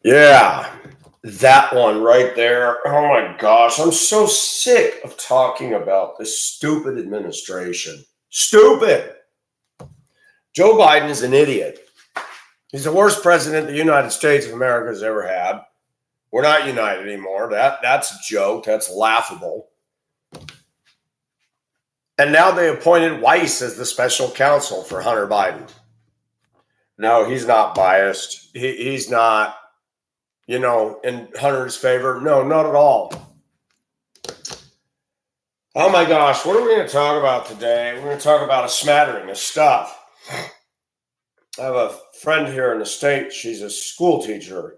Yeah, that one right there. Oh my gosh, I'm so sick of talking about this stupid administration. Stupid. Joe Biden is an idiot. He's the worst president the United States of America has ever had. We're not united anymore. That's a joke. That's laughable. And now they appointed Weiss as the special counsel for Hunter Biden. No, he's not biased. He's not, in Hunter's favor. No, not at all. Oh my gosh, what are we going to talk about today? We're going to talk about a smattering of stuff. I have a friend here in the States. She's a school teacher.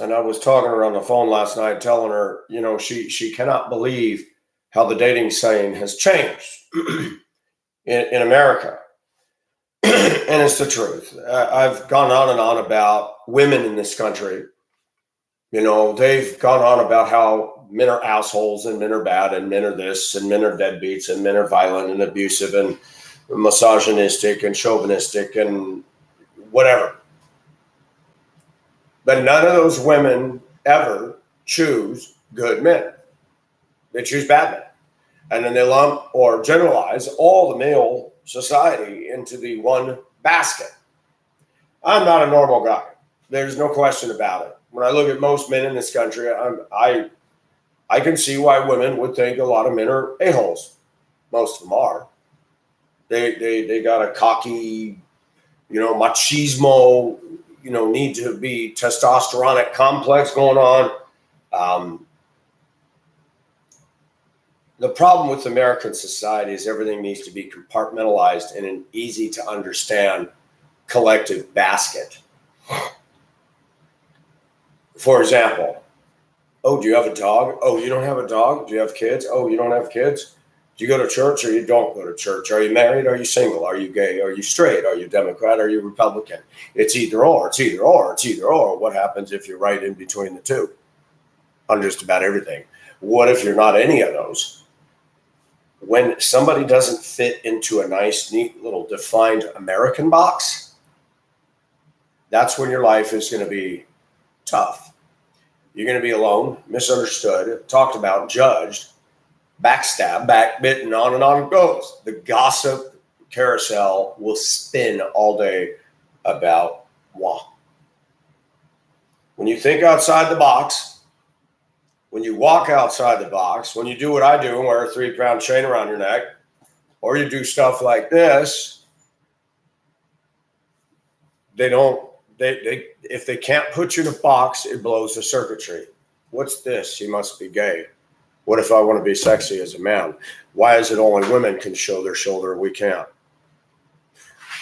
And I was talking to her on the phone last night, telling her, she cannot believe how the dating scene has changed in America. And it's the truth. I've gone on and on about women in this country. They've gone on about how men are assholes and men are bad and men are this and men are deadbeats and men are violent and abusive and misogynistic and chauvinistic and whatever. But none of those women ever choose good men. They choose bad men. And then they lump or generalize all the male society into the one basket. I'm not a normal guy. There's no question about it. When I look at most men in this country, I can see why women would think a lot of men are a-holes. Most of them are. They got a cocky, machismo, need to be testosteronic complex going on. The problem with American society is everything needs to be compartmentalized in an easy to understand collective basket. For example, oh, do you have a dog? Oh, you don't have a dog? Do you have kids? Oh, you don't have kids? Do you go to church or you don't go to church? Are you married? Are you single? Are you gay? Are you straight? Are you Democrat? Are you Republican? It's either or. It's either or. It's either or. What happens if you're right in between the two on just about everything? What if you're not any of those? When somebody doesn't fit into a nice, neat, little defined American box, that's when your life is going to be tough. You're going to be alone, misunderstood, talked about, judged, backstabbed, backbitten, on and on it goes. The gossip carousel will spin all day about moi. When you think outside the box, when you walk outside the box, when you do what I do and wear a 3-pound chain around your neck, or you do stuff like this, if they can't put you in a box, it blows the circuitry. What's this? He must be gay. What if I want to be sexy as a man? Why is it only women can show their shoulder and we can't?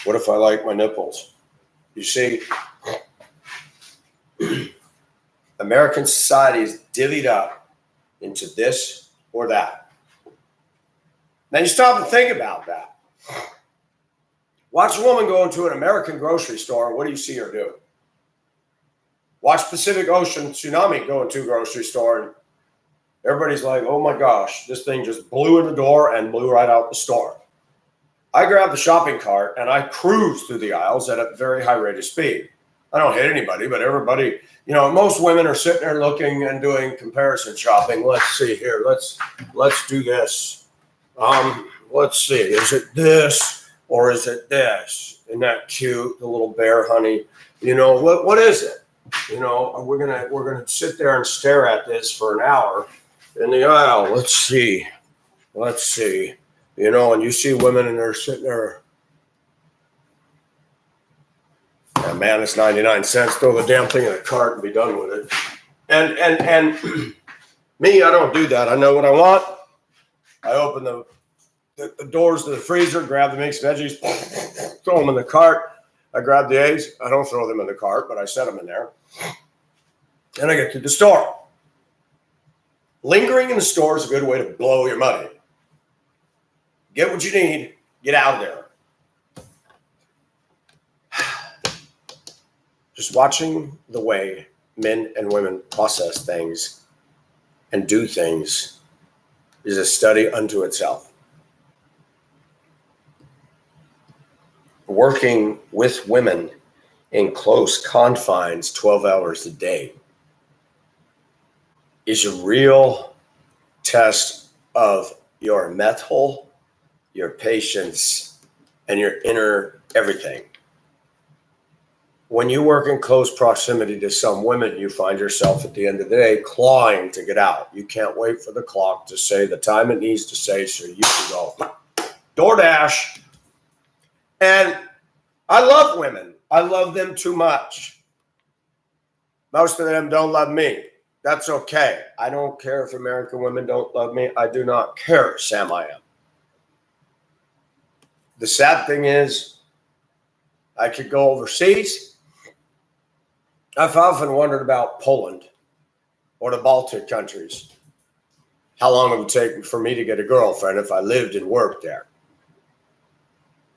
What if I like my nipples? You see, American society is divvied up into this or that. Now you stop and think about that. Watch a woman go into an American grocery store, and what do you see her do? Watch Pacific Ocean tsunami go into a grocery store, and everybody's like, oh my gosh, this thing just blew in the door and blew right out the store. I grab the shopping cart and I cruise through the aisles at a very high rate of speed. I don't hit anybody, but everybody, most women are sitting there looking and doing comparison shopping. Let's see here. Let's do this. Let's see. Is it this or is it this? Isn't that cute? The little bear honey. What is it? We're gonna sit there and stare at this for an hour in the aisle. Let's see. And you see women and they're sitting there. Oh, man, it's 99 cents. Throw the damn thing in a cart and be done with it. And me, I don't do that. I know what I want. I open the doors to the freezer, grab the mixed veggies, throw them in the cart. I grab the eggs. I don't throw them in the cart, but I set them in there. And I get to the store. Lingering in the store is a good way to blow your money. Get what you need. Get out of there. Just watching the way men and women process things and do things is a study unto itself. working with women in close confines 12 hours a day is a real test of your mental, your patience, and your inner everything. When you work in close proximity to some women, you find yourself at the end of the day clawing to get out. You can't wait for the clock to say the time it needs to say so you can go DoorDash. And I love women. I love them too much. Most of them don't love me. That's okay. I don't care if American women don't love me. I do not care, Sam I am. The sad thing is, I could go overseas. I've often wondered about Poland or the Baltic countries. How long it would take for me to get a girlfriend if I lived and worked there.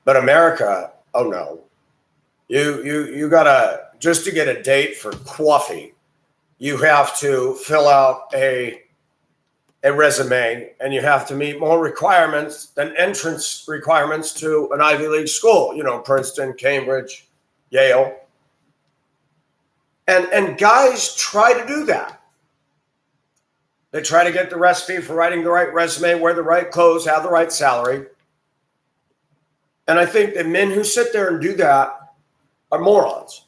But America, oh no. You gotta, just to get a date for coffee, you have to fill out a resume, and you have to meet more requirements than entrance requirements to an Ivy League school, Princeton, Cambridge, Yale. And guys try to do that. They try to get the recipe for writing the right resume, wear the right clothes, have the right salary. And I think that men who sit there and do that are morons.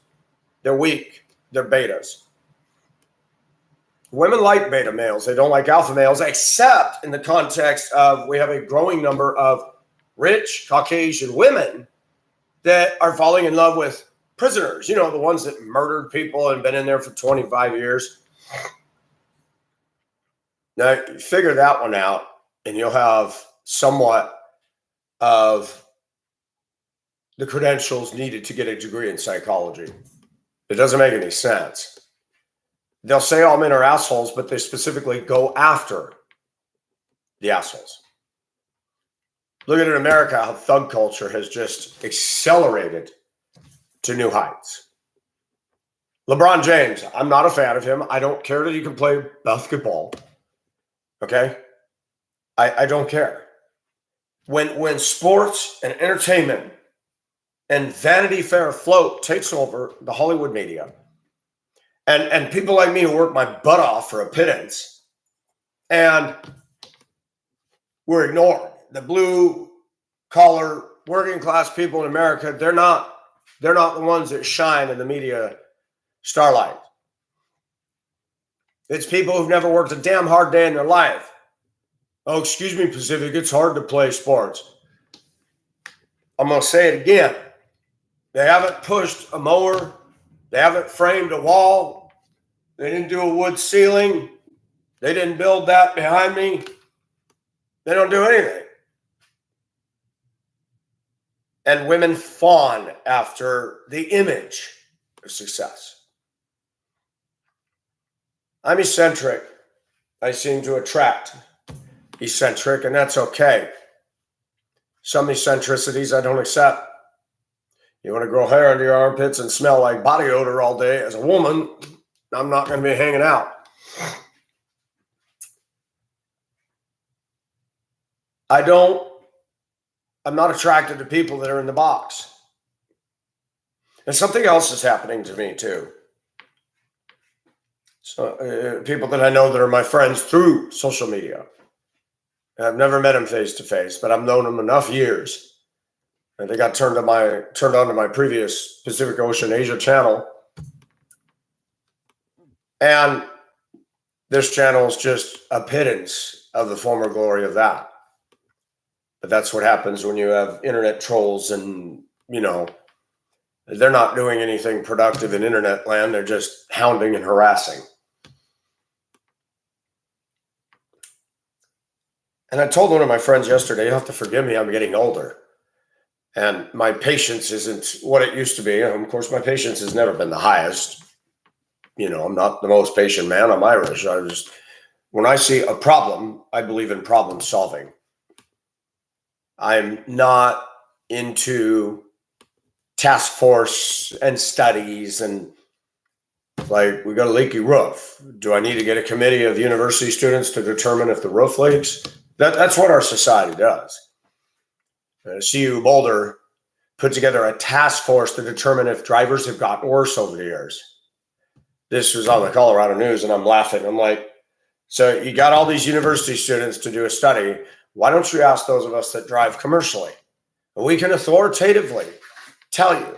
They're weak. They're betas. Women like beta males. They don't like alpha males, except in the context of we have a growing number of rich Caucasian women that are falling in love with prisoners, the ones that murdered people and been in there for 25 years. Now, you figure that one out, and you'll have somewhat of the credentials needed to get a degree in psychology. It doesn't make any sense. They'll say all men are assholes, but they specifically go after the assholes. Look at in America how thug culture has just accelerated to new heights. LeBron James, I'm not a fan of him. I don't care that he can play basketball. Okay? I don't care. When sports and entertainment and Vanity Fair float takes over the Hollywood media, and people like me who work my butt off for a pittance, and we're ignored. The blue collar working class people in America, they're not the ones that shine in the media starlight. It's people who've never worked a damn hard day in their life. Oh, excuse me, Pacific, it's hard to play sports. I'm going to say it again. They haven't pushed a mower. They haven't framed a wall. They didn't do a wood ceiling. They didn't build that behind me. They don't do anything. And women fawn after the image of success. I'm eccentric. I seem to attract eccentric, and that's okay. Some eccentricities I don't accept. You want to grow hair under your armpits and smell like body odor all day as a woman, I'm not going to be hanging out. I'm not attracted to people that are in the box. And something else is happening to me too. So people that I know that are my friends through social media. I've never met them face to face, but I've known them enough years. And they got turned on to my previous Pacific Ocean Asia channel. And this channel is just a pittance of the former glory of that. But that's what happens when you have internet trolls and, they're not doing anything productive in internet land. They're just hounding and harassing. And I told one of my friends yesterday, you have to forgive me, I'm getting older. And my patience isn't what it used to be. And of course, my patience has never been the highest. I'm not the most patient man. I'm Irish. When I see a problem, I believe in problem solving. I'm not into task force and studies and like, we got a leaky roof. Do I need to get a committee of university students to determine if the roof leaks? That's what our society does. CU Boulder put together a task force to determine if drivers have gotten worse over the years. This was on the Colorado News, and I'm laughing. I'm like, so you got all these university students to do a study. Why don't you ask those of us that drive commercially? And we can authoritatively tell you.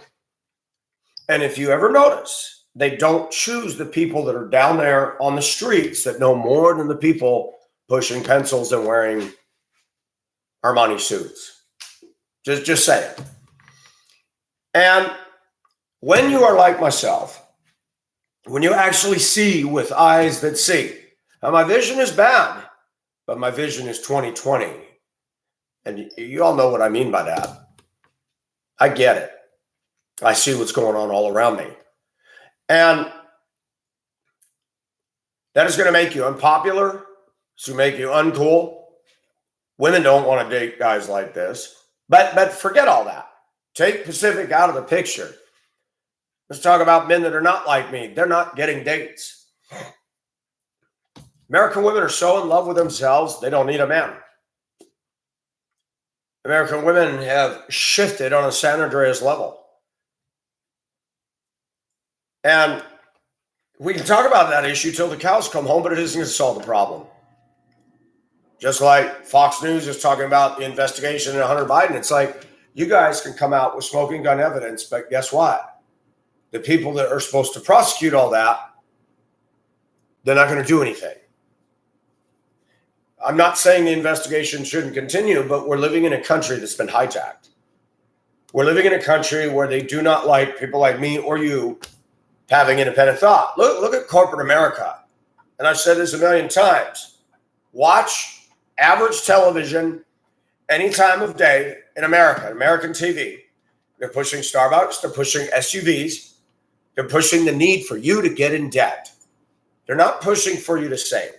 And if you ever notice, they don't choose the people that are down there on the streets that know more than the people pushing pencils and wearing Armani suits. Just saying. And when you are like myself, when you actually see with eyes that see, now my vision is bad, but my vision is 20/20. And you all know what I mean by that. I get it. I see what's going on all around me. And that is going to make you unpopular. It's going to make you uncool. Women don't want to date guys like this. But forget all that. Take Pacific out of the picture. Let's talk about men that are not like me. They're not getting dates. American women are so in love with themselves, they don't need a man. American women have shifted on a San Andreas level. And we can talk about that issue till the cows come home, but it isn't going to solve the problem. Just like Fox News is talking about the investigation into Hunter Biden. It's like, you guys can come out with smoking gun evidence, but guess what? The people that are supposed to prosecute all that, they're not going to do anything. I'm not saying the investigation shouldn't continue, but we're living in a country that's been hijacked. We're living in a country where they do not like people like me or you having independent thought. Look at corporate America. And I've said this a million times. Watch average television any time of day in America, American TV. They're pushing Starbucks. They're pushing SUVs. They're pushing the need for you to get in debt. They're not pushing for you to save.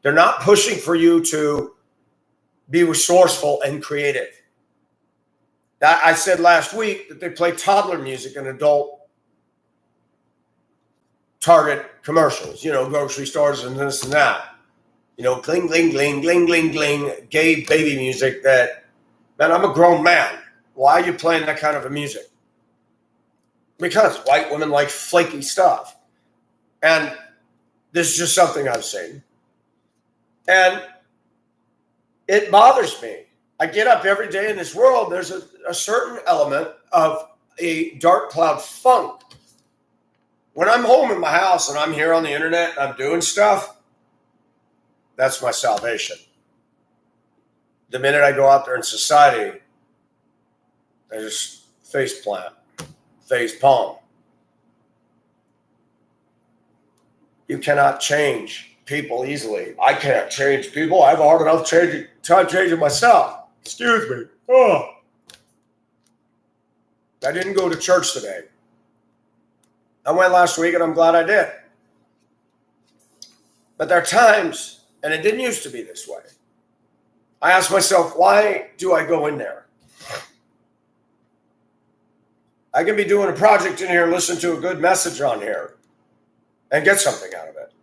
They're not pushing for you to be resourceful and creative. I said last week that they play toddler music in adult Target commercials, grocery stores and this and that. Gling, gling, gling, gling, gling, gling, gay baby music that, man, I'm a grown man. Why are you playing that kind of a music? Because white women like flaky stuff. And this is just something I've seen. And it bothers me. I get up every day in this world, there's a certain element of a dark cloud funk. When I'm home in my house and I'm here on the internet and I'm doing stuff, that's my salvation. The minute I go out there in society, I just face plant, face palm. You cannot change people easily. I can't change people. I have a hard enough time changing myself. Excuse me. Oh. I didn't go to church today. I went last week and I'm glad I did. But there are times, and it didn't used to be this way. I ask myself, why do I go in there? I can be doing a project in here and listen to a good message on here and get something out of it.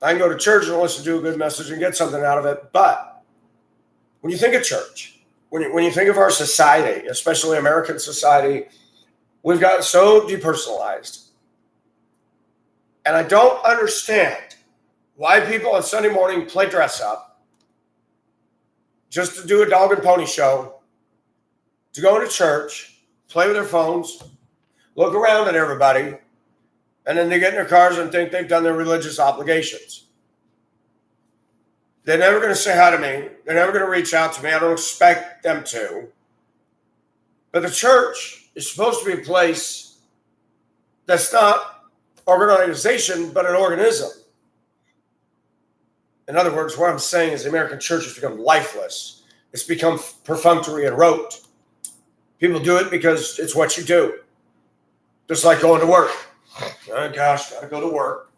I can go to church and listen to a good message and get something out of it. But when you think of church, when you think of our society, especially American society, we've gotten so depersonalized. And I don't understand why people on Sunday morning play dress up just to do a dog and pony show, to go into church, play with their phones, look around at everybody, and then they get in their cars and think they've done their religious obligations. They're never going to say hi to me. They're never going to reach out to me. I don't expect them to. But the church is supposed to be a place that's not organization, but an organism. In other words, what I'm saying is the American church has become lifeless. It's become perfunctory and rote. People do it because it's what you do. Just like going to work. Oh gosh, gotta go to work.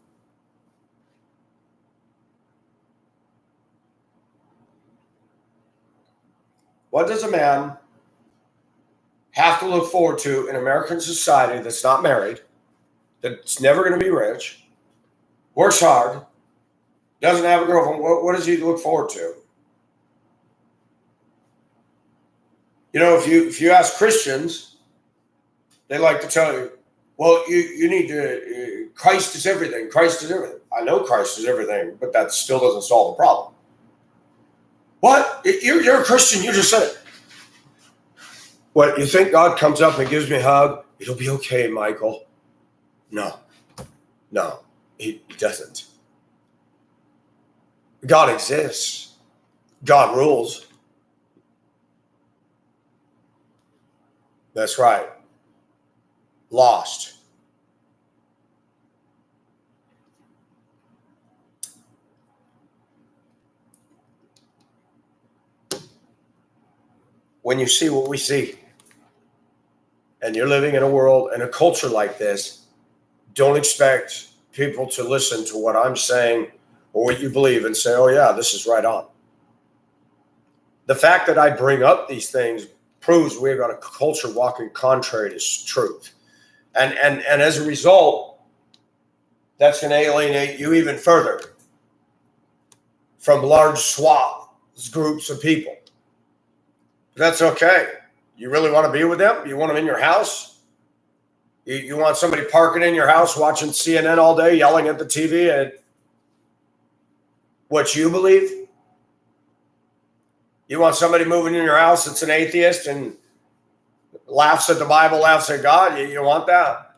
What does a man have to look forward to in American society that's not married, that's never going to be rich, works hard, doesn't have a girlfriend? What does he look forward to? If you ask Christians, They like to tell you, well, you need to, Christ is everything. Christ is everything. I know Christ is everything, but that still doesn't solve the problem. What? You're a Christian. You just said it. What, you think God comes up and gives me a hug? It'll be okay, Michael. No, he doesn't. God exists. God rules. That's right. Lost. When you see what we see, and you're living in a world and a culture like this, don't expect people to listen to what I'm saying or what you believe and say, oh yeah, this is right on. The fact that I bring up these things proves we've got a culture walking contrary to truth. And as a result, that's going to alienate you even further from large swaths, groups of people. That's okay. You really want to be with them? You want them in your house? You want somebody parking in your house watching CNN all day, yelling at the TV at what you believe? You want somebody moving in your house that's an atheist and laughs at the Bible, laughs at God? You want that?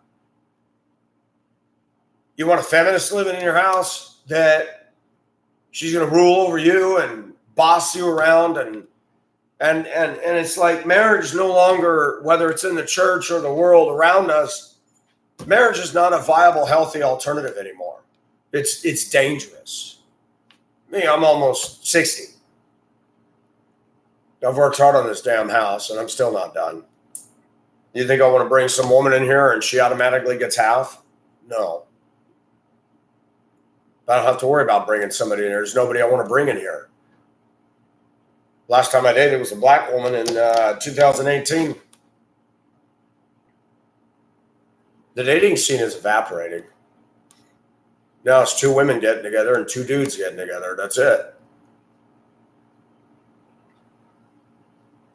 You want a feminist living in your house that she's going to rule over you and boss you around and it's like marriage no longer, whether it's in the church or the world around us, marriage is not a viable, healthy alternative anymore. It's dangerous. Me, I'm almost 60. I've worked hard on this damn house and I'm still not done. You think I want to bring some woman in here and she automatically gets half? No. I don't have to worry about bringing somebody in here. There's nobody I want to bring in here. Last time I dated was a black woman in 2018. The dating scene is evaporating. Now it's two women getting together and two dudes getting together. That's it.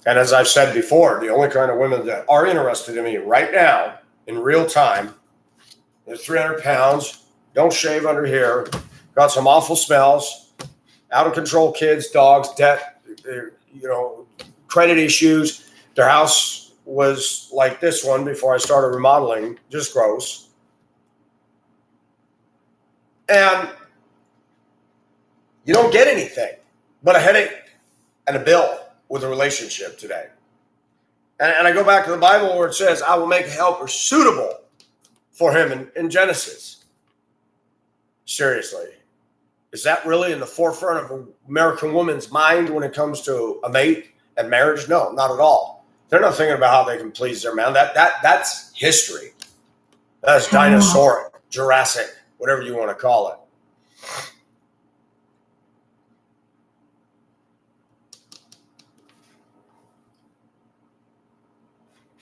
And as I've said before, the only kind of women that are interested in me right now, in real time, they're 300 pounds, don't shave under here, got some awful smells, out of control kids, dogs, debt, credit issues. Their house was like this one before I started remodeling, just gross. And you don't get anything but a headache and a bill with a relationship today. And I go back to the Bible where it says, I will make a helper suitable for him in Genesis. Seriously. Is that really in the forefront of an American woman's mind when it comes to a mate and marriage? No, not at all. They're not thinking about how they can please their man. That's history. That's dinosauric, Jurassic, whatever you want to call it.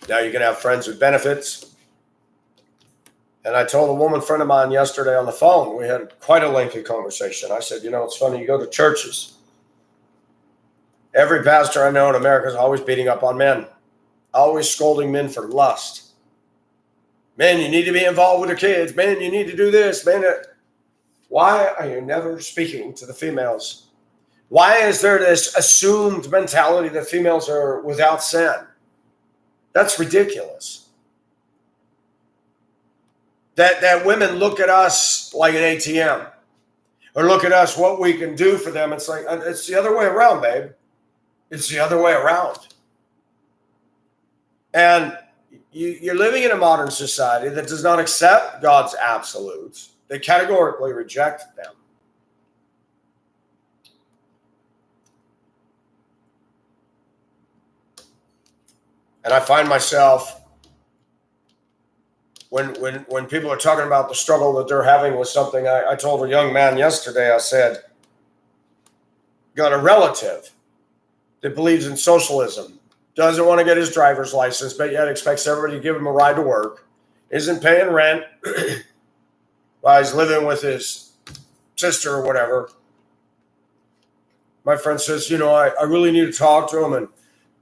Now you can have friends with benefits. And I told a woman friend of mine yesterday on the phone, we had quite a lengthy conversation. I said, it's funny, you go to churches. Every pastor I know in America is always beating up on men, always scolding men for lust. Men, you need to be involved with the kids. Men, you need to do this. Men, why are you never speaking to the females? Why is there this assumed mentality that females are without sin? That's ridiculous. That women look at us like an ATM or look at us what we can do for them. It's like, it's the other way around, babe. It's the other way around. And you're living in a modern society that does not accept God's absolutes. They categorically reject them. And I find myself, when people are talking about the struggle that they're having with something, I told a young man yesterday, I said, got a relative that believes in socialism, doesn't want to get his driver's license, but yet expects everybody to give him a ride to work, isn't paying rent, while he's living with his sister or whatever. My friend says, I really need to talk to him and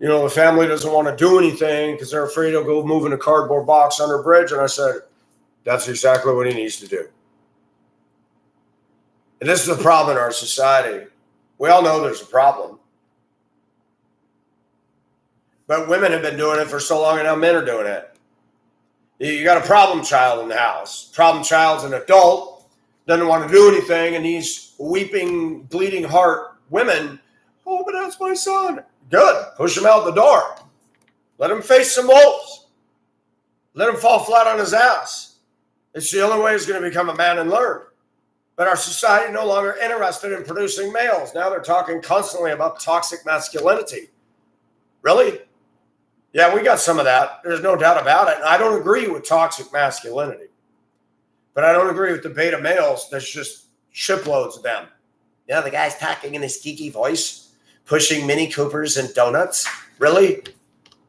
The family doesn't want to do anything because they're afraid he'll go move in a cardboard box under a bridge. And I said, that's exactly what he needs to do. And this is the problem in our society. We all know there's a problem. But women have been doing it for so long, and now men are doing it. You got a problem child in the house. Problem child's an adult, doesn't want to do anything, and these weeping, bleeding heart women, oh, but that's my son. Good. Push him out the door. Let him face some wolves. Let him fall flat on his ass. It's the only way he's going to become a man and learn. But our society no longer interested in producing males. Now they're talking constantly about toxic masculinity. Really? Yeah, we got some of that. There's no doubt about it. And I don't agree with toxic masculinity. But I don't agree with the beta males. There's just shiploads of them. The guy's talking in his geeky voice, pushing Mini Coopers and donuts. Really?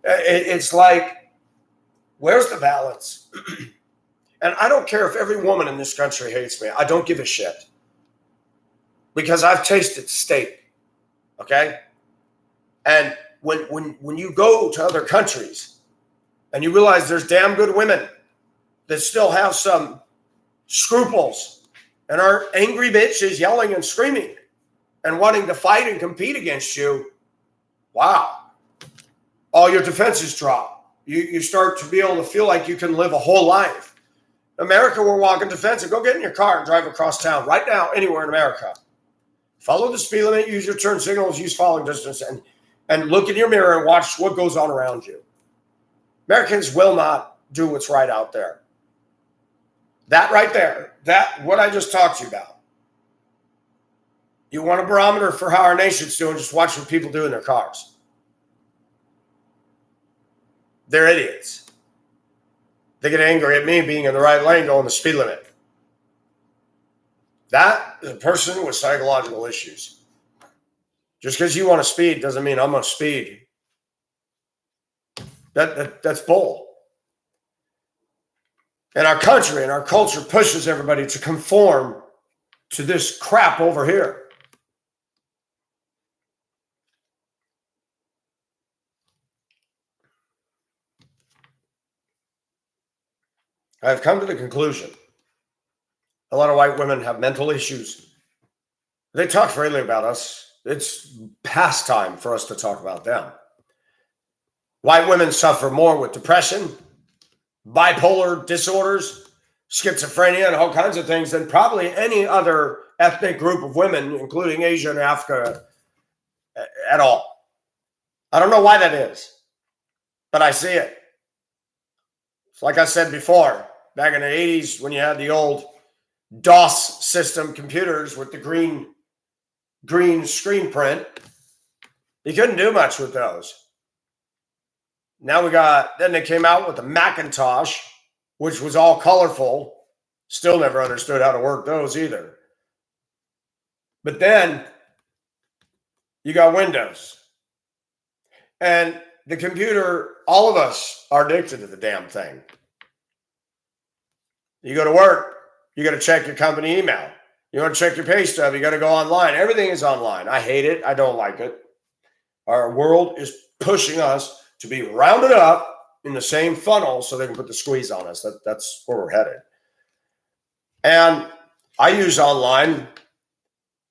It's like, where's the balance? And I don't care if every woman in this country hates me. I don't give a shit. Because I've tasted steak. Okay? And when you go to other countries and you realize there's damn good women that still have some scruples and aren't angry bitches yelling and screaming and wanting to fight and compete against you, wow. All your defenses drop. You start to be able to feel like you can live a whole life. America, we're walking defensive. Go get in your car and drive across town right now, anywhere in America. Follow the speed limit, use your turn signals, use following distance, and look in your mirror and watch what goes on around you. Americans will not do what's right out there. That right there, what I just talked to you about. You want a barometer for how our nation's doing, just watch what people do in their cars. They're idiots. They get angry at me being in the right lane going the speed limit. That is a person with psychological issues. Just because you want to speed doesn't mean I'm going to speed. That's bull. And our country and our culture pushes everybody to conform to this crap over here. I've come to the conclusion a lot of white women have mental issues. They talk freely about us. It's past time for us to talk about them. White women suffer more with depression, bipolar disorders, schizophrenia, and all kinds of things than probably any other ethnic group of women, including Asia and Africa, at all. I don't know why that is, but I see it. It's like I said before, back in the 80s when you had the old DOS system computers with the green screen print, you couldn't do much with those. Now then they came out with the Macintosh, which was all colorful. Still never understood how to work those either. But then you got Windows. And the computer, all of us are addicted to the damn thing. You go to work, you got to check your company email. You want to check your pay stub, you got to go online. Everything is online. I hate it. I don't like it. Our world is pushing us to be rounded up in the same funnel so they can put the squeeze on us. That's where we're headed. And I use online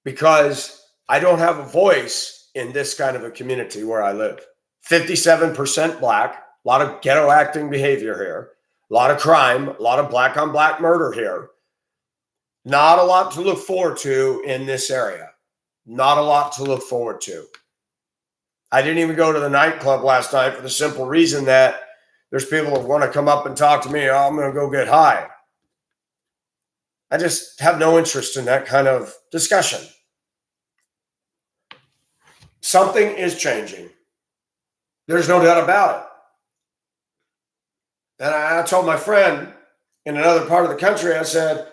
because I don't have a voice in this kind of a community where I live. 57% black, a lot of ghetto acting behavior here, a lot of crime, a lot of black on black murder here. Not a lot to look forward to in this area. Not a lot to look forward to. I didn't even go to the nightclub last night for the simple reason that there's people who want to come up and talk to me. Oh, I'm going to go get high. I just have no interest in that kind of discussion. Something is changing. There's no doubt about it. And I told my friend in another part of the country, I said,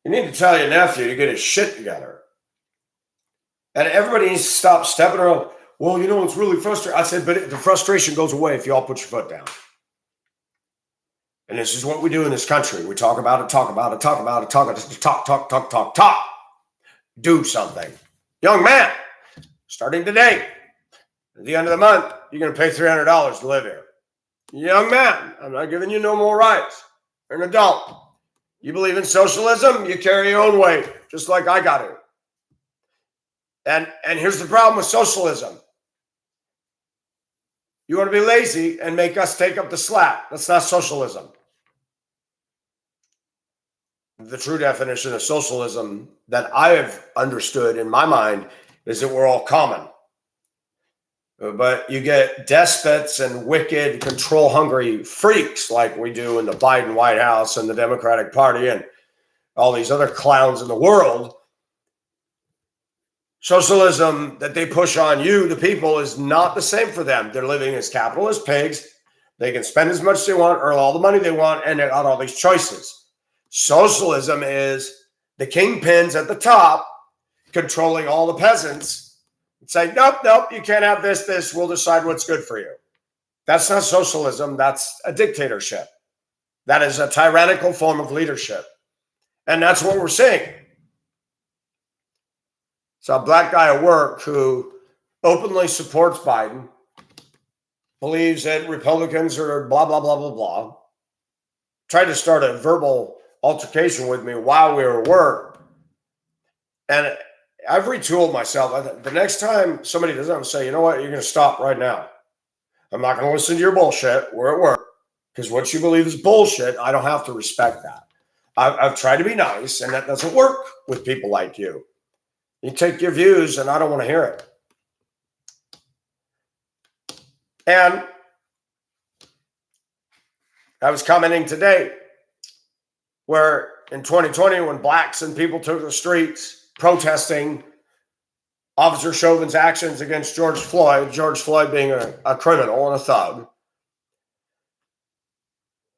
you need to tell your nephew to get his shit together. And everybody needs to stop stepping around. Well, it's really frustrating. I said, but the frustration goes away if you all put your foot down. And this is what we do in this country. We talk about it, talk about it, talk about it, talk. Do something. Young man, starting today, at the end of the month, you're going to pay $300 to live here. Young man, I'm not giving you no more rights. You're an adult. You believe in socialism, you carry your own weight, just like I got to. And here's the problem with socialism. You want to be lazy and make us take up the slack. That's not socialism. The true definition of socialism that I have understood in my mind is that we're all common. But you get despots and wicked, control-hungry freaks like we do in the Biden White House and the Democratic Party and all these other clowns in the world. Socialism that they push on you, the people, is not the same for them. They're living as capitalist pigs. They can spend as much as they want, earn all the money they want, and they got all these choices. Socialism is the kingpins at the top controlling all the peasants and say, nope, you can't have this. We'll decide what's good for you. That's not socialism. That's a dictatorship. That is a tyrannical form of leadership. And that's what we're seeing. So a black guy at work who openly supports Biden, believes that Republicans are blah, blah, blah, blah, blah, tried to start a verbal altercation with me while we were at work. And I've retooled myself. The next time somebody does that, I'm say, you know what, you're going to stop right now. I'm not going to listen to your bullshit. We're at work. Because what you believe is bullshit, I don't have to respect that. I've tried to be nice, and that doesn't work with people like you. You take your views, and I don't want to hear it. And I was commenting today where in 2020, when blacks and people took the streets protesting Officer Chauvin's actions against George Floyd being a criminal and a thug,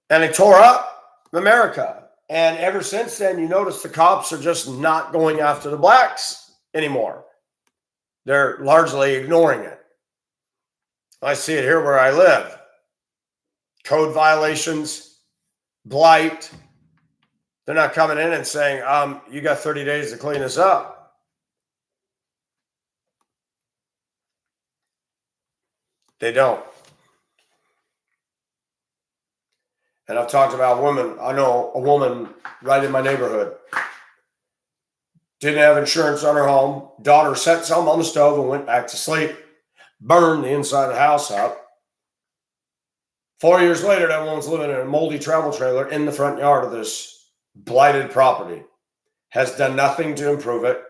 and they tore up America. And ever since then, you notice the cops are just not going after the blacks anymore. They're largely ignoring it. I see it here where I live. Code violations, blight. They're not coming in and saying, you got 30 days to clean this up. They don't. And I've talked about women. I know a woman right in my neighborhood. Didn't have insurance on her home. Daughter set some on the stove and went back to sleep. Burned the inside of the house up. 4 years later, that woman's living in a moldy travel trailer in the front yard of this blighted property. Has done nothing to improve it.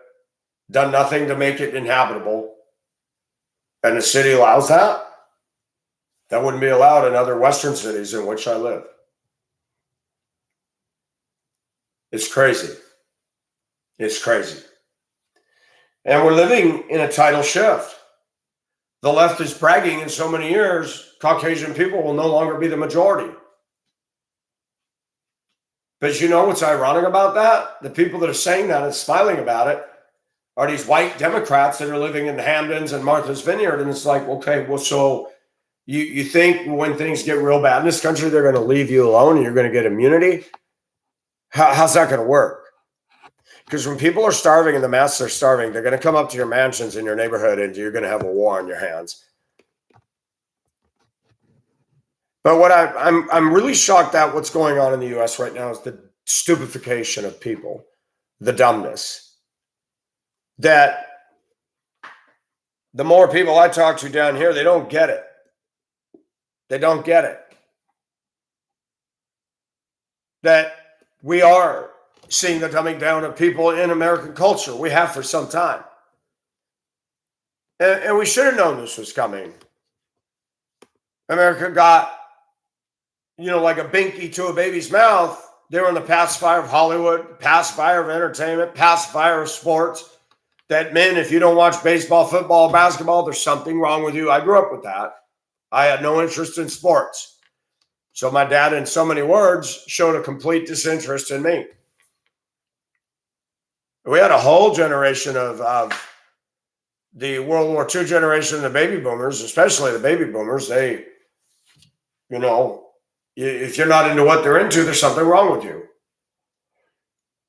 Done nothing to make it inhabitable. And the city allows that? That wouldn't be allowed in other Western cities in which I live. It's crazy. It's crazy. And we're living in a tidal shift. The left is bragging in so many years, Caucasian people will no longer be the majority. But you know what's ironic about that? The people that are saying that and smiling about it are these white Democrats that are living in the Hamptons and Martha's Vineyard. And it's like, okay, well, so you think when things get real bad in this country, they're going to leave you alone and you're going to get immunity? How's that going to work? Because when people are starving and the masses are starving, they're going to come up to your mansions in your neighborhood and you're going to have a war on your hands. But what I'm really shocked at what's going on in the U.S. right now is the stupefaction of people, the dumbness. That the more people I talk to down here, they don't get it. They don't get it. That we are seeing the dumbing down of people in American culture. We have for some time. And we should have known this was coming. America got, like a binky to a baby's mouth. They were in the pacifier of Hollywood, pacifier of entertainment, pacifier of sports. That meant if you don't watch baseball, football, basketball, there's something wrong with you. I grew up with that. I had no interest in sports. So my dad, in so many words, showed a complete disinterest in me. We had a whole generation of the World War II generation, the baby boomers, especially the baby boomers. They, if you're not into what they're into, there's something wrong with you.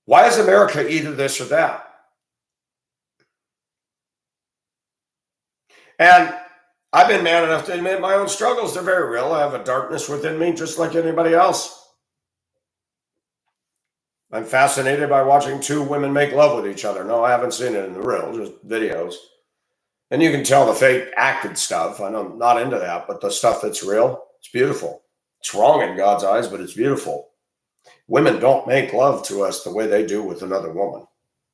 Why is America either this or that? And I've been man enough to admit my own struggles. They're very real. I have a darkness within me just like anybody else. I'm fascinated by watching two women make love with each other. No, I haven't seen it in the real, just videos. And you can tell the fake acted stuff. I'm not into that, but the stuff that's real, it's beautiful. It's wrong in God's eyes, but it's beautiful. Women don't make love to us the way they do with another woman.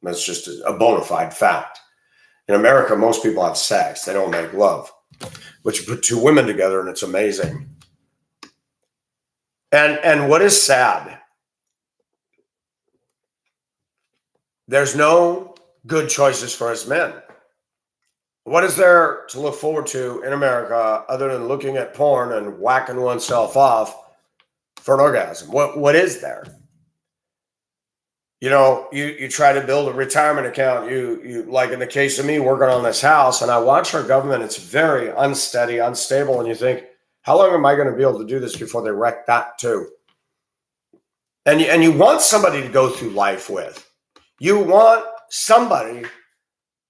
That's just a bona fide fact. In America, most people have sex. They don't make love. But you put two women together and it's amazing. And what is sad, there's no good choices for us men. What is there to look forward to in America other than looking at porn and whacking oneself off for an orgasm? What is there? You know, you try to build a retirement account. You like in the case of me working on this house, and I watch our government. It's very unsteady, unstable, and you think, how long am I going to be able to do this before they wreck that too? And you want somebody to go through life with. You want somebody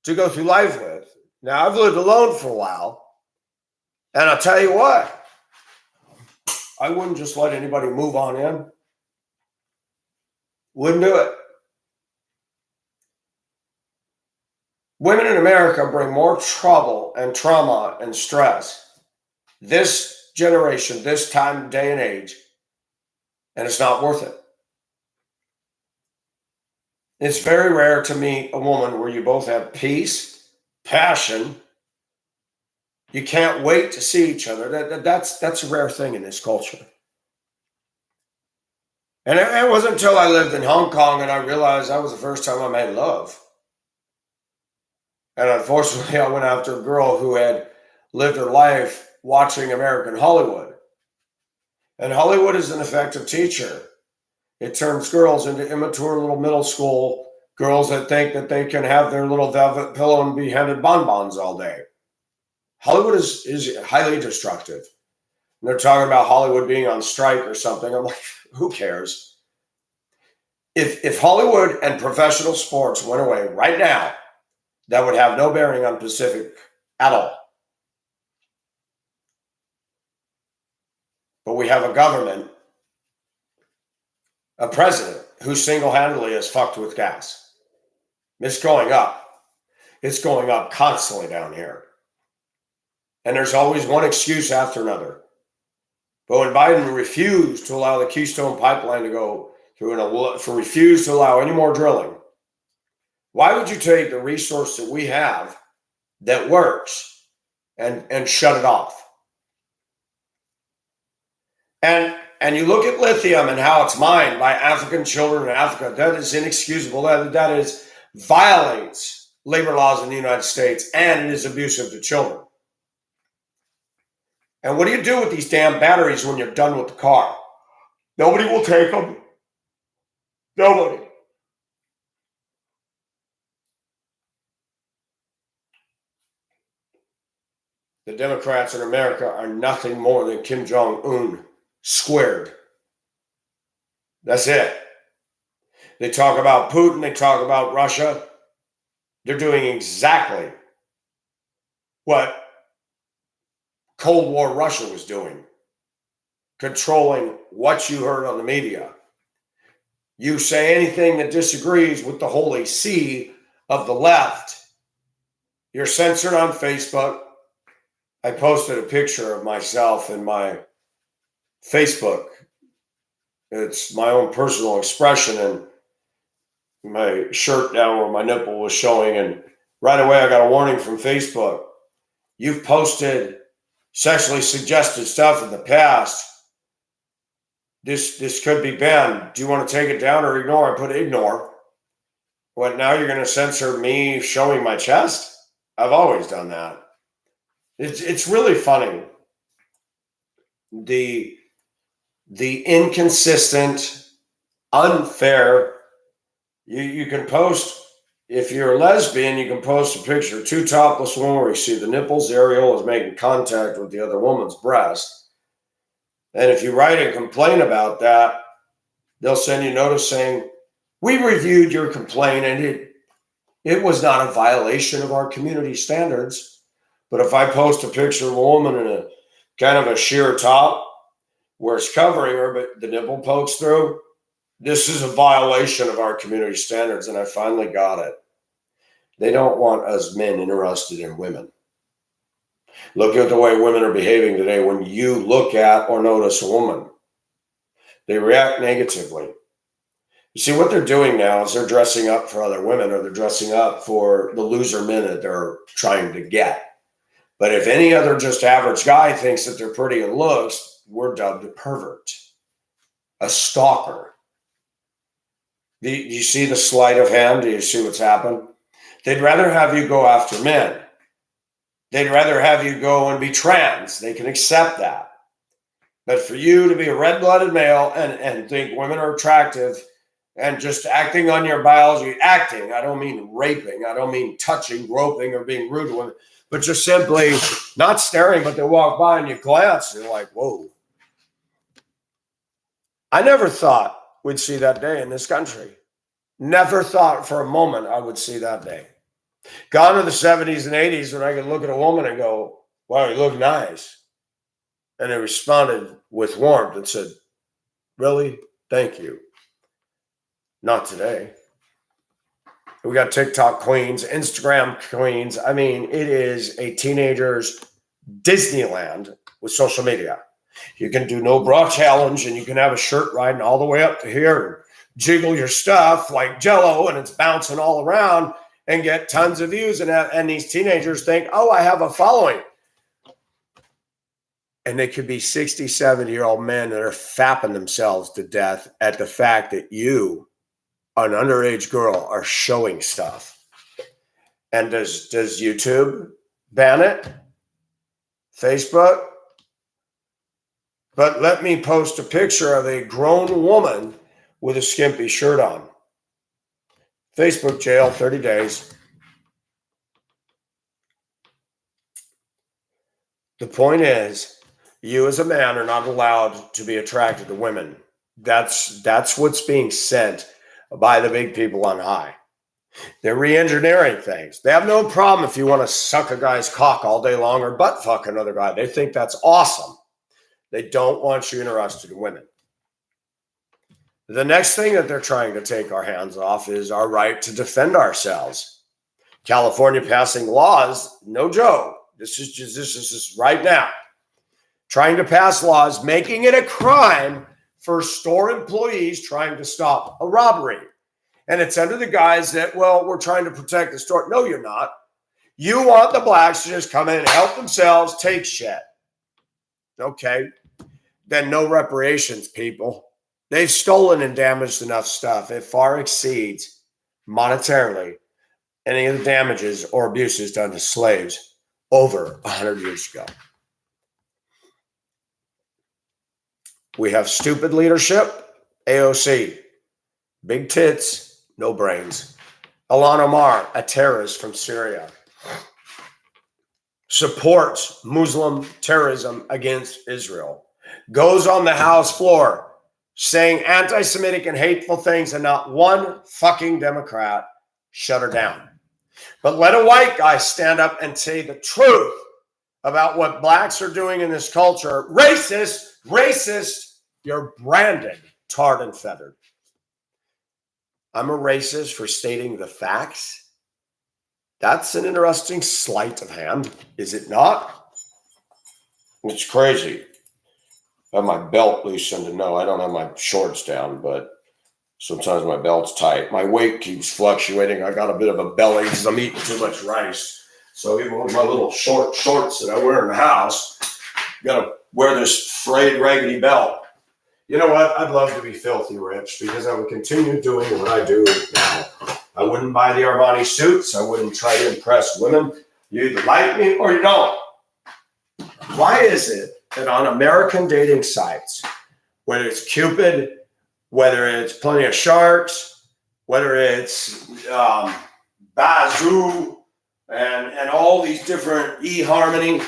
to go through life with. Now, I've lived alone for a while, and I'll tell you what, I wouldn't just let anybody move on in. Wouldn't do it. Women in America bring more trouble and trauma and stress this generation, this time, day and age, and it's not worth it. It's very rare to meet a woman where you both have peace, passion. You can't wait to see each other. That's a rare thing in this culture. And it wasn't until I lived in Hong Kong and I realized that was the first time I made love. And unfortunately, I went after a girl who had lived her life watching American Hollywood. And Hollywood is an effective teacher. It turns girls into immature little middle school girls that think that they can have their little velvet pillow and be handed bonbons all day. Hollywood is highly destructive. And they're talking about Hollywood being on strike or something. I'm like, who cares? If Hollywood and professional sports went away right now, that would have no bearing on Pacific at all. But we have a government, a president, who single-handedly has fucked with gas. It's going up. It's going up constantly down here. And there's always one excuse after another. But when Biden refused to allow the Keystone Pipeline to go through and refused to allow any more drilling, why would you take the resource that we have that works and shut it off? And you look at lithium and how it's mined by African children in Africa. That is inexcusable. That is violates labor laws in the United States, and it is abusive to children. And what do you do with these damn batteries when you're done with the car? Nobody will take them. Nobody. The Democrats in America are nothing more than Kim Jong-un squared. That's it. They talk about Putin. They talk about Russia. They're doing exactly what Cold War Russia was doing. Controlling what you heard on the media. You say anything that disagrees with the holy see of the left, you're censored on Facebook. I posted a picture of myself in my Facebook. It's my own personal expression, and my shirt down where my nipple was showing, and right away I got a warning from Facebook. You've posted sexually suggested stuff in the past. This could be banned. Do you want to take it down or ignore? I put ignore. What, now you're going to censor me showing my chest? I've always done that. It's really funny. The inconsistent, unfair. You can post, if you're a lesbian, you can post a picture of two topless women where you see the nipples, the areola is making contact with the other woman's breast. And if you write and complain about that, they'll send you notice saying, we reviewed your complaint and it was not a violation of our community standards. But if I post a picture of a woman in a kind of a sheer top where it's covering her, but the nipple pokes through, this is a violation of our community standards. And I finally got it. They don't want us men interested in women. Look at the way women are behaving today. When you look at or notice a woman, they react negatively. You see, what they're doing now is they're dressing up for other women, or they're dressing up for the loser men that they're trying to get. But if any other just average guy thinks that they're pretty in looks, we're dubbed a pervert, a stalker. Do you see the sleight of hand? Do you see what's happened? They'd rather have you go after men. They'd rather have you go and be trans. They can accept that. But for you to be a red-blooded male and think women are attractive and just acting on your biology, acting, I don't mean raping, I don't mean touching, groping, or being rude to women, but just simply not staring, but they walk by and you glance and you're like, whoa. I never thought we'd see that day in this country. Never thought for a moment I would see that day. Gone to the 70s and 80s when I could look at a woman and go, wow, you look nice. And they responded with warmth and said, really? Thank you. Not today. We got TikTok queens, Instagram queens. I mean, it is a teenager's Disneyland with social media. You can do no bra challenge and you can have a shirt riding all the way up to here and jiggle your stuff like Jello and it's bouncing all around and get tons of views. And these teenagers think, oh, I have a following. And they could be 60, 70-year-old men that are fapping themselves to death at the fact that you, an underage girl, are showing stuff. And does YouTube ban it? Facebook? But let me post a picture of a grown woman with a skimpy shirt on. Facebook jail, 30 days. The point is, you as a man are not allowed to be attracted to women. That's what's being sent by the big people on high. They're re-engineering things. They have no problem if you want to suck a guy's cock all day long or butt fuck another guy. They think that's awesome. They don't want you interested in women. The next thing that they're trying to take our hands off is our right to defend ourselves. California passing laws, no joke. This is just right now. Trying to pass laws, making it a crime for store employees trying to stop a robbery. And it's under the guise that, well, we're trying to protect the store. No, you're not. You want the blacks to just come in and help themselves, take shit. Okay. Then no reparations, people. They've stolen and damaged enough stuff. It far exceeds monetarily any of the damages or abuses done to slaves over 100 years ago. We have stupid leadership, AOC, big tits, no brains. Ilhan Omar, a terrorist from Syria, supports Muslim terrorism against Israel, goes on the House floor saying anti-Semitic and hateful things, and not one fucking Democrat shut her down. But let a white guy stand up and say the truth about what blacks are doing in this culture. Racist, you're branded, tarred and feathered. I'm a racist for stating the facts. That's an interesting sleight of hand, is it not? It's crazy. I have my belt loosened, and no, I don't have my shorts down, but sometimes my belt's tight. My weight keeps fluctuating. I got a bit of a belly because I'm eating too much rice. So even with my little shorts that I wear in the house, got to wear this frayed, raggedy belt. You know what? I'd love to be filthy rich because I would continue doing what I do now. I wouldn't buy the Armani suits. I wouldn't try to impress women. You either like me or you don't. Why is it that on American dating sites, whether it's Cupid, whether it's Plenty of Sharks, whether it's Bazoo, and all these different eHarmony,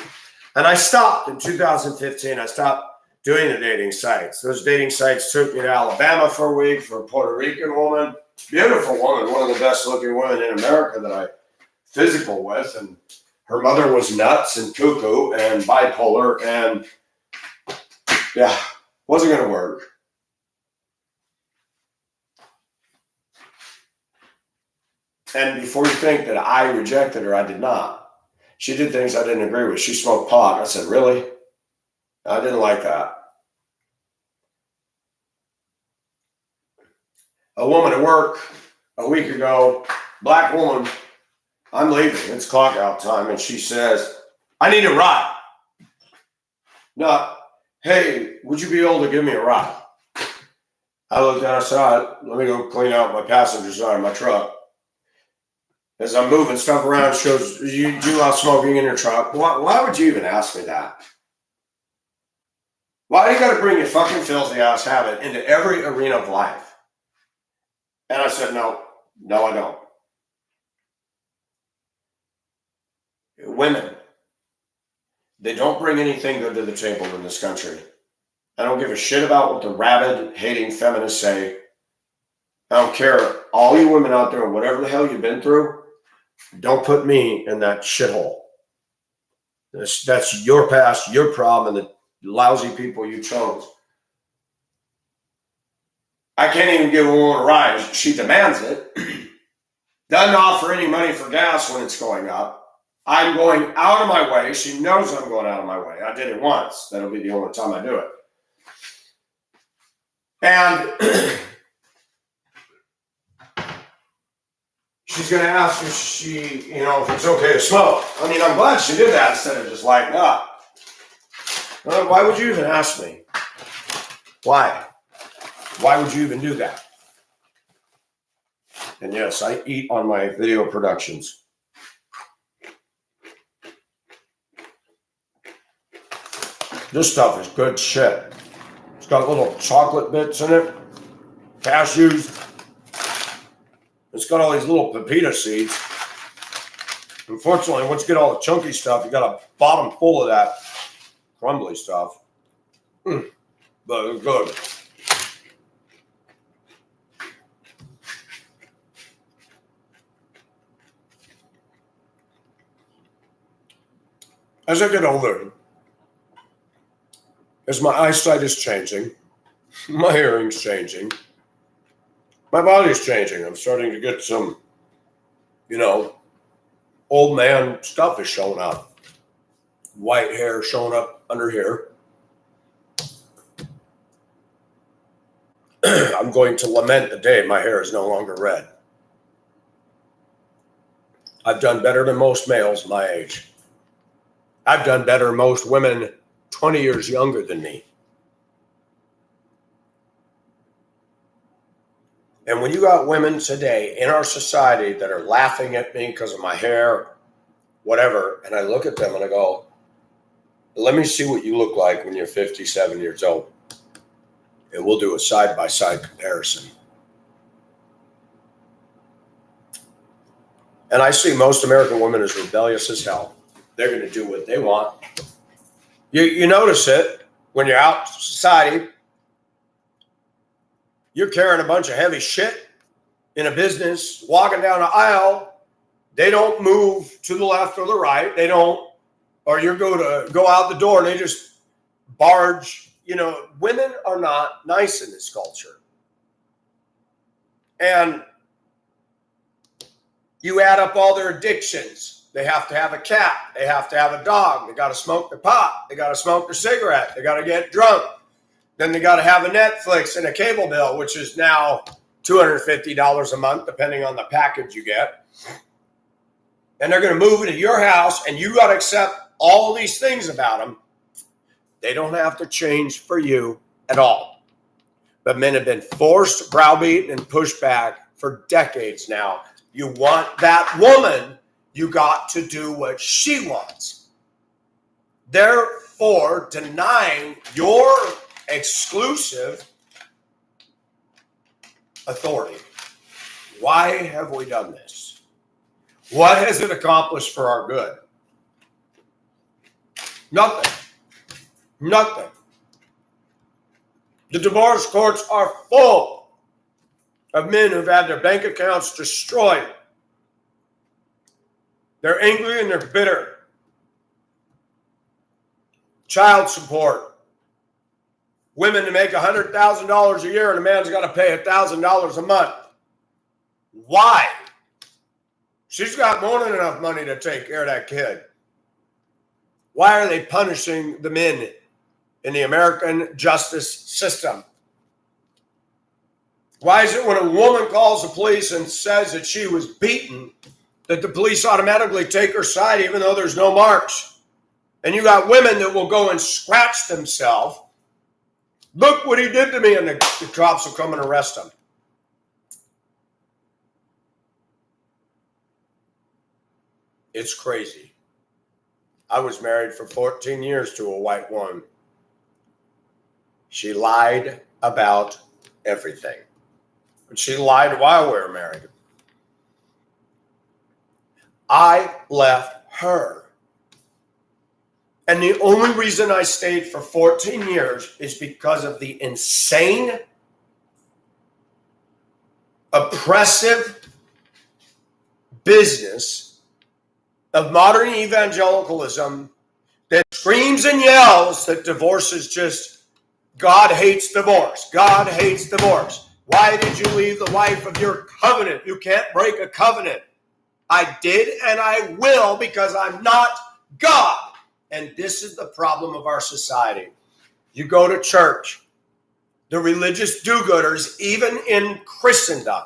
and I stopped in 2015. I stopped doing the dating sites. Those dating sites took me to Alabama for a week for a Puerto Rican woman, beautiful woman, one of the best looking women in America that I physical with, and her mother was nuts and cuckoo and bipolar, and yeah, wasn't going to work. And before you think that I rejected her, I did not. She did things I didn't agree with. She smoked pot. And I said, really? I didn't like that. A woman at work a week ago, black woman, I'm leaving. It's clock out time. And she says, I need a ride. Not, hey, would you be able to give me a ride? I looked at her, I said, all right, let me go clean out my passenger side of my truck. As I'm moving stuff around, she goes, do you allow smoking in your truck? Why would you even ask me that? Why do you got to bring your fucking filthy ass habit into every arena of life? And I said, no, I don't. Women, they don't bring anything good to the table in this country. I don't give a shit about what the rabid, hating feminists say. I don't care. All you women out there, whatever the hell you've been through, don't put me in that shithole. That's your past, your problem, and the lousy people you chose. I can't even give a woman a ride. She demands it. Doesn't offer any money for gas when it's going up. I'm going out of my way. She knows I'm going out of my way. I did it once. That'll be the only time I do it. And she's going to ask if if it's okay to smoke. I mean, I'm glad she did that instead of just lighting up. Why would you even ask me? Why? Why would you even do that? And yes, I eat on my video productions. This stuff is good shit. It's got little chocolate bits in it, cashews. It's got all these little pepita seeds. Unfortunately, once you get all the chunky stuff, you got a bottom full of that crumbly stuff. But it's good. As I get older, as my eyesight is changing, my hearing's changing, my body's changing. I'm starting to get some, old man stuff is showing up. White hair showing up under here. I'm going to lament the day my hair is no longer red. I've done better than most males my age. I've done better than most women 20 years younger than me. And when you got women today in our society that are laughing at me because of my hair, whatever, and I look at them and I go, let me see what you look like when you're 57 years old. And we'll do a side-by-side comparison. And I see most American women as rebellious as hell. They're going to do what they want. You notice it when you're out in society. You're carrying a bunch of heavy shit in a business, walking down an aisle. They don't move to the left or the right. They don't, or you go out the door and they just barge. Women are not nice in this culture. And you add up all their addictions. They have to have a cat. They have to have a dog. They got to smoke their pot. They got to smoke their cigarette. They got to get drunk. Then they got to have a Netflix and a cable bill, which is now $250 a month, depending on the package you get. And they're going to move into your house, and you got to accept all these things about them. They don't have to change for you at all. But men have been forced, browbeaten, and pushed back for decades now. You want that woman, you got to do what she wants. Therefore, denying your exclusive authority. Why have we done this? What has it accomplished for our good? Nothing. Nothing. The divorce courts are full of men who've had their bank accounts destroyed. They're angry and they're bitter. child support. Women to make $100,000 a year and a man's got to pay $1,000 a month. Why? She's got more than enough money to take care of that kid. Why are they punishing the men in the American justice system? Why is it when a woman calls the police and says that she was beaten, that the police automatically take her side even though there's no marks? And you got women that will go and scratch themselves. Look what he did to me, and the cops will come and arrest him. It's crazy. I was married for 14 years to a white woman. She lied about everything. And she lied while we were married. I left her. And the only reason I stayed for 14 years is because of the insane, oppressive business of modern evangelicalism that screams and yells that divorce is just, God hates divorce. God hates divorce. Why did you leave the wife of your covenant? You can't break a covenant. I did and I will because I'm not God. And this is the problem of our society. You go to church, the religious do-gooders, even in Christendom,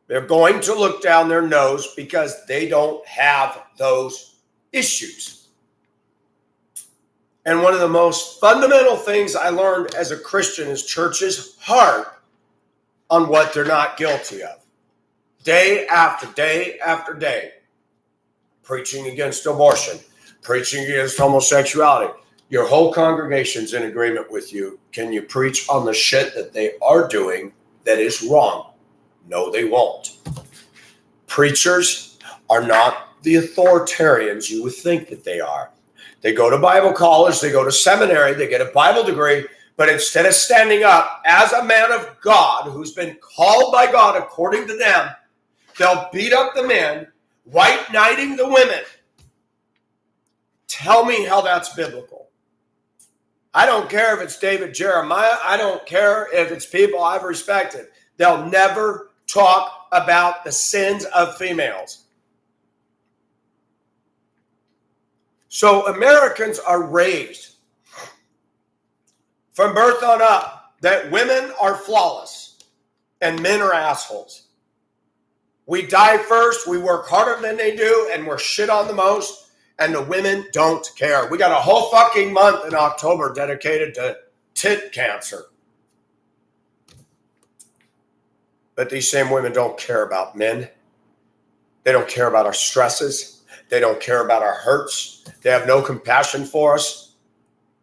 they're going to look down their nose because they don't have those issues. And one of the most fundamental things I learned as a Christian is churches harp on what they're not guilty of. Day after day after day. Preaching against abortion, preaching against homosexuality. Your whole congregation's in agreement with you. Can you preach on the shit that they are doing that is wrong? No, they won't. Preachers are not the authoritarians you would think that they are. They go to Bible college, they go to seminary, they get a Bible degree, but instead of standing up as a man of God who's been called by God according to them, they'll beat up the men, white knighting the women. Tell me how that's biblical. I don't care if it's David Jeremiah. I don't care if it's people I've respected. They'll never talk about the sins of females. So Americans are raised from birth on up that women are flawless and men are assholes. We die first, we work harder than they do, and we're shit on the most, and the women don't care. We got a whole fucking month in October dedicated to tit cancer. But these same women don't care about men. They don't care about our stresses. They don't care about our hurts. They have no compassion for us.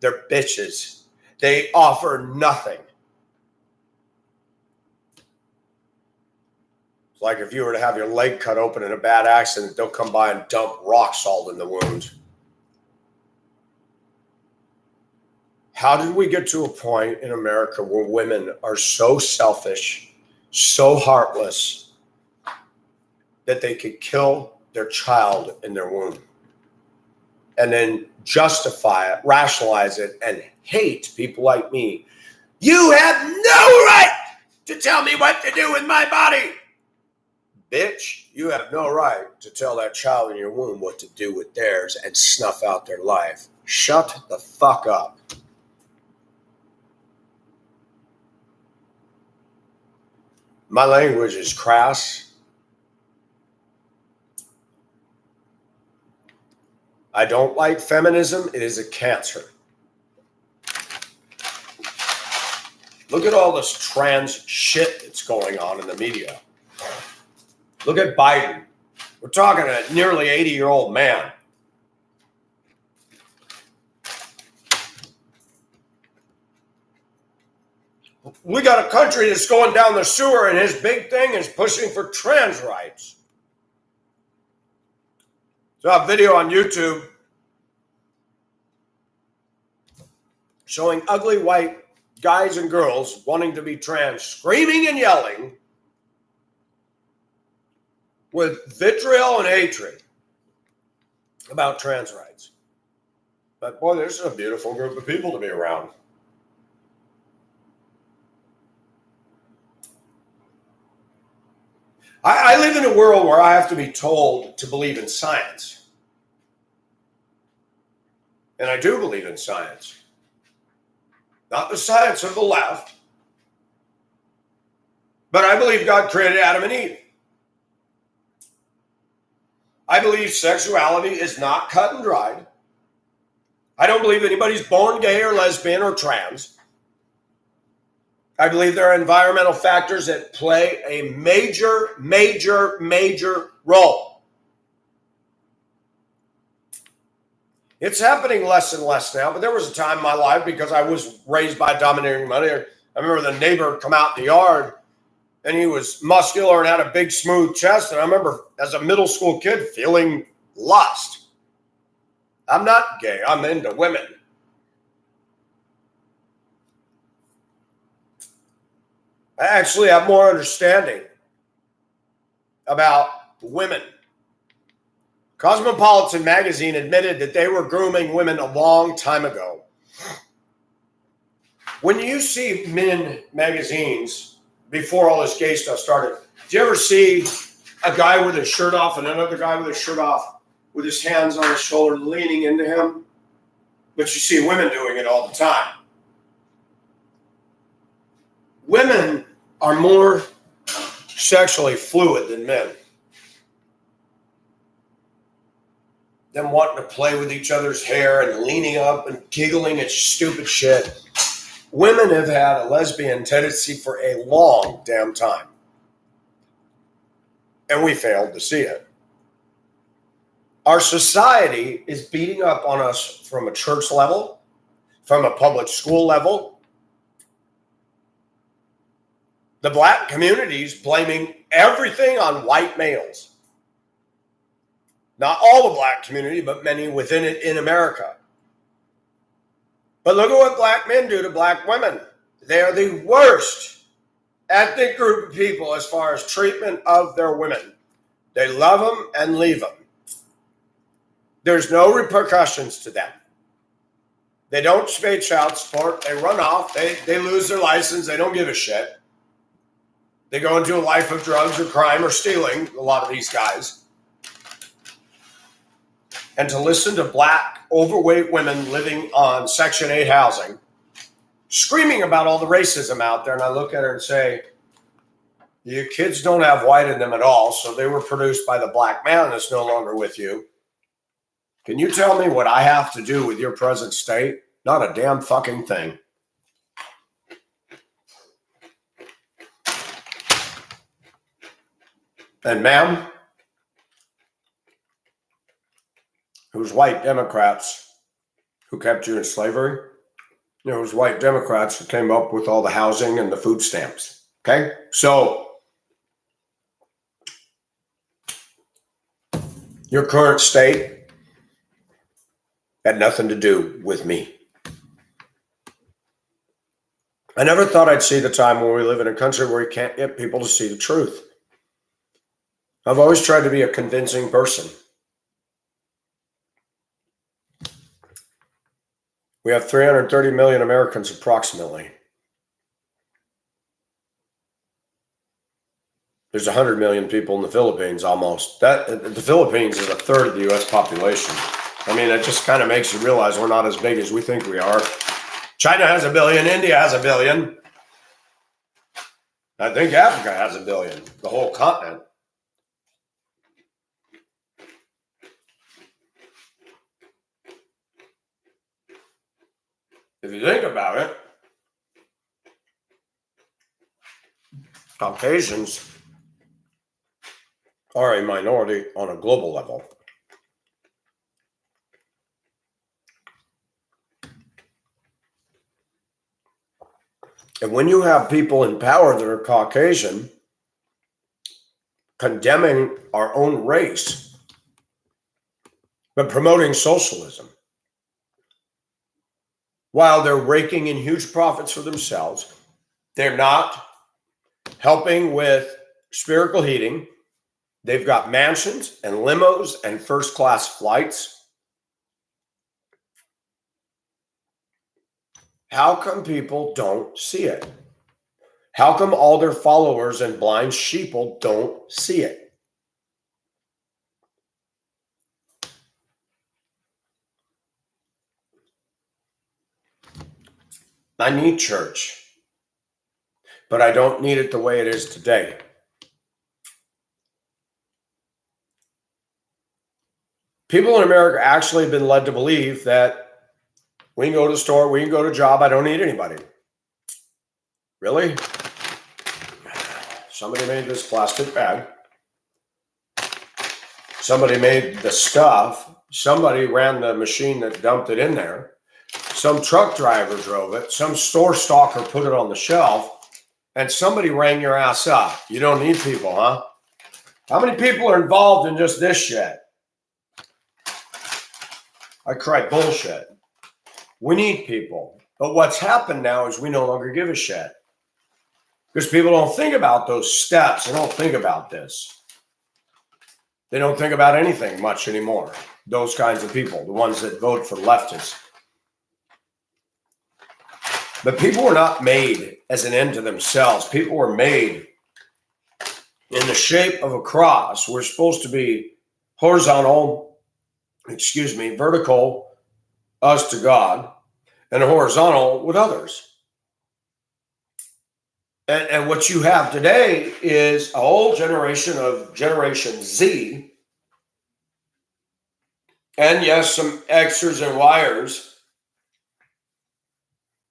They're bitches. They offer nothing. It's like if you were to have your leg cut open in a bad accident, they'll come by and dump rock salt in the wound. How did we get to a point in America where women are so selfish, so heartless, that they could kill their child in their womb and then justify it, rationalize it, and hate people like me? You have no right to tell me what to do with my body. Bitch, you have no right to tell that child in your womb what to do with theirs and snuff out their life. Shut the fuck up. My language is crass. I don't like feminism. It is a cancer. Look at all this trans shit that's going on in the media. Look at Biden. We're talking a nearly 80-year-old man. We got a country that's going down the sewer, and his big thing is pushing for trans rights. So I have a video on YouTube showing ugly white guys and girls wanting to be trans, screaming and yelling with vitriol and hatred about trans rights. But boy, this is a beautiful group of people to be around. I live in a world where I have to be told to believe in science. And I do believe in science. Not the science of the left, but I believe God created Adam and Eve. I believe sexuality is not cut and dried. I don't believe anybody's born gay or lesbian or trans. I believe there are environmental factors that play a major role. It's happening less and less now, but there was a time in my life, because I was raised by a domineering mother. I remember the neighbor come out in the yard, and he was muscular and had a big smooth chest. And I remember as a middle school kid feeling lust. I'm not gay. I'm into women. I actually have more understanding about women. Cosmopolitan magazine admitted that they were grooming women a long time ago. When you see men magazines, before all this gay stuff started, do you ever see a guy with his shirt off and another guy with his shirt off with his hands on his shoulder leaning into him? But you see women doing it all the time. Women are more sexually fluid than men. Them wanting to play with each other's hair and leaning up and giggling at stupid shit. Women have had a lesbian tendency for a long damn time. And we failed to see it. Our society is beating up on us from a church level, from a public school level. The black community's blaming everything on white males. Not all the black community, but many within it in America. But look at what black men do to black women. They are the worst ethnic group of people as far as treatment of their women. They love them and leave them. There's no repercussions to them. They don't pay child support. They run off. They lose their license. They don't give a shit. They go into a life of drugs or crime or stealing, a lot of these guys. And to listen to black, overweight women living on Section 8 housing, screaming about all the racism out there, and I look at her and say, your kids don't have white in them at all, so they were produced by the black man that's no longer with you. Can you tell me what I have to do with your present state? Not a damn fucking thing. And ma'am, it was white Democrats who kept you in slavery. It was white Democrats who came up with all the housing and the food stamps. Okay? So, your current state had nothing to do with me. I never thought I'd see the time when we live in a country where you can't get people to see the truth. I've always tried to be a convincing person. We have 330 million Americans approximately. There's 100 million people in the Philippines almost. The Philippines is a third of the U.S. population. I mean, it just kind of makes you realize we're not as big as we think we are. China has 1 billion. India has 1 billion. I think Africa has 1 billion, the whole continent. If you think about it, Caucasians are a minority on a global level. And when you have people in power that are Caucasian condemning our own race, but promoting socialism, while they're raking in huge profits for themselves, they're not helping with spherical heating. They've got mansions and limos and first-class flights. How come people don't see it? How come all their followers and blind sheeple don't see it? I need church, but I don't need it the way it is today. People in America actually have been led to believe that we can go to the store, we can go to a job, I don't need anybody. Really? Somebody made this plastic bag. Somebody made the stuff. Somebody ran the machine that dumped it in there. Some truck driver drove it. Some store stalker put it on the shelf. And somebody rang your ass up. You don't need people, huh? How many people are involved in just this shit? I cry bullshit. We need people. But what's happened now is we no longer give a shit. Because people don't think about those steps. They don't think about this. They don't think about anything much anymore. Those kinds of people, the ones that vote for leftists. But people were not made as an end to themselves. People were made in the shape of a cross. We're supposed to be vertical, us to God, and horizontal with others. And what you have today is a whole generation of Generation Z, and yes, some Xers and Yers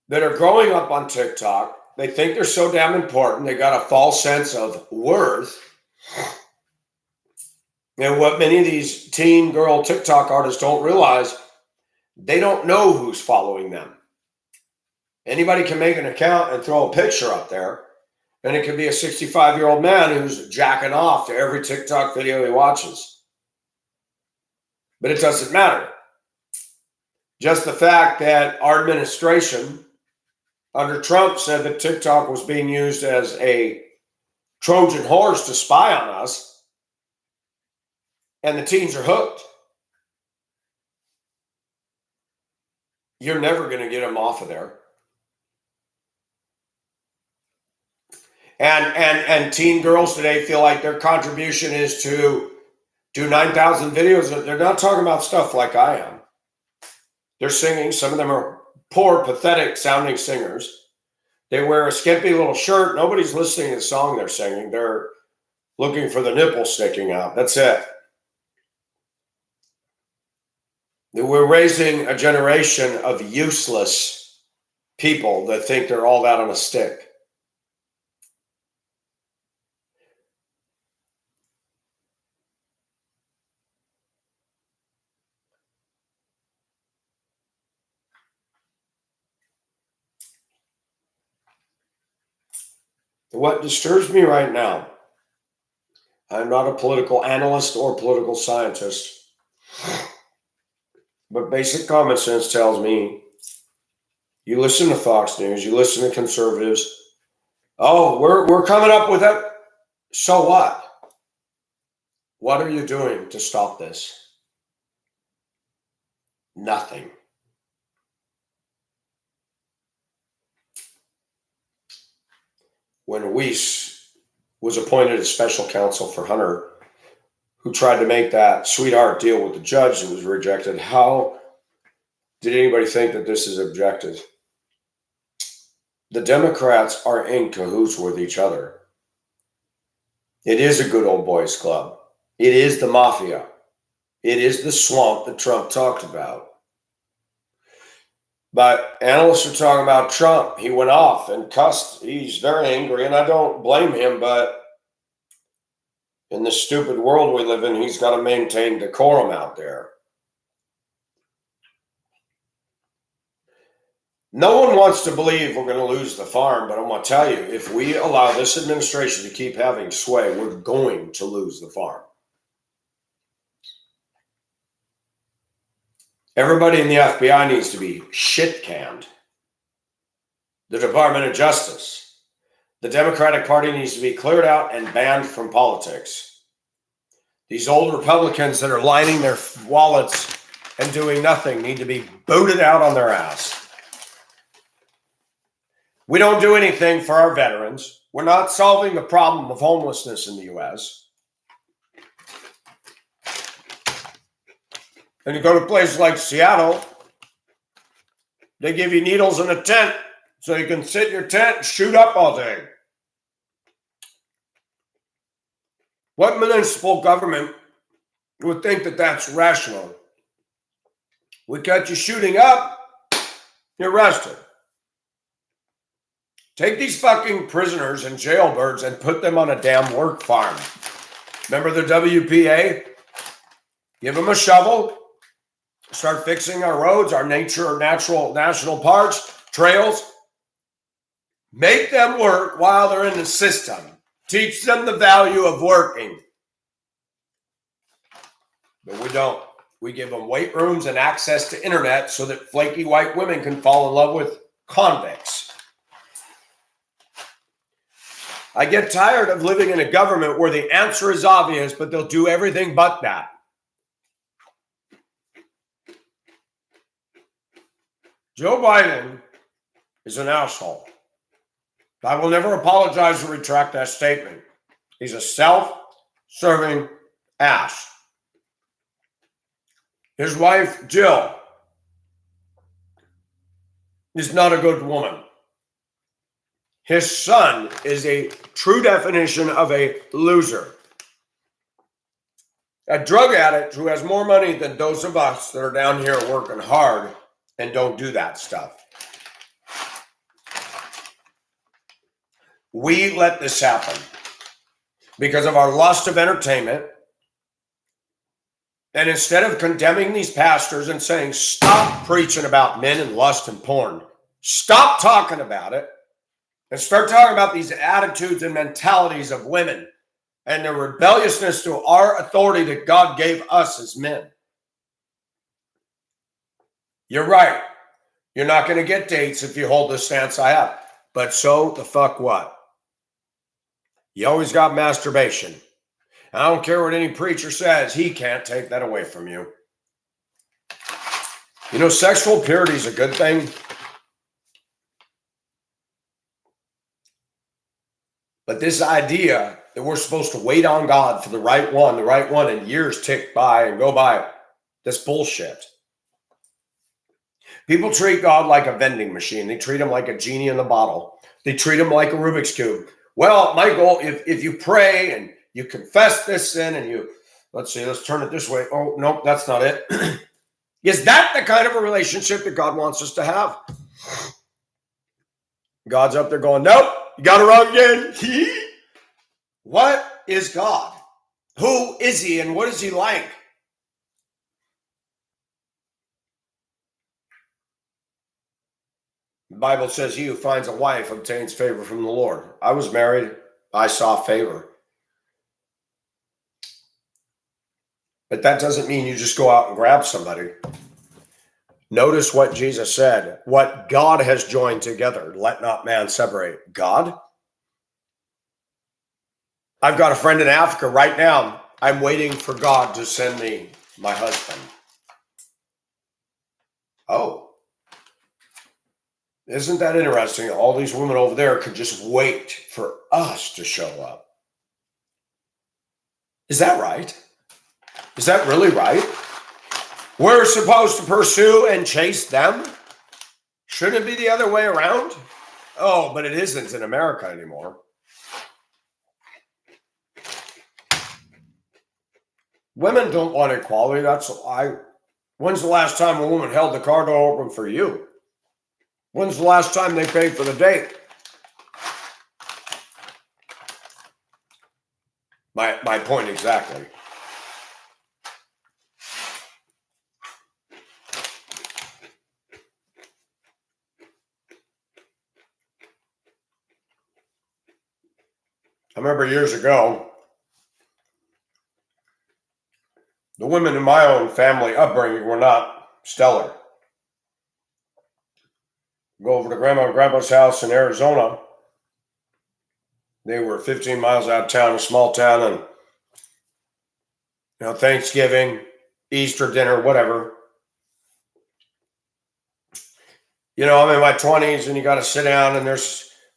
that are growing up on TikTok. They think they're so damn important. They got a false sense of worth. And what many of these teen girl TikTok artists don't realize, they don't know who's following them. Anybody can make an account and throw a picture up there, and it could be a 65-year-old man who's jacking off to every TikTok video he watches. But it doesn't matter. Just the fact that our administration under Trump said that TikTok was being used as a Trojan horse to spy on us, and the teens are hooked. You're never going to get them off of there. And teen girls today feel like their contribution is to do 9,000 videos. They're not talking about stuff like I am. They're singing. Some of them are poor, pathetic sounding singers. They wear a skimpy little shirt. Nobody's listening to the song they're singing. They're looking for the nipple sticking out. That's it. We're raising a generation of useless people that think they're all that on a stick. What disturbs me right now, I'm not a political analyst or political scientist, but basic common sense tells me you listen to Fox News, you listen to conservatives. Oh, we're coming up with it. So what? What are you doing to stop this? Nothing. When Weiss was appointed as special counsel for Hunter, who tried to make that sweetheart deal with the judge that was rejected, how did anybody think that this is objective? The Democrats are in cahoots with each other. It is a good old boys club. It is the mafia. It is the swamp that Trump talked about. But analysts are talking about Trump. He went off and cussed. He's very angry, and I don't blame him, but in the stupid world we live in, he's got to maintain decorum out there. No one wants to believe we're going to lose the farm, but I'm going to tell you, if we allow this administration to keep having sway, we're going to lose the farm. Everybody in the FBI needs to be shit-canned. The Department of Justice. The Democratic Party needs to be cleared out and banned from politics. These old Republicans that are lining their wallets and doing nothing need to be booted out on their ass. We don't do anything for our veterans. We're not solving the problem of homelessness in the U.S. And you go to places like Seattle, they give you needles in a tent so you can sit in your tent and shoot up all day. What municipal government would think that that's rational? We catch you shooting up, you're arrested. Take these fucking prisoners and jailbirds and put them on a damn work farm. Remember the WPA? Give them a shovel. Start fixing our roads, our natural national parks, trails. Make them work while they're in the system. Teach them the value of working. But we don't. We give them weight rooms and access to internet so that flaky white women can fall in love with convicts. I get tired of living in a government where the answer is obvious, but they'll do everything but that. Joe Biden is an asshole. I will never apologize or retract that statement. He's a self-serving ass. His wife, Jill, is not a good woman. His son is a true definition of a loser. A drug addict who has more money than those of us that are down here working hard and don't do that stuff. We let this happen because of our lust of entertainment. And instead of condemning these pastors and saying, stop preaching about men and lust and porn, stop talking about it, and start talking about these attitudes and mentalities of women and their rebelliousness to our authority that God gave us as men. You're right. You're not going to get dates if you hold the stance I have. But so the fuck what? You always got masturbation. I don't care what any preacher says. He can't take that away from you. You know, sexual purity is a good thing. But this idea that we're supposed to wait on God for the right one, and years tick by and go by, that's bullshit. People treat God like a vending machine. They treat him like a genie in the bottle. They treat him like a Rubik's Cube. Well, Michael, if you pray and you confess this sin and you, let's turn it this way. Oh, no, that's not it. Is that the kind of a relationship that God wants us to have? God's up there going, nope, you got it wrong again. What is God? Who is he and what is he like? The Bible says he who finds a wife obtains favor from the Lord. I was married. I saw favor. But that doesn't mean you just go out and grab somebody. Notice what Jesus said. What God has joined together, let not man separate. God? I've got a friend in Africa right now. I'm waiting for God to send me my husband. Oh. Isn't that interesting? All these women over there could just wait for us to show up. Is that right? Is that really right? We're supposed to pursue and chase them? Shouldn't it be the other way around? Oh, but it isn't in America anymore. Women don't want equality. When's the last time a woman held the car door open for you? When's the last time they paid for the date? My point exactly. I remember years ago, the women in my own family upbringing were not stellar. Go over to Grandma and Grandpa's house in Arizona. They were 15 miles out of town, a small town, and Thanksgiving, Easter dinner, whatever. I'm in my 20s and you got to sit down and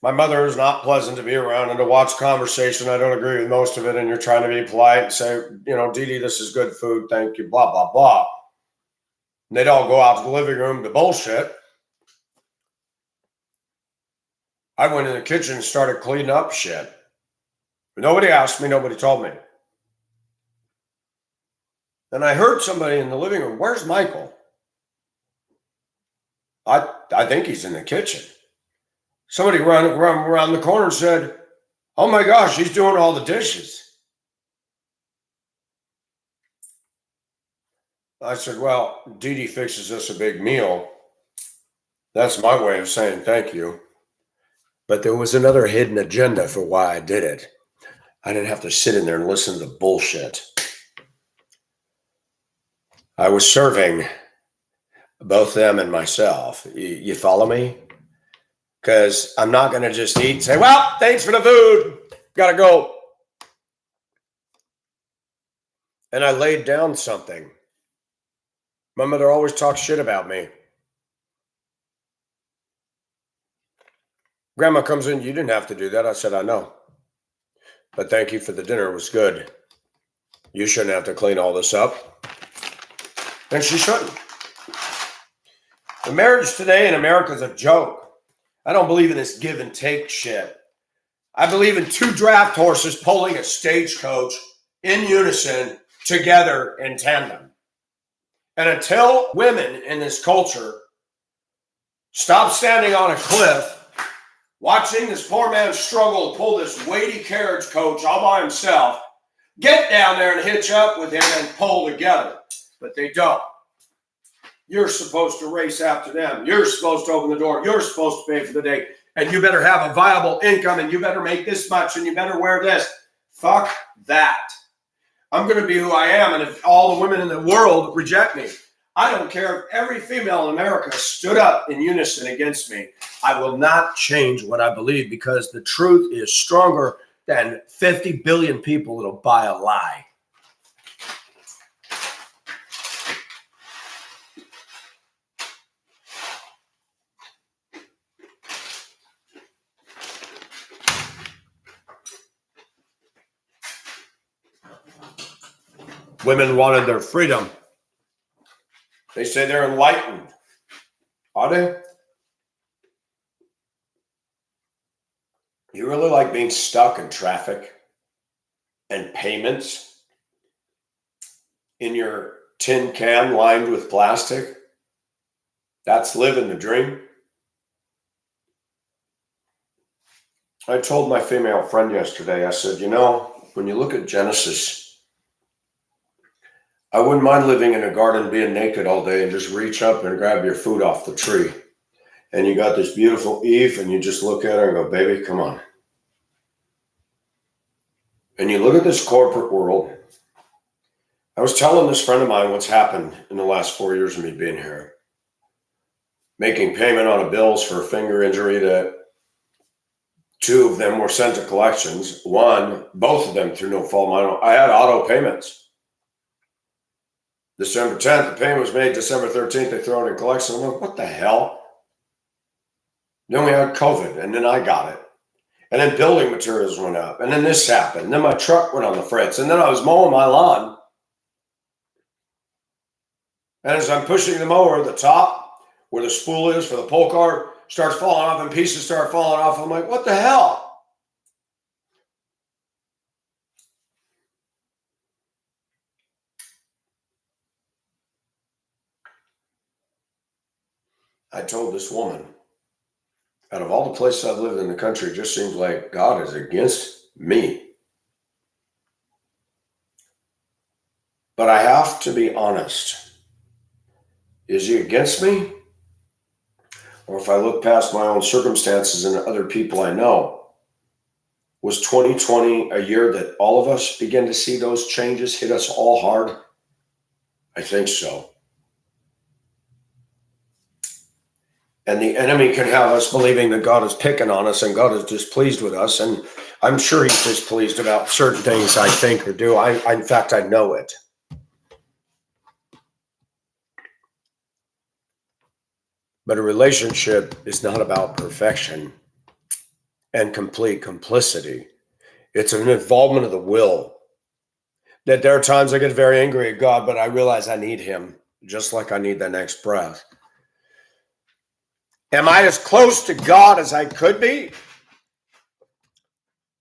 my mother is not pleasant to be around and to watch conversation. I don't agree with most of it. And you're trying to be polite and say, Dee Dee, this is good food. Thank you. Blah, blah, blah. And they'd all go out to the living room to bullshit. I went in the kitchen and started cleaning up shit. But nobody asked me. Nobody told me. And I heard somebody in the living room, where's Michael? I think he's in the kitchen. Somebody ran around the corner and said, oh my gosh, he's doing all the dishes. I said, well, Dee Dee fixes us a big meal. That's my way of saying thank you. But there was another hidden agenda for why I did it. I didn't have to sit in there and listen to the bullshit. I was serving both them and myself. You follow me? Because I'm not going to just eat and say, well, thanks for the food. Got to go. And I laid down something. My mother always talks shit about me. Grandma comes in, you didn't have to do that. I said, I know. But thank you for the dinner. It was good. You shouldn't have to clean all this up. And she shouldn't. The marriage today in America is a joke. I don't believe in this give and take shit. I believe in two draft horses pulling a stagecoach in unison together in tandem. And until women in this culture stop standing on a cliff, watching this poor man struggle to pull this weighty carriage coach all by himself, get down there and hitch up with him and pull together. But they don't. You're supposed to race after them. You're supposed to open the door. You're supposed to pay for the day. And you better have a viable income and you better make this much and you better wear this. Fuck that. I'm going to be who I am. And if all the women in the world reject me, I don't care if every female in America stood up in unison against me. I will not change what I believe because the truth is stronger than 50 billion people that'll buy a lie. Women wanted their freedom. They say they're enlightened. Are they? You really like being stuck in traffic and payments in your tin can lined with plastic? That's living the dream. I told my female friend yesterday, I said, when you look at Genesis, I wouldn't mind living in a garden being naked all day and just reach up and grab your food off the tree. And you got this beautiful Eve and you just look at her and go, baby, come on. And you look at this corporate world. I was telling this friend of mine what's happened in the last 4 years of me being here. Making payment on a bills for a finger injury that 2 of them were sent to collections. Both of them through no fault of mine. I had auto payments. December 10th, the payment was made. December 13th, they throw it in collection. I'm like, what the hell? Then we had COVID, and then I got it. And then building materials went up. And then this happened. And then my truck went on the fritz. And then I was mowing my lawn. And as I'm pushing the mower, the top, where the spool is for the pull car, starts falling off and pieces start falling off. I'm like, what the hell? I told this woman, out of all the places I've lived in the country, it just seems like God is against me. But I have to be honest. Is he against me? Or if I look past my own circumstances and other people I know, was 2020 a year that all of us began to see those changes hit us all hard? I think so. And the enemy can have us believing that God is picking on us and God is displeased with us. And I'm sure he's displeased about certain things I think or do. In fact, I know it. But a relationship is not about perfection and complete complicity. It's an involvement of the will. That there are times I get very angry at God, but I realize I need him just like I need the next breath. Am I as close to God as I could be?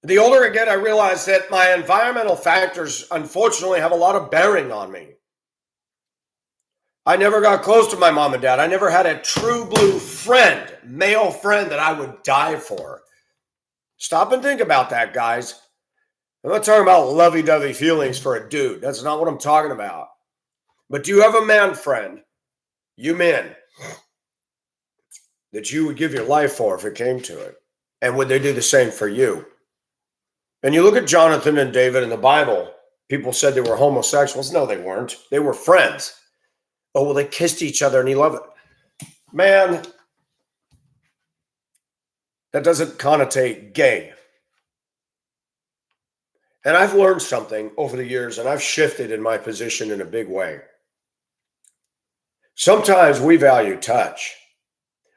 The older I get, I realize that my environmental factors, unfortunately, have a lot of bearing on me. I never got close to my mom and dad. I never had a true blue friend, male friend that I would die for. Stop and think about that, guys. I'm not talking about lovey-dovey feelings for a dude. That's not what I'm talking about. But do you have a man friend, you men, that you would give your life for if it came to it? And would they do the same for you? And you look at Jonathan and David in the Bible, people said they were homosexuals. No, they weren't. They were friends. Oh, well, they kissed each other and he loved it. Man, that doesn't connotate gay. And I've learned something over the years, and I've shifted in my position in a big way. Sometimes we value touch.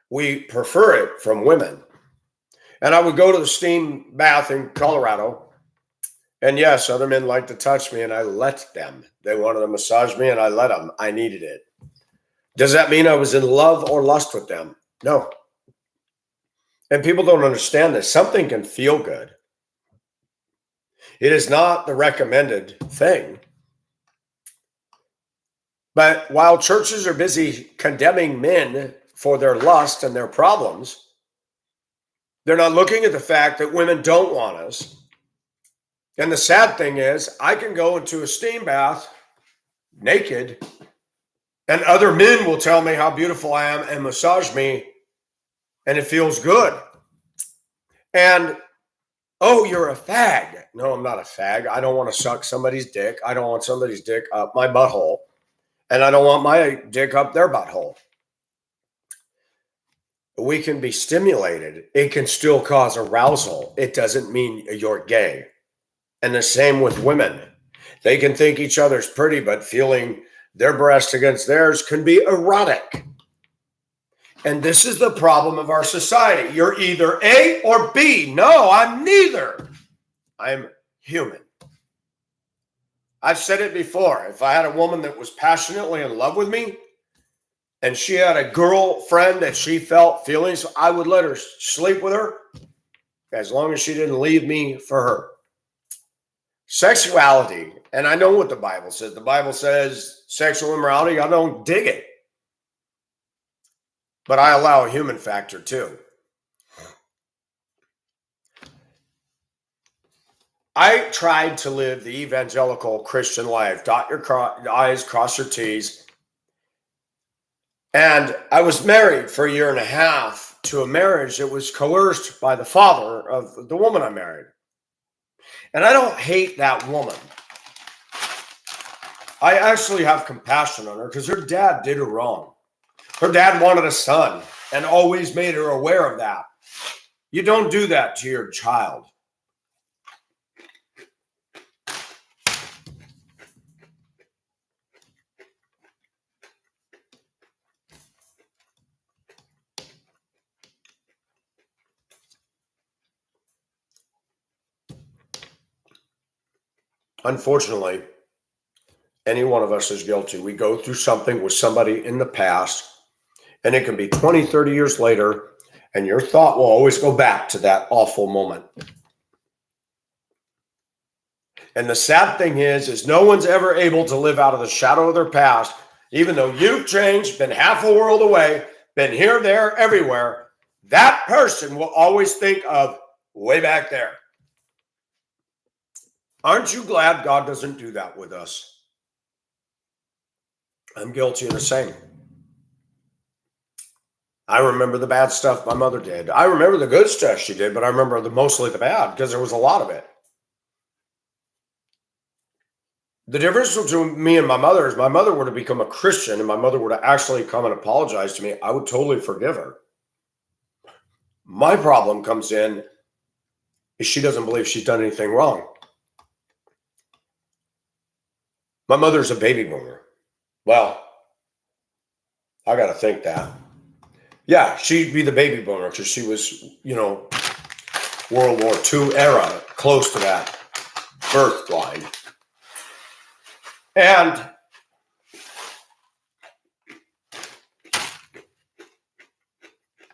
We prefer it from women. And I would go to the steam bath in Colorado, and yes, other men like to touch me, and I let them. They wanted to massage me, and I let them. I needed it. Does that mean I was in love or lust with them? No. And people don't understand this. Something can feel good. It is not the recommended thing. But while churches are busy condemning men for their lust and their problems, they're not looking at the fact that women don't want us. And the sad thing is, I can go into a steam bath naked, and other men will tell me how beautiful I am and massage me, and it feels good. And, oh, you're a fag. No, I'm not a fag. I don't want to suck somebody's dick. I don't want somebody's dick up my butthole. And I don't want my dick up their butthole. We can be stimulated. It can still cause arousal. It doesn't mean you're gay. And the same with women. They can think each other's pretty, but feeling their breast against theirs can be erotic. And this is the problem of our society. You're either A or B. No, I'm neither. I'm human. I've said it before. If I had a woman that was passionately in love with me and she had a girlfriend that she felt feelings, I would let her sleep with her as long as she didn't leave me for her. Sexuality, and I know what the Bible says. The Bible says sexual immorality, I don't dig it. But I allow a human factor too. I tried to live the evangelical Christian life. Dot your I's, cross your T's. And I was married for 1.5 years to a marriage that was coerced by the father of the woman I married. And I don't hate that woman. I actually have compassion on her because her dad did her wrong. Her dad wanted a son and always made her aware of that. You don't do that to your child. Unfortunately, any one of us is guilty. We go through something with somebody in the past, and it can be 20, 30 years later, and your thought will always go back to that awful moment. And the sad thing is no one's ever able to live out of the shadow of their past, even though you've changed, been half a world away, been here, there, everywhere. That person will always think of way back there. Aren't you glad God doesn't do that with us? I'm guilty of the same. I remember the bad stuff my mother did. I remember the good stuff she did, but I remember mostly the bad because there was a lot of it. The difference between me and my mother is my mother were to become a Christian and my mother were to actually come and apologize to me. I would totally forgive her. My problem comes in is she doesn't believe she's done anything wrong. My mother's a baby boomer. Well, I got to think that. Yeah, she'd be the baby boomer because she was, World War II era, close to that birth line. And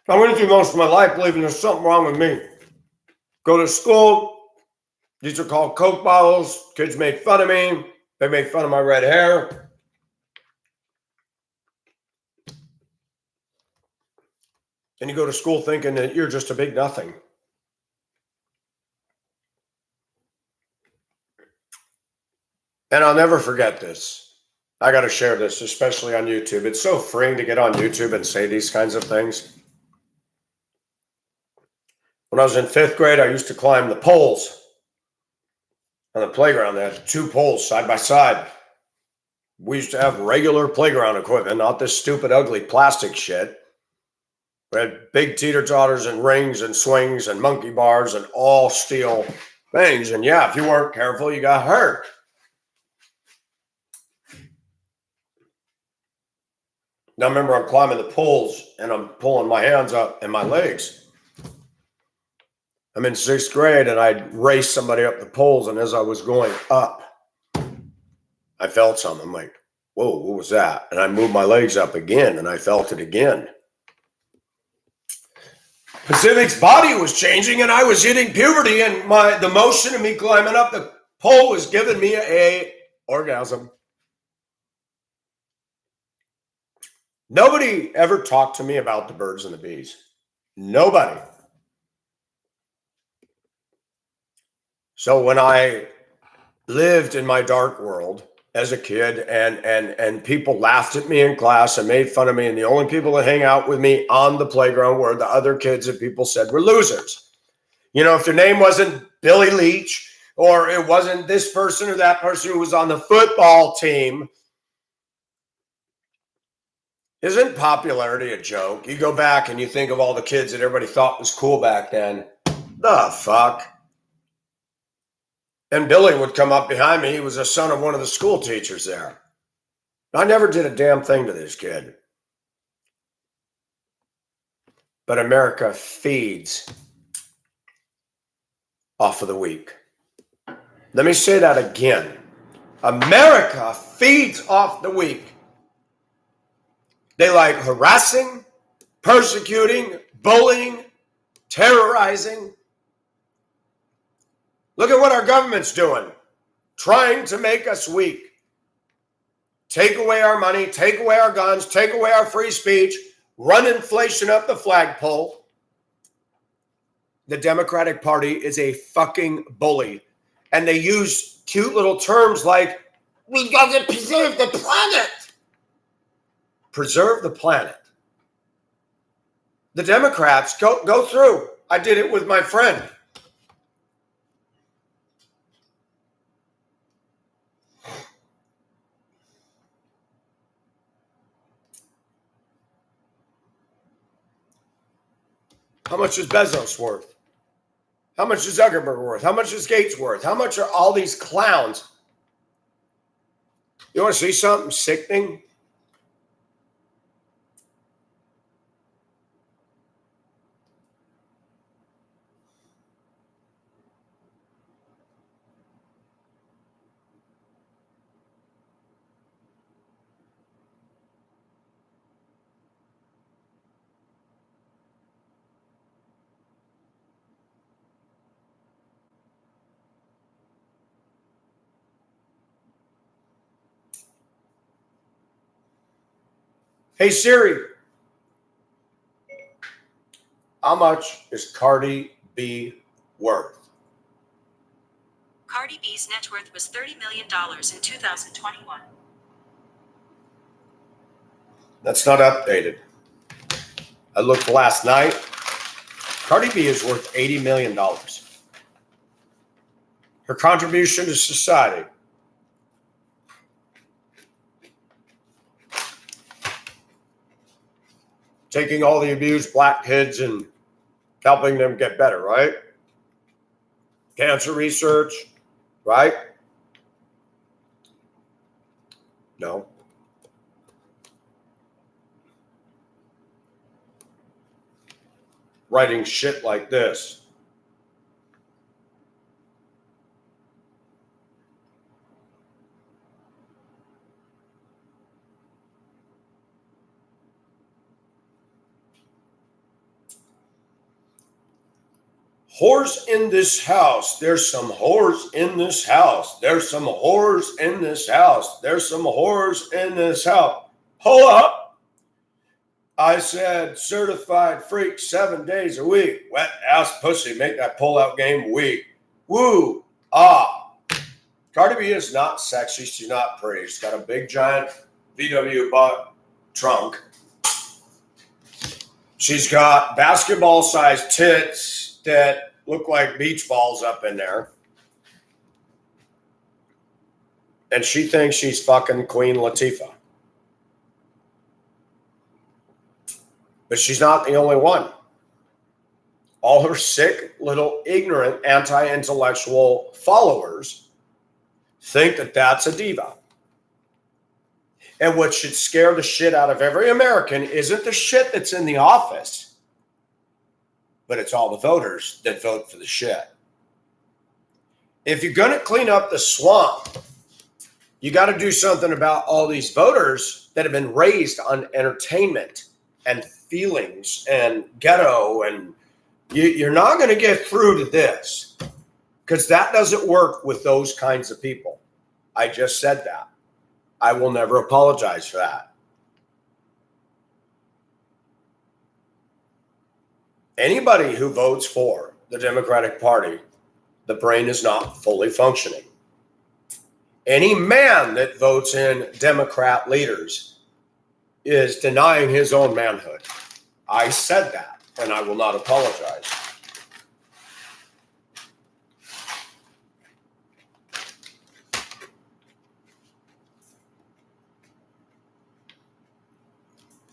I went through most of my life believing there's something wrong with me. Go to school, these are called Coke bottles. Kids made fun of me. They made fun of my red hair. And you go to school thinking that you're just a big nothing. And I'll never forget this. I got to share this, especially on YouTube. It's so freeing to get on YouTube and say these kinds of things. When I was in 5th grade, I used to climb the poles on the playground. They had 2 poles side by side. We used to have regular playground equipment, not this stupid, ugly plastic shit. We had big teeter-totters and rings and swings and monkey bars and all steel things. And yeah, if you weren't careful, you got hurt. Now, remember, I'm climbing the poles and I'm pulling my hands up and my legs. I'm in 6th grade and I raced somebody up the poles. And as I was going up, I felt something. I'm like, whoa, what was that? And I moved my legs up again and I felt it again. Pacific's body was changing and I was hitting puberty, and the motion of me climbing up the pole was giving me a orgasm. Nobody ever talked to me about the birds and the bees. Nobody. So when I lived in my dark world as a kid and people laughed at me in class and made fun of me, and the only people that hang out with me on the playground were the other kids that people said were losers. If your name wasn't Billy Leach or it wasn't this person or that person who was on the football team, isn't popularity a joke? You go back and you think of all the kids that everybody thought was cool back then. The fuck? And Billy would come up behind me. He was the son of one of the school teachers there. I never did a damn thing to this kid. But America feeds off of the weak. Let me say that again. America feeds off the weak. They like harassing, persecuting, bullying, terrorizing. Look at what our government's doing. Trying to make us weak. Take away our money, take away our guns, take away our free speech, run inflation up the flagpole. The Democratic Party is a fucking bully. And they use cute little terms like, we got to preserve the planet. Preserve the planet. The Democrats, go through. I did it with my friend. How much is Bezos worth? How much is Zuckerberg worth? How much is Gates worth? How much are all these clowns? You want to see something sickening? Hey Siri, how much is Cardi B worth? Cardi B's net worth was $30 million in 2021. That's not updated. I looked last night. Cardi B is worth $80 million. Her contribution to society. Taking all the abused black kids and helping them get better, right? Cancer research, right? No. writing shit like this. Whores in this house. There's some whores in this house. There's some whores in this house. There's some whores in this house. Hold up. I said certified freak 7 days a week. Wet ass pussy. Make that pull-out game weak. Woo. Ah. Cardi B is not sexy. She's not pretty. She's got a big giant VW butt trunk. She's got basketball-sized tits that look like beach balls up in there. And she thinks she's fucking Queen Latifah. But she's not the only one. All her sick, little, ignorant, anti-intellectual followers think that that's a diva. And what should scare the shit out of every American isn't the shit that's in the office, but it's all the voters that vote for the shit. If you're going to clean up the swamp, you got to do something about all these voters that have been raised on entertainment and feelings and ghetto. And you're not going to get through to this because that doesn't work with those kinds of people. I just said that. I will never apologize for that. Anybody who votes for the Democratic Party, the brain is not fully functioning. Any man that votes in Democrat leaders is denying his own manhood. I said that, and I will not apologize.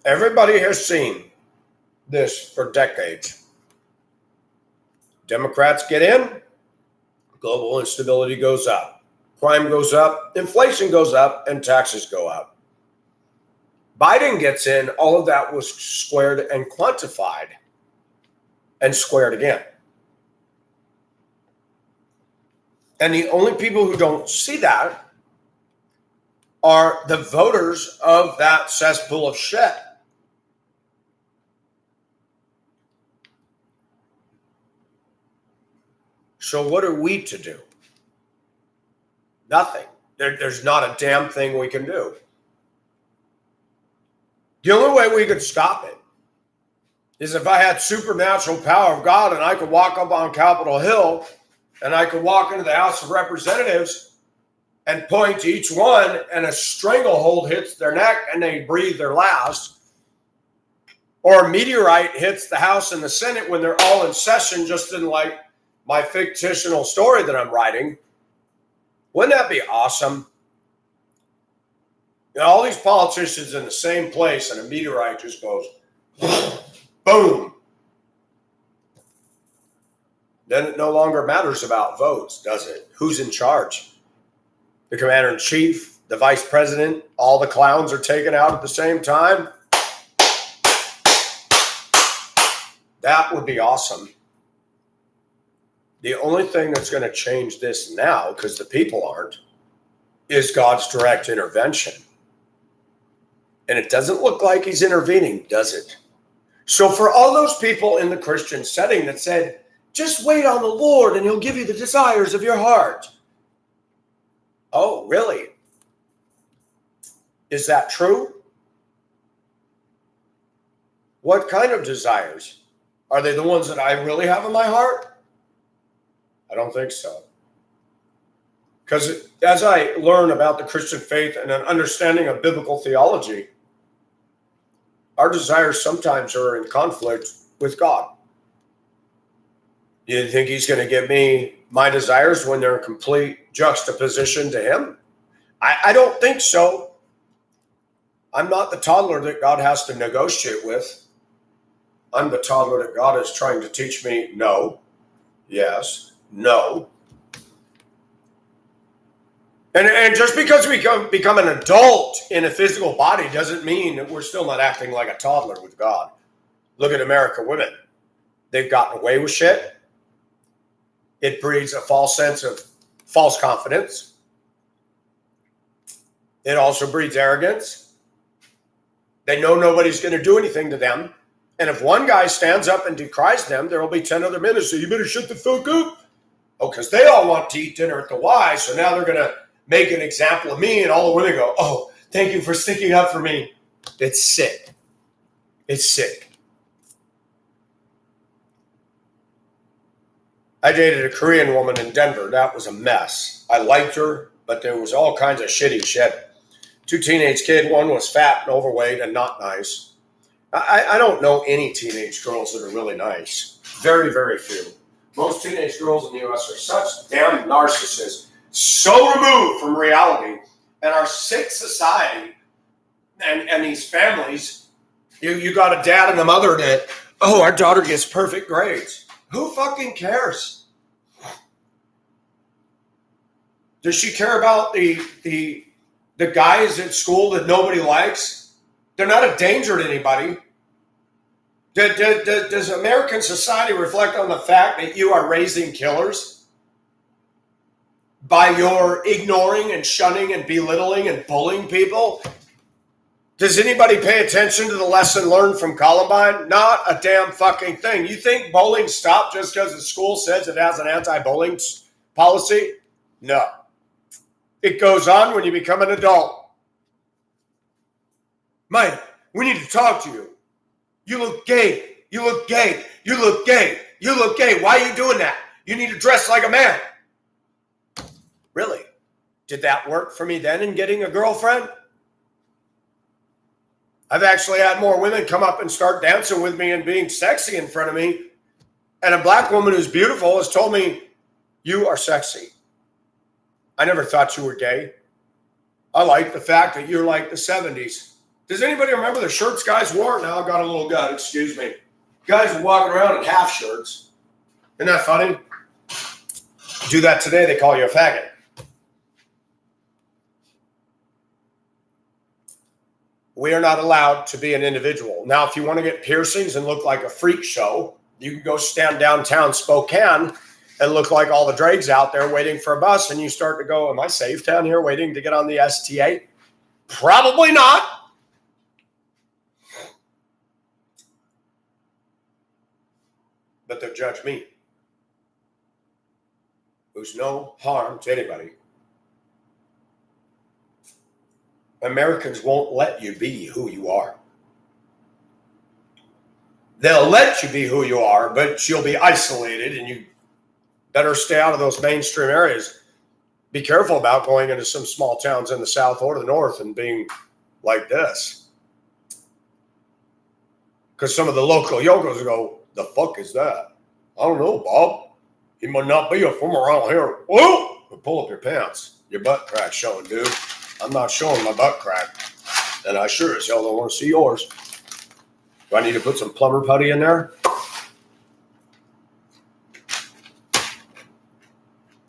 Everybody has seen this for decades. Democrats get in, global instability goes up, crime goes up, inflation goes up, and taxes go up. Biden gets in, all of that was squared and quantified and squared again. And the only people who don't see that are the voters of that cesspool of shit. So what are we to do? Nothing. There's not a damn thing we can do. The only way we could stop it is if I had supernatural power of God and I could walk up on Capitol Hill and I could walk into the House of Representatives and point to each one and a stranglehold hits their neck and they breathe their last. Or a meteorite hits the House and the Senate when they're all in session, just in like my fictional story that I'm writing. Wouldn't that be awesome? You know, all these politicians in the same place and a meteorite just goes boom. Then it no longer matters about votes, does it? Who's in charge? The commander-in-chief, the vice president, all the clowns are taken out at the same time. That would be awesome. The only thing that's going to change this now, because the people aren't, is God's direct intervention. And it doesn't look like he's intervening, does it? So for all those people in the Christian setting that said, just wait on the Lord and he'll give you the desires of your heart. Oh, really? Is that true? What kind of desires? Are they the ones that I really have in my heart? I don't think so. Because as I learn about the Christian faith and an understanding of biblical theology, our desires sometimes are in conflict with God. You think he's going to give me my desires when they're in complete juxtaposition to him? I don't think so. I'm not the toddler that God has to negotiate with. I'm the toddler that God is trying to teach me no, yes, no. And just because we become an adult in a physical body doesn't mean that we're still not acting like a toddler with God. Look at American women. they've gotten away with shit. It breeds a false sense of false confidence. It also breeds arrogance. They know nobody's going to do anything to them. And if one guy stands up and decries them, there will be 10 other men who say, you better shut the fuck up. Oh, because they all want to eat dinner at the Y, so now they're going to make an example of me, and all the women go, oh, thank you for sticking up for me. It's sick. It's sick. I dated a Korean woman in Denver. That was a mess. I liked her, but there was all kinds of shitty shit. 2 teenage kids. One was fat and overweight and not nice. I don't know any teenage girls that are really nice. Very, very few. Most teenage girls in the U.S. are such damn narcissists, so removed from reality. And our sick society and these families, you got a dad and a mother that, oh, our daughter gets perfect grades. Who fucking cares? Does she care about the guys at school that nobody likes? They're not a danger to anybody. Does American society reflect on the fact that you are raising killers by your ignoring and shunning and belittling and bullying people? Does anybody pay attention to the lesson learned from Columbine? Not a damn fucking thing. You think bullying stopped just because the school says it has an anti-bullying policy? No. It goes on when you become an adult. Mike, we need to talk to you. You look gay. You look gay. You look gay. You look gay. Why are you doing that? You need to dress like a man. Really? Did that work for me then in getting a girlfriend? I've actually had more women come up and start dancing with me and being sexy in front of me. And a black woman who's beautiful has told me, you are sexy. I never thought you were gay. I like the fact that you're like the 70s. Does anybody remember the shirts guys wore? Now I've got a little gut, excuse me. Guys were walking around in half shirts. Isn't that funny? Do that today, they call you a faggot. We are not allowed to be an individual. Now, if you want to get piercings and look like a freak show, you can go stand downtown Spokane and look like all the dregs out there waiting for a bus, and you start to go, am I safe down here waiting to get on the STA? Probably not. But they'll judge me, who's no harm to anybody. Americans won't let you be who you are. They'll let you be who you are, but you'll be isolated, and you better stay out of those mainstream areas. Be careful about going into some small towns in the South or the North and being like this. Because some of the local yokos go, the fuck is that? I don't know, Bob. He might not be from around here. Whoa! Pull up your pants. Your butt crack's showing, dude. I'm not showing my butt crack. And I sure as hell don't want to see yours. Do I need to put some plumber putty in there?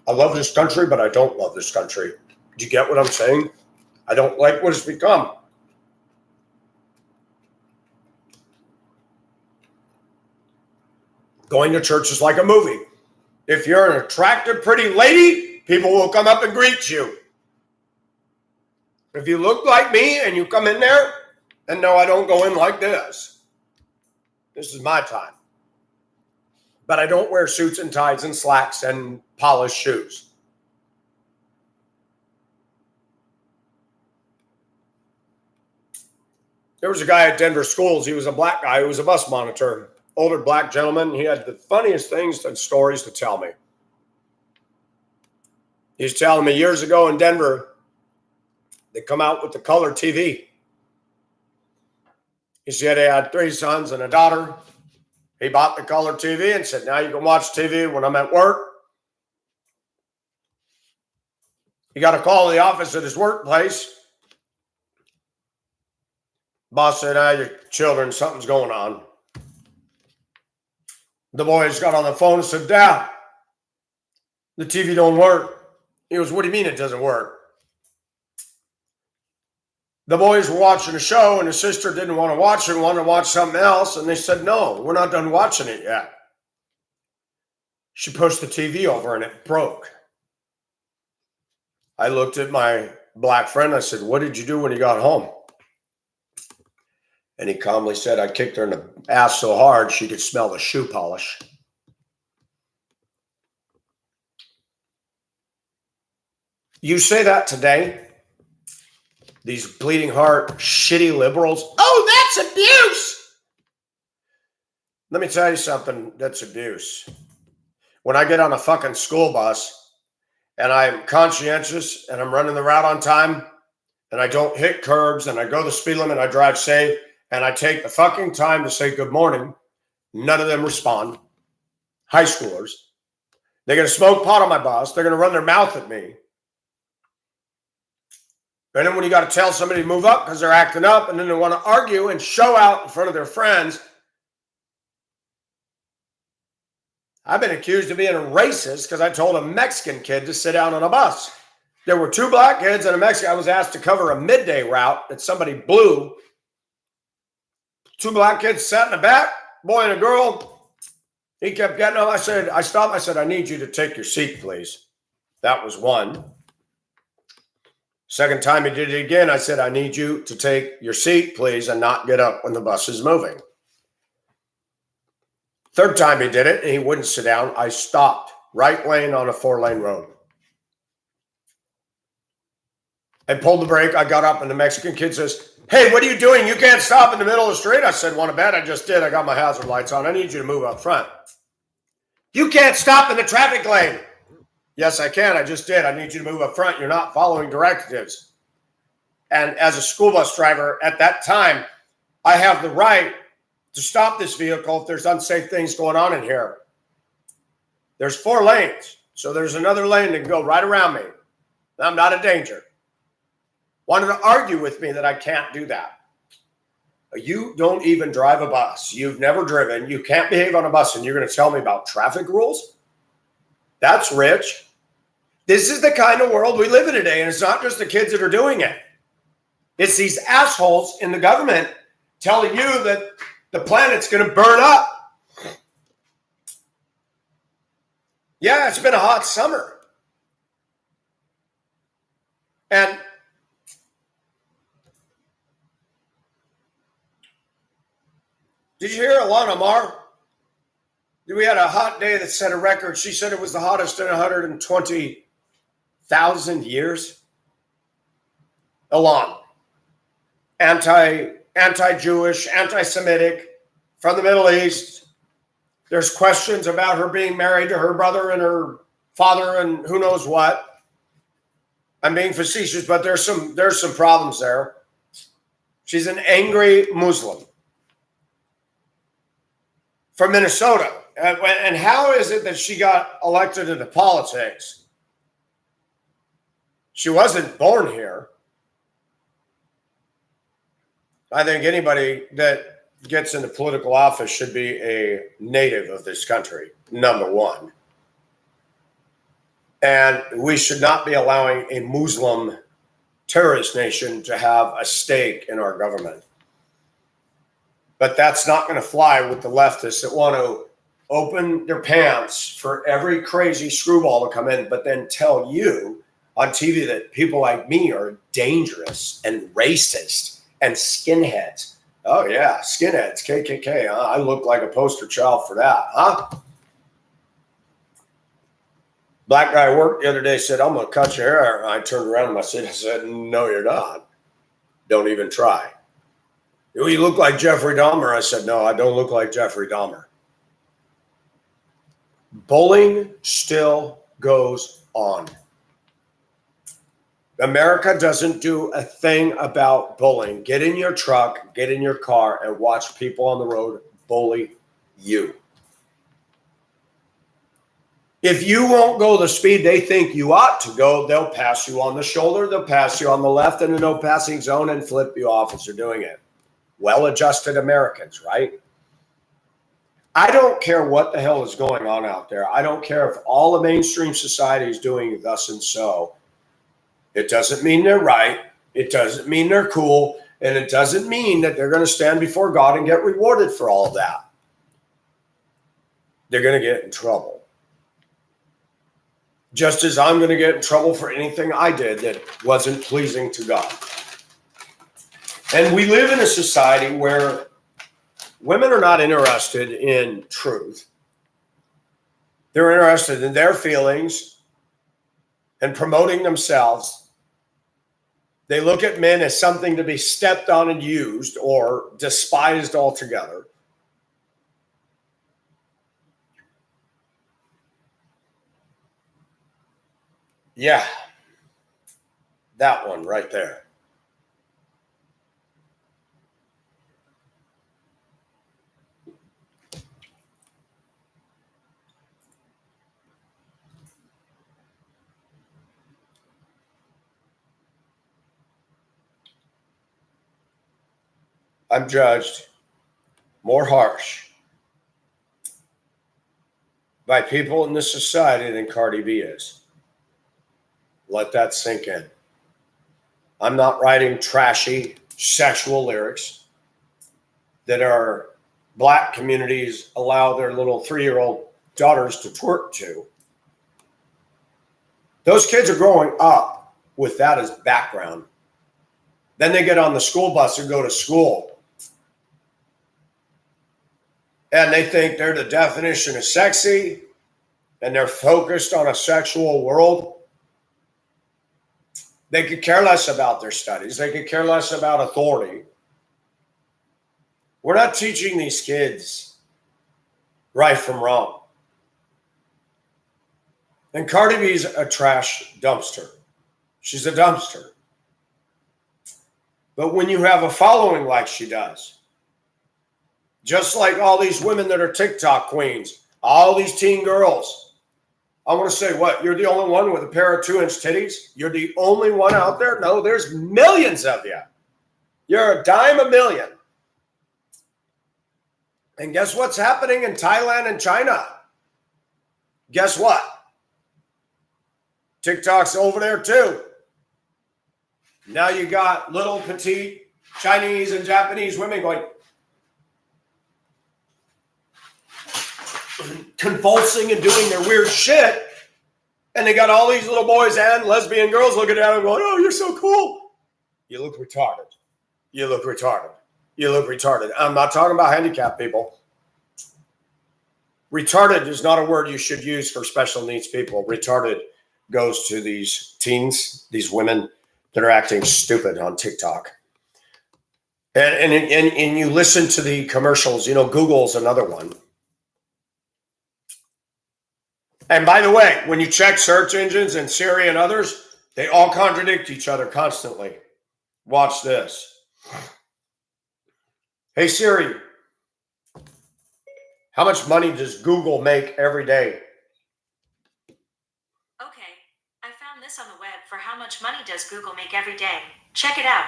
I love this country, but I don't love this country. Do you get what I'm saying? I don't like what it's become. Going to church is like a movie. If you're an attractive, pretty lady, people will come up and greet you. If you look like me and you come in there, then no, I don't go in like this. This is my time. But I don't wear suits and ties and slacks and polished shoes. There was a guy at Denver schools. He was a black guy who was a bus monitor. Older black gentleman. He had the funniest things and stories to tell me. He was telling me years ago in Denver, they come out with the color TV. He said he had 3 sons and a daughter. He bought the color TV and said, now you can watch TV when I'm at work. He got a call to the office at his workplace. Boss said, your children, something's going on. The boys got on the phone and said, Dad, the TV don't work. He goes, what do you mean it doesn't work? The boys were watching a show and his sister didn't want to watch it, wanted to watch something else. And they said, no, we're not done watching it yet. She pushed the TV over and it broke. I looked at my black friend. I said, "What did you do when you got home?" And he calmly said, "I kicked her in the ass so hard she could smell the shoe polish." You say that today, these bleeding heart, shitty liberals, "Oh, that's abuse." Let me tell you something that's abuse. When I get on a fucking school bus and I'm conscientious and I'm running the route on time and I don't hit curbs and I go the speed limit and I drive safe and I take the fucking time to say good morning, none of them respond. High schoolers. They're going to smoke pot on my bus. They're going to run their mouth at me. And then when you got to tell somebody to move up because they're acting up and then they want to argue and show out in front of their friends. I've been accused of being a racist because I told a Mexican kid to sit down on a bus. There were 2 black kids and a Mexican. I was asked to cover a midday route that somebody blew. 2 black kids sat in the back, boy and a girl. He kept getting up. I stopped. I said, "I need you to take your seat, please." That was one. Second time he did it again. I said, "I need you to take your seat, please, and not get up when the bus is moving." Third time he did it and he wouldn't sit down. I stopped right lane on a 4-lane road. I pulled the brake. I got up and the Mexican kid says, "Hey, what are you doing? You can't stop in the middle of the street." I said, "Want to bet?" "I just did. I got my hazard lights on. I need you to move up front." "You can't stop in the traffic lane." "Yes, I can. I just did. I need you to move up front. You're not following directives." And as a school bus driver at that time, I have the right to stop this vehicle if there's unsafe things going on in here. There's 4 lanes. So there's another lane that can go right around me. I'm not a danger. Wanted to argue with me that I can't do that. You don't even drive a bus. You've never driven. You can't behave on a bus and you're going to tell me about traffic rules? That's rich. This is the kind of world we live in today. And it's not just the kids that are doing it. It's these assholes in the government telling you that the planet's going to burn up. Yeah, it's been a hot summer. And did you hear Ilhan Omar? We had a hot day that set a record. She said it was the hottest in 120,000 years. Ilhan. Anti-Jewish, anti-Semitic, from the Middle East. There's questions about her being married to her brother and her father and who knows what. I'm being facetious, but there's some problems there. She's an angry Muslim from Minnesota. And how is it that she got elected into politics? She wasn't born here. I think anybody that gets into political office should be a native of this country, number one. And we should not be allowing a Muslim terrorist nation to have a stake in our government. But that's not going to fly with the leftists that want to open their pants for every crazy screwball to come in, but then tell you on TV that people like me are dangerous and racist and skinheads. Oh, yeah, skinheads, KKK. Huh? I look like a poster child for that, huh? Black guy at work the other day said, "I'm going to cut your hair." I turned around in my seat and said, "No, you're not. Don't even try." "You look like Jeffrey Dahmer." I said, "No, I don't look like Jeffrey Dahmer." Bullying still goes on. America doesn't do a thing about bullying. Get in your truck, get in your car, and watch people on the road bully you. If you won't go the speed they think you ought to go, they'll pass you on the shoulder, they'll pass you on the left in the no passing zone and flip you off as they're doing it. Well-adjusted Americans, right? I don't care what the hell is going on out there. I don't care if all the mainstream society is doing thus and so. It doesn't mean they're right. It doesn't mean they're cool. And it doesn't mean that they're going to stand before God and get rewarded for all of that. They're going to get in trouble. just as I'm going to get in trouble for anything I did that wasn't pleasing to God. And we live in a society where women are not interested in truth. They're interested in their feelings and promoting themselves. They look at men as something to be stepped on and used or despised altogether. Yeah, that one right there. I'm judged more harsh by people in this society than Cardi B is. Let that sink in. I'm not writing trashy sexual lyrics that our black communities allow their little 3-year-old daughters to twerk to. Those kids are growing up with that as background. Then they get on the school bus and go to school. And they think they're the definition of sexy, and they're focused on a sexual world. They could care less about their studies. They could care less about authority. We're not teaching these kids right from wrong. And Cardi B's a trash dumpster. She's a dumpster. But when you have a following like she does, just like all these women that are TikTok queens, all these teen girls, I want to say, what, you're the only one with a pair of 2-inch titties? You're the only one out there? No, there's millions of you. You're a dime a million. And guess what's happening in Thailand and China? Guess what? TikTok's over there too. Now you got little petite Chinese and Japanese women going convulsing and doing their weird shit. And they got all these little boys and lesbian girls looking at them going, oh, you're so cool. You look retarded. You look retarded. You look retarded. I'm not talking about handicapped people. Retarded is not a word you should use for special needs people. Retarded goes to these teens, these women that are acting stupid on TikTok. And you listen to the commercials. You know, Google's another one. And by the way, when you check search engines and Siri and others, they all contradict each other constantly. Watch this. Hey, Siri, how much money does Google make every day? Okay, I found this on the web for how much money does Google make every day. Check it out.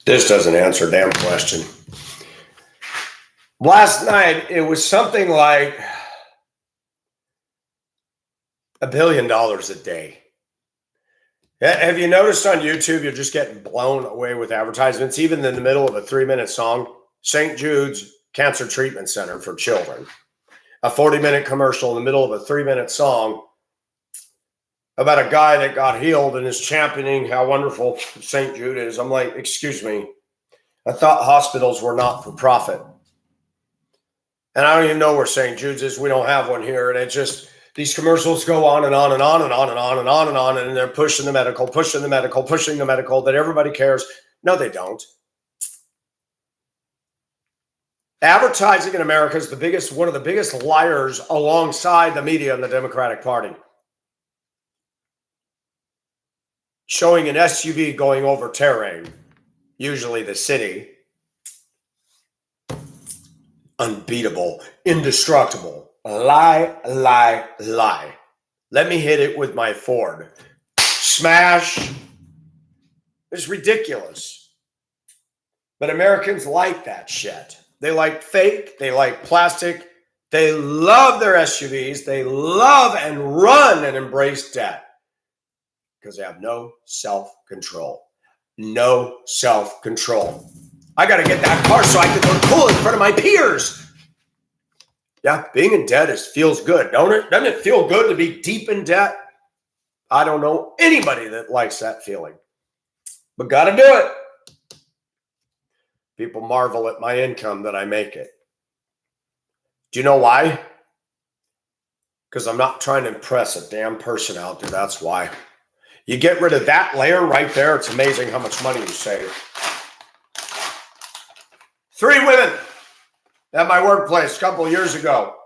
This doesn't answer a damn question. Last night, it was something like $1 billion a day. Have you noticed on YouTube, you're just getting blown away with advertisements, even in the middle of a 3-minute song? St. Jude's Cancer Treatment Center for Children. A 40-minute commercial in the middle of a 3-minute song about a guy that got healed and is championing how wonderful St. Jude is. I'm like, excuse me. I thought hospitals were not for profit. And I don't even know where St. Jude's is. We don't have one here. And it's just, these commercials go on and on and on and on and on and on and on. And they're pushing the medical, that everybody cares. No, they don't. Advertising in America is one of the biggest liars alongside the media and the Democratic Party. Showing an SUV going over terrain, usually the city. Unbeatable, indestructible. Lie, lie, lie. Let me hit it with my Ford. Smash. It's ridiculous. But Americans like that shit. They like fake. They like plastic. They love their SUVs. They love and run and embrace debt because they have no self-control. no self-control. I got to get that car so I can look cool in front of my peers. Yeah, being in debt feels good, don't it? Doesn't it feel good to be deep in debt? I don't know anybody that likes that feeling, but got to do it. People marvel at my income that I make it. Do you know why? Because I'm not trying to impress a damn person out there. That's why. You get rid of that layer right there, it's amazing how much money you save. 3 women at my workplace a couple of years ago.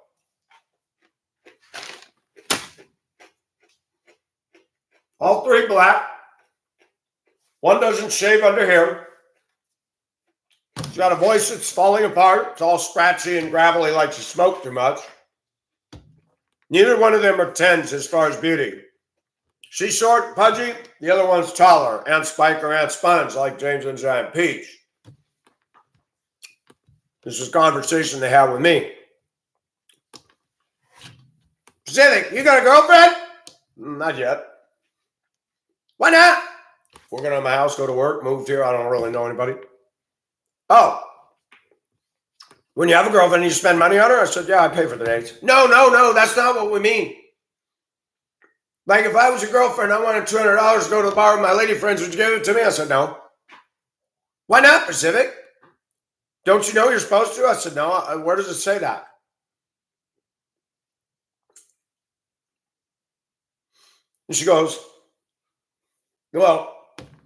All 3 black. One doesn't shave under here. She's got a voice that's falling apart. It's all scratchy and gravelly like she smoked too much. Neither one of them are 10s as far as beauty. She's short and pudgy. The other one's taller. Aunt Spike or Aunt Sponge like James and Giant Peach. This is a conversation they had with me. Pacific, you got a girlfriend? Not yet. Why not? Working on my house, go to work, moved here. I don't really know anybody. Oh. When you have a girlfriend, you spend money on her? I said, yeah, I pay for the dates. No, that's not what we mean. Like if I was your girlfriend, I wanted $200 to go to the bar with my lady friends, would you give it to me? I said, no. Why not, Pacific? Don't you know you're supposed to? I said, no. Where does it say that? And she goes, well,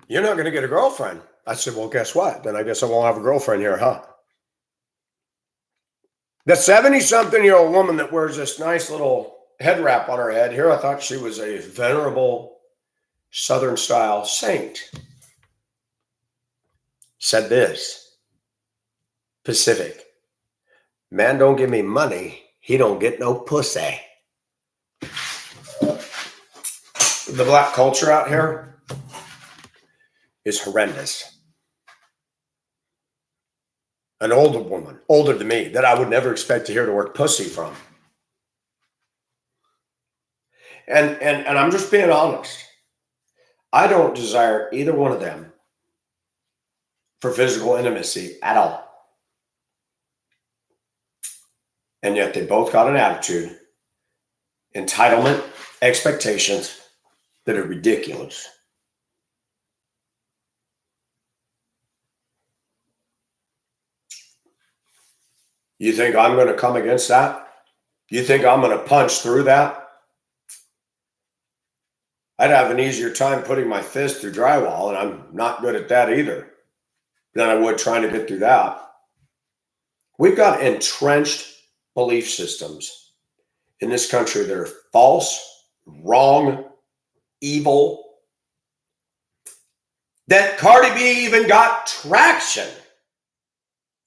you're not going to get a girlfriend. I said, well, guess what? Then I guess I won't have a girlfriend here, huh? The 70-something-year-old woman that wears this nice little head wrap on her head here, I thought she was a venerable Southern-style saint, said this, Pacific, man don't give me money, he don't get no pussy. The black culture out here is horrendous. An older woman, older than me, that I would never expect to hear the word pussy from. And I'm just being honest. I don't desire either one of them for physical intimacy at all. And yet they both got an attitude, entitlement, expectations that are ridiculous. You think I'm going to come against that? You think I'm going to punch through that? I'd have an easier time putting my fist through drywall, and I'm not good at that either, than I would trying to get through that. We've got entrenched belief systems in this country that are false, wrong, evil, that Cardi B even got traction,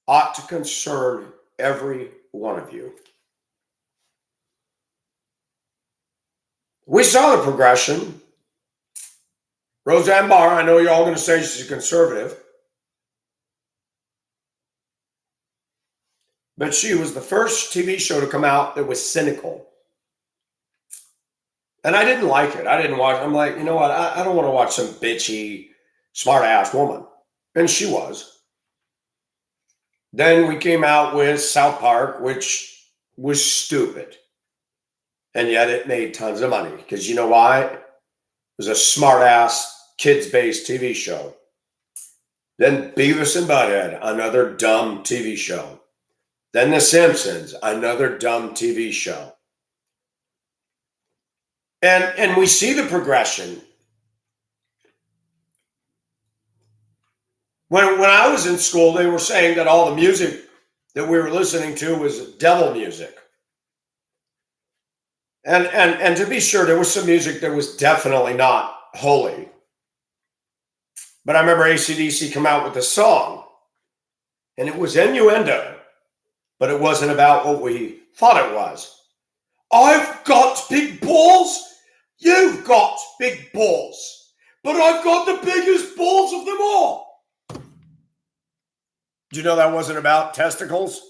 ought to concern every one of you. We saw the progression. Roseanne Barr, I know you're all going to say she's a conservative, but she was the first TV show to come out that was cynical. And I didn't like it. I didn't watch. I'm like, you know what? I don't want to watch some bitchy, smart-ass woman. And she was. Then we came out with South Park, which was stupid. And yet it made tons of money. Because you know why? It was a smart-ass, kids-based TV show. Then Beavis and Butthead, another dumb TV show. Then The Simpsons, another dumb TV show. And we see the progression. When I was in school, they were saying that all the music that we were listening to was devil music. And to be sure, there was some music that was definitely not holy. But I remember AC/DC come out with a song, and it was innuendo, but it wasn't about what we thought it was. I've got big balls, you've got big balls, but I've got the biggest balls of them all. Did you know that wasn't about testicles?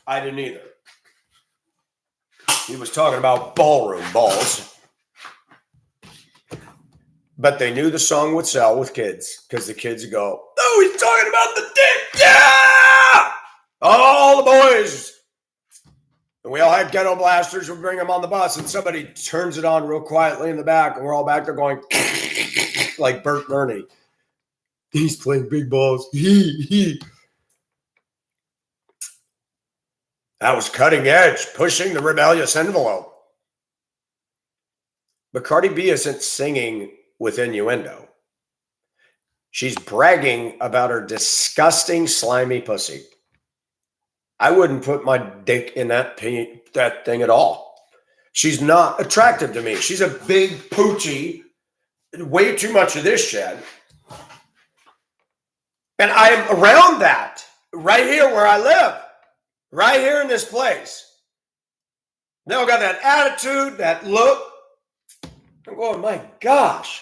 I didn't either. He was talking about ballroom balls. But they knew the song would sell with kids because the kids would go, oh, he's talking about the dick. Yeah! All the boys. And we all had ghetto blasters. We'd bring them on the bus, and somebody turns it on real quietly in the back, and we're all back there going like Bert Bernie. He's playing big balls. That was cutting edge, pushing the rebellious envelope. But Cardi B isn't singing with innuendo. She's bragging about her disgusting, slimy pussy. I wouldn't put my dick in that thing at all. She's not attractive to me. She's a big poochie, way too much of this shit. And I am around that right here where I live, right here in this place. They all got that attitude, that look. I'm going, my gosh.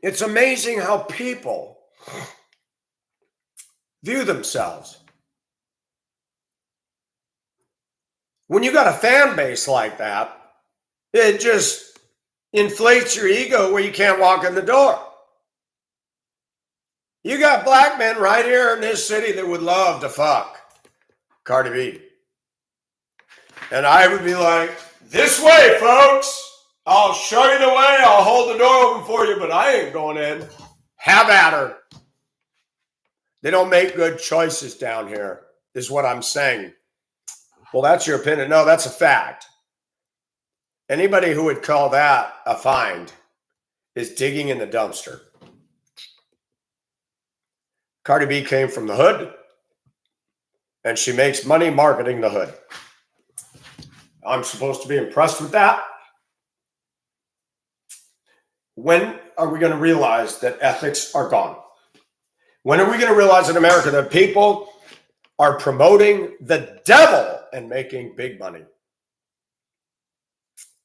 It's amazing how people view themselves. When you got a fan base like that, it just inflates your ego where you can't walk in the door. You got black men right here in this city that would love to fuck Cardi B. And I would be like, this way, folks. I'll show you the way. I'll hold the door open for you, but I ain't going in. Have at her. They don't make good choices down here, is what I'm saying. Well, that's your opinion. No, that's a fact. Anybody who would call that a find is digging in the dumpster. Cardi B came from the hood, and she makes money marketing the hood. I'm supposed to be impressed with that. When are we going to realize that ethics are gone? When are we going to realize in America that people are promoting the devil and making big money?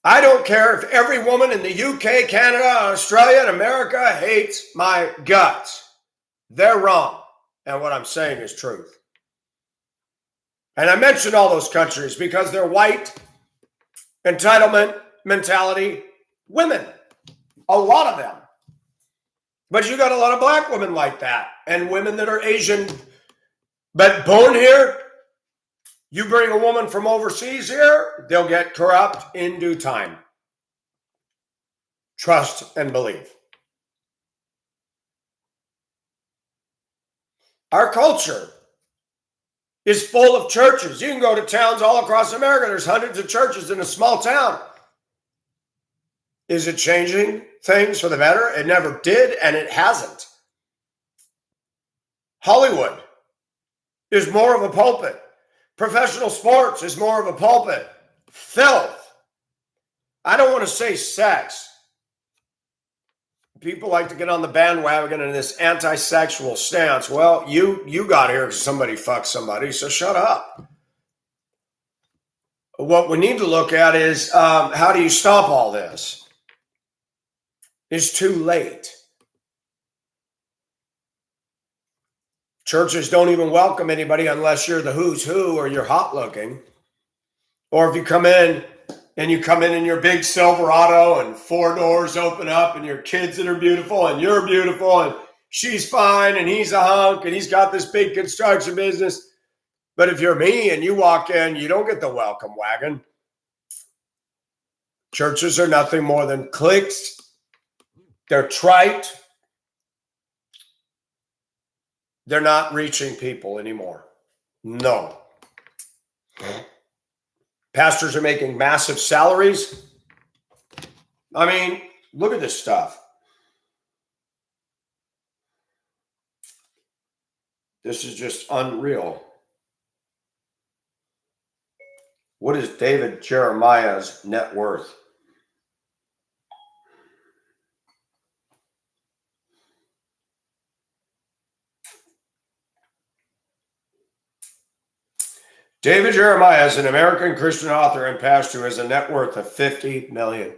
I don't care if every woman in the UK, Canada, Australia, and America hates my guts. They're wrong. And what I'm saying is truth. And I mentioned all those countries because they're white, entitlement mentality women. A lot of them. But you got a lot of black women like that and women that are Asian. But born here, you bring a woman from overseas here, they'll get corrupt in due time. Trust and believe. Our culture is full of churches. You can go to towns all across America. There's hundreds of churches in a small town. Is it changing things for the better? It never did, and it hasn't. Hollywood is more of a pulpit. Professional sports is more of a pulpit. Filth. I don't want to say sex. People like to get on the bandwagon in this anti-sexual stance. Well, you got here because somebody fucked somebody, so shut up. What we need to look at is how do you stop all this? It's too late. Churches don't even welcome anybody unless you're the who's who or you're hot looking. Or if you come in and you come in your big Silverado and 4 doors open up and your kids that are beautiful and you're beautiful and she's fine and he's a hunk and he's got this big construction business. But if you're me and you walk in, you don't get the welcome wagon. Churches are nothing more than cliques. They're trite. They're not reaching people anymore. No. Pastors are making massive salaries. I mean, look at this stuff. This is just unreal. What is David Jeremiah's net worth? David Jeremiah is an American Christian author and pastor who has a net worth of $50 million.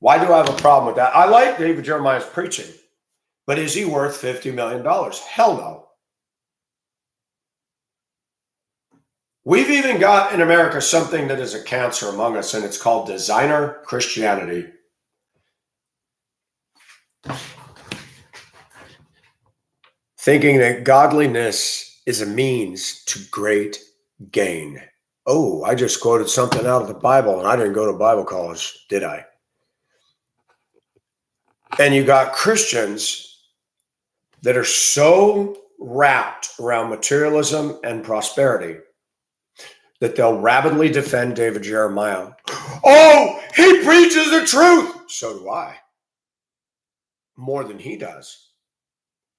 Why do I have a problem with that? I like David Jeremiah's preaching, but is he worth $50 million? Hell no. We've even got in America something that is a cancer among us, and it's called designer Christianity. Thinking that godliness is a means to great gain. Oh, I just quoted something out of the Bible, and I didn't go to Bible college, did I? And you got Christians that are so wrapped around materialism and prosperity that they'll rabidly defend David Jeremiah. Oh, he preaches the truth. So do I. More than he does.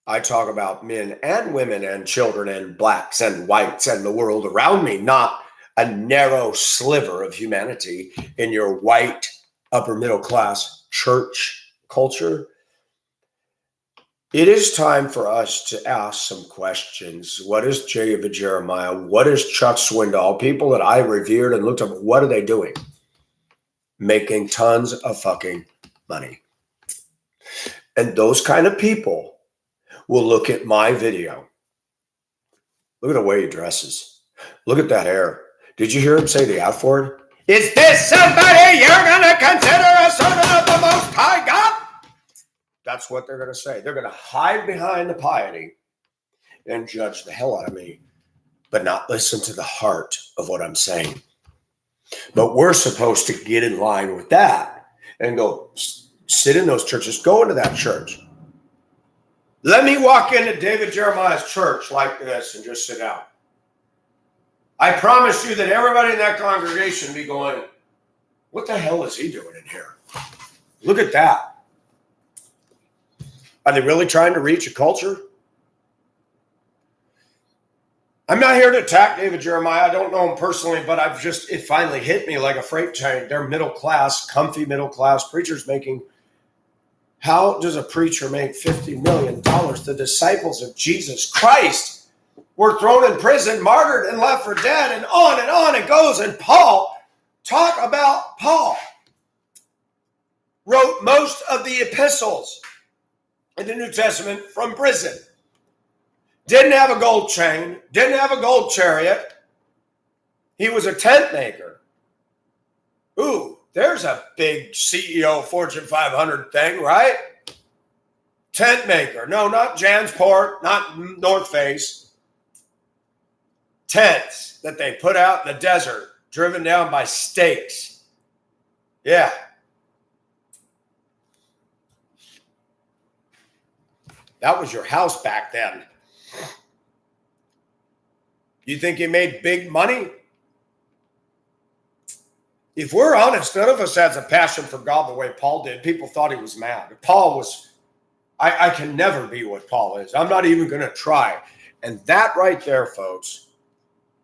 I talk about men and women and children and blacks and whites and the world around me, not a narrow sliver of humanity in your white upper middle class church culture. It is time for us to ask some questions. What is David Jeremiah? What is Chuck Swindoll? People that I revered and looked up, what are they doing? Making tons of fucking money. And those kind of people will look at my video. Look at the way he dresses. Look at that hair. Did you hear him say the F word? Is this somebody you're going to consider a servant of the Most High God? That's what they're going to say. They're going to hide behind the piety and judge the hell out of me, but not listen to the heart of what I'm saying. But we're supposed to get in line with that and go sit in those churches. Go into that church. Let me walk into David Jeremiah's church like this and just sit down. I promise you that everybody in that congregation be going, what the hell is he doing in here? Look at that. Are they really trying to reach a culture? I'm not here to attack David Jeremiah. I don't know him personally, but it finally hit me like a freight train. They're middle class, comfy middle class preachers making. How does a preacher make $50 million? The disciples of Jesus Christ were thrown in prison, martyred, and left for dead, and on it goes. And Paul, talk about Paul, wrote most of the epistles in the New Testament from prison. Didn't have a gold chain, didn't have a gold chariot. He was a tent maker. Ooh, there's a big CEO Fortune 500 thing, right? Tent maker. No, not Jansport, not North Face. Tents that they put out in the desert, driven down by stakes. Yeah. That was your house back then. You think you made big money? If we're honest, none of us has a passion for God the way Paul did. People thought he was mad. Paul was, I can never be what Paul is. I'm not even going to try. And that right there, folks,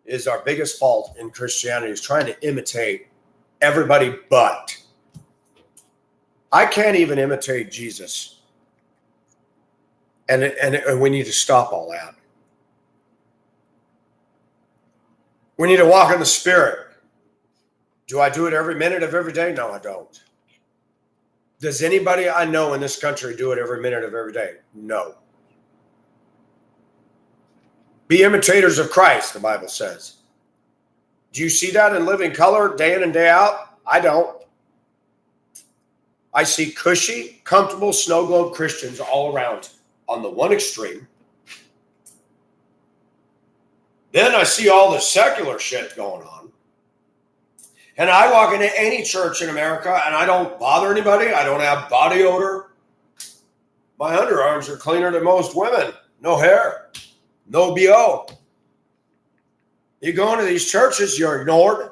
is our biggest fault in Christianity, is trying to imitate everybody but. I can't even imitate Jesus. And we need to stop all that. We need to walk in the Spirit. Do I do it every minute of every day? No, I don't. Does anybody I know in this country do it every minute of every day? No. Be imitators of Christ, the Bible says. Do you see that in living color day in and day out? I don't. I see cushy, comfortable, snow globe Christians all around on the one extreme. Then I see all the secular shit going on. And I walk into any church in America and I don't bother anybody. I don't have body odor. My underarms are cleaner than most women. No hair. No BO. You go into these churches, you're ignored.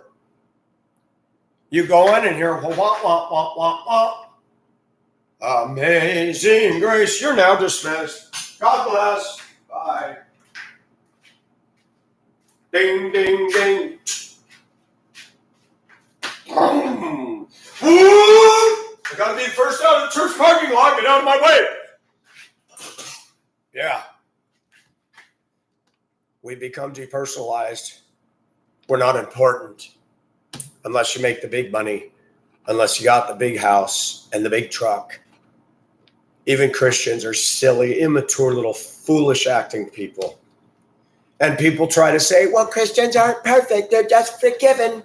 You go in and hear, wah, wah, wah, wah, wah, wah. Amazing grace. You're now dismissed. God bless. Bye. Ding, ding, ding. I gotta be first out of the church parking lot. Get out of my way. Yeah. We become depersonalized. We're not important unless you make the big money, unless you got the big house and the big truck. Even Christians are silly, immature, little foolish acting people. And people try to say, well, Christians aren't perfect. They're just forgiven.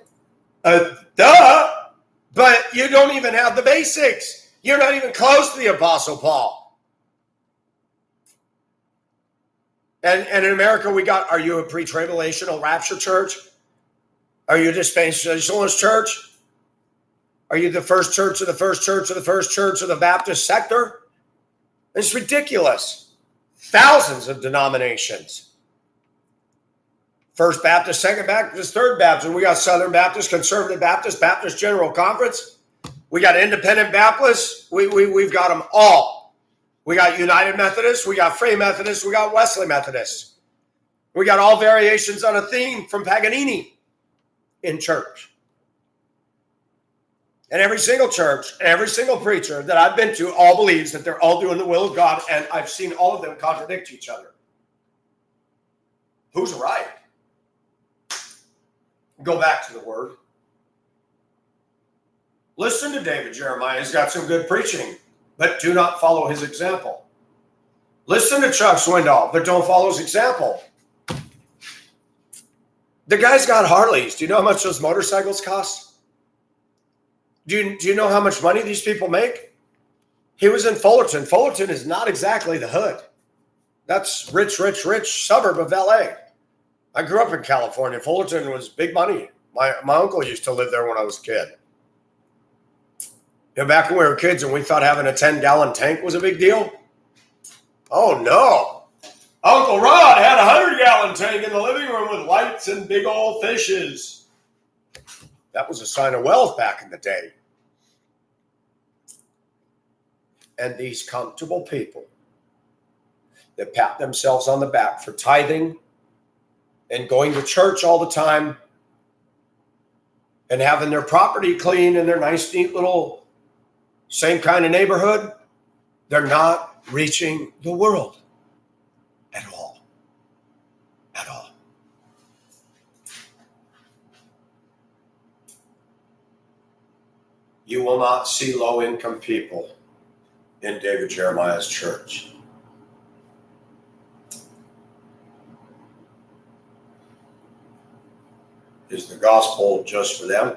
Duh. But you don't even have the basics. You're not even close to the Apostle Paul. And in America, we got, are you a pre-tribulational rapture church? Are you a dispensationalist church? Are you the first church of the first church of the first church of the Baptist sector? It's ridiculous. Thousands of denominations. First Baptist, Second Baptist, Third Baptist. We got Southern Baptist, Conservative Baptist, Baptist General Conference. We got Independent Baptists. We've got them all. We got United Methodists. We got Free Methodists. We got Wesley Methodists. We got all variations on a theme from Paganini in church. And every single church, every single preacher that I've been to all believes that they're all doing the will of God, and I've seen all of them contradict each other. Who's right? Go back to the word. Listen to David Jeremiah. He's got some good preaching, but do not follow his example. Listen to Chuck Swindoll, but don't follow his example. The guy's got Harleys. Do you know how much those motorcycles cost? Do you know how much money these people make? He was in Fullerton. Fullerton is not exactly the hood. That's rich suburb of LA. I grew up in California. Fullerton was big money. My uncle used to live there when I was a kid. You know, back when we were kids and we thought having a 10-gallon tank was a big deal. Oh, no. Uncle Rod had a 100-gallon tank in the living room with lights and big old fishes. That was a sign of wealth back in the day. And these comfortable people that pat themselves on the back for tithing and going to church all the time and having their property clean in their nice, neat little same kind of neighborhood, they're not reaching the world at all. At all. You will not see low-income people in David Jeremiah's church. Is the gospel just for them?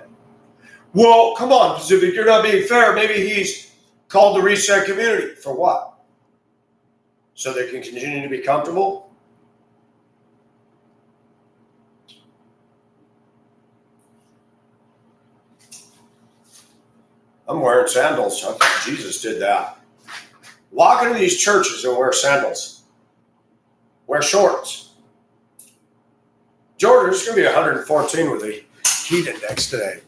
Well, come on, Pacific, you're not being fair. Maybe he's called to reach that community. For what? So they can continue to be comfortable? I'm wearing sandals. I think Jesus did that. Walk into these churches and wear sandals. Wear shorts. Georgia, it's going to be 114 with the heat index today.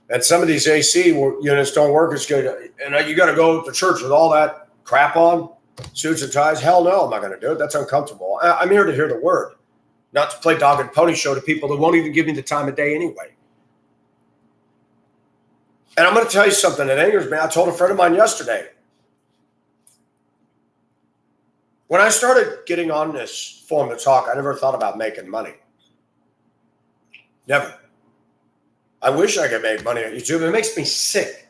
And some of these AC units don't work as good. And you got to go to church with all that crap on, suits and ties. Hell no, I'm not going to do it. That's uncomfortable. I'm here to hear the word, not to play dog and pony show to people that won't even give me the time of day anyway. And I'm going to tell you something that angers me. I told a friend of mine yesterday. When I started getting on this form to talk, I never thought about making money. Never. I wish I could make money on YouTube. It makes me sick.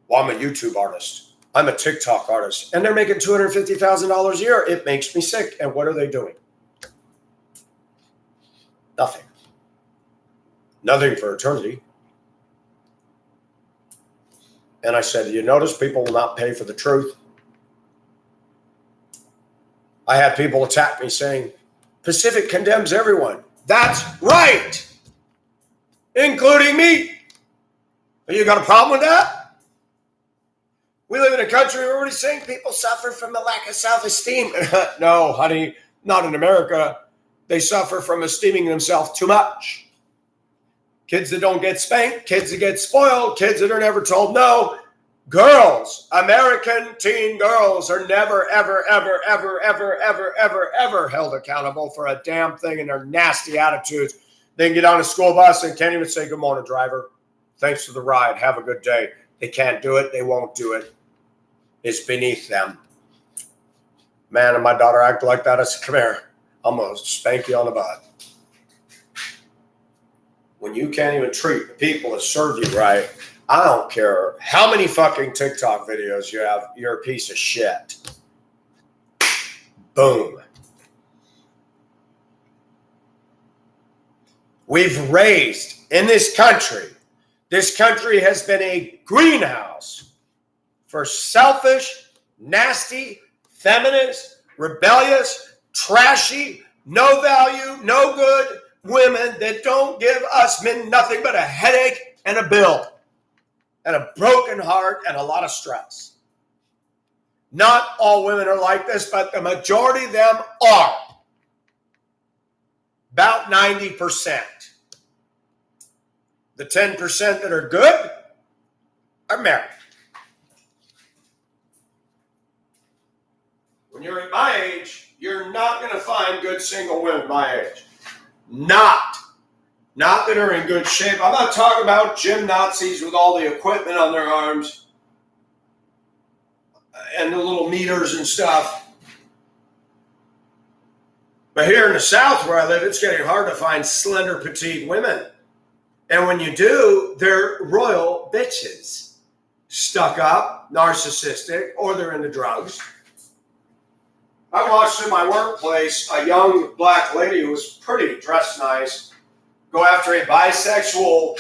Well, I'm a YouTube artist. I'm a TikTok artist. And they're making $250,000 a year. It makes me sick. And what are they doing? Nothing. Nothing for eternity. And I said, you notice people will not pay for the truth? I had people attack me saying, Pacific condemns everyone. That's right, including me. You got a problem with that? We live in a country where everybody's saying people suffer from a lack of self-esteem. No, honey, not in America. They suffer from esteeming themselves too much. Kids that don't get spanked, kids that get spoiled, kids that are never told no. Girls, American teen girls are never, ever, ever, ever, ever, ever, ever, ever held accountable for a damn thing in their nasty attitudes. They can get on a school bus and can't even say, good morning, driver. Thanks for the ride. Have a good day. They can't do it. They won't do it. It's beneath them. Man, and my daughter acted like that. I said, come here. I'm going to spank you on the butt. When you can't even treat the people that serve you right, I don't care how many fucking TikTok videos you have, you're a piece of shit. Boom. We've raised in this country has been a greenhouse for selfish, nasty, feminist, rebellious, trashy, no value, no good women that don't give us men nothing but a headache and a bill and a broken heart and a lot of stress. Not all women are like this, but the majority of them are. About 90%. The 10% that are good are married. When you're at my age, you're not going to find good single women my age. Not that are in good shape. I'm not talking about gym Nazis with all the equipment on their arms and the little meters and stuff. But here in the South where I live, it's getting hard to find slender, petite women. And when you do, they're royal bitches. Stuck up, narcissistic, or they're into drugs. I watched in my workplace a young black lady who was pretty dressed nice go after a bisexual,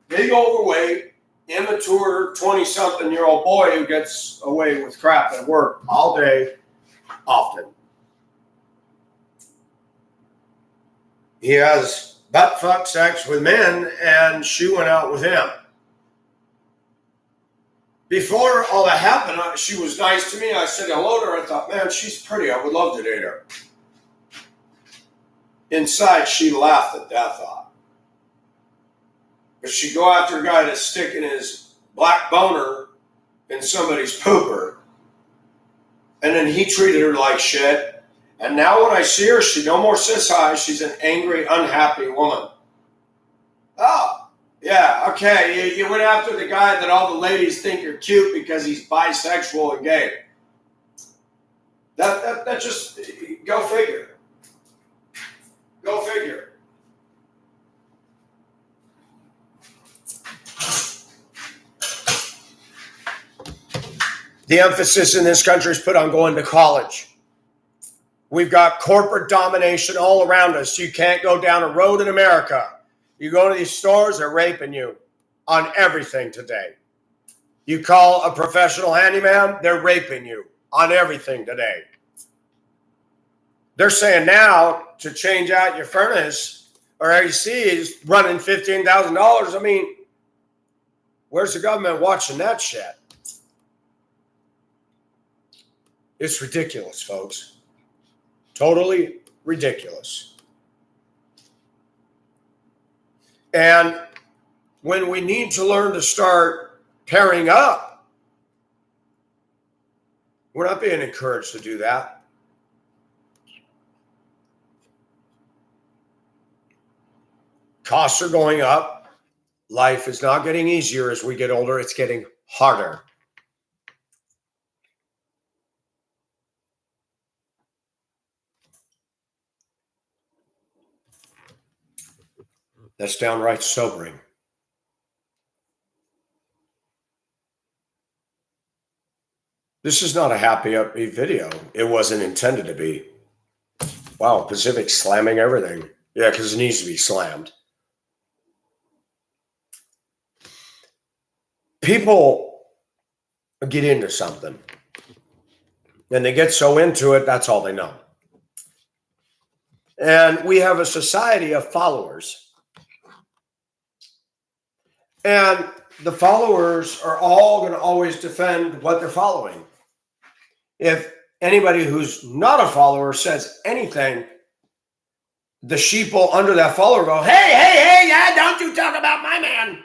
big overweight, immature 20-something-year-old boy who gets away with crap at work all day, often. He has butt-fuck sex with men, and she went out with him. Before all that happened, she was nice to me. I said hello to her. I thought, man, she's pretty. I would love to date her. Inside, she laughed at that thought. But she'd go after a guy that's sticking his black boner in somebody's pooper. And then he treated her like shit. And now when I see her, she no more says hi. She's an angry, unhappy woman. Oh, yeah, okay. You went after the guy that all the ladies think are cute because he's bisexual and gay. That just, go figure. Go figure. The emphasis in this country is put on going to college. We've got corporate domination all around us. You can't go down a road in America. You go to these stores, they're raping you on everything today. You call a professional handyman, they're raping you on everything today. They're saying now to change out your furnace or AC is running $15,000. I mean, where's the government watching that shit? It's ridiculous, folks. Totally ridiculous. And when we need to learn to start pairing up, we're not being encouraged to do that. Costs are going up. Life is not getting easier as we get older. It's getting harder. That's downright sobering. This is not a happy upbeat video. It wasn't intended to be. Wow, Pacific slamming everything. Yeah, because it needs to be slammed. People get into something. And they get so into it, that's all they know. And we have a society of followers. And the followers are all going to always defend what they're following. If anybody who's not a follower says anything, the sheeple under that follower go, hey, yeah, don't you talk about my man.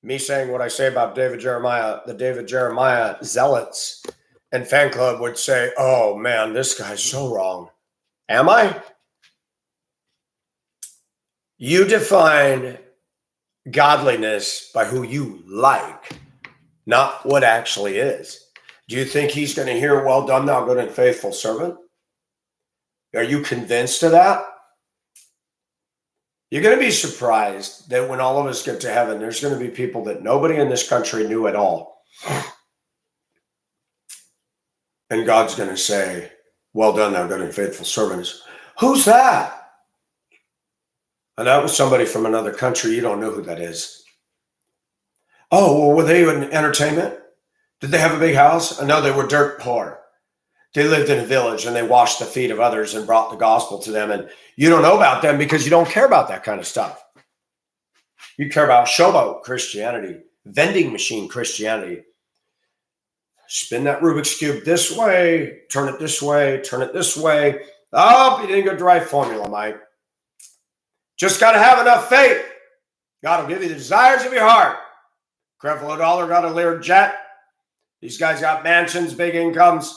Me saying what I say about David Jeremiah, the David Jeremiah zealots and fan club would say, oh man, this guy's so wrong. Am I? You define godliness by who you like, not what actually is. Do you think he's going to hear, well done, thou good and faithful servant? Are you convinced of that? You're going to be surprised that when all of us get to heaven, there's going to be people that nobody in this country knew at all. And God's going to say, well done, thou good and faithful servant. Who's that? And that was somebody from another country. You don't know who that is. Oh, well, were they in entertainment? Did they have a big house? No, they were dirt poor. They lived in a village and they washed the feet of others and brought the gospel to them. And you don't know about them because you don't care about that kind of stuff. You care about showboat Christianity, vending machine Christianity. Spin that Rubik's Cube this way, turn it this way, turn it this way. Oh, you didn't get the right formula, Mike. Just got to have enough faith. God will give you the desires of your heart. Creflo Dollar got a Lear jet. These guys got mansions, big incomes.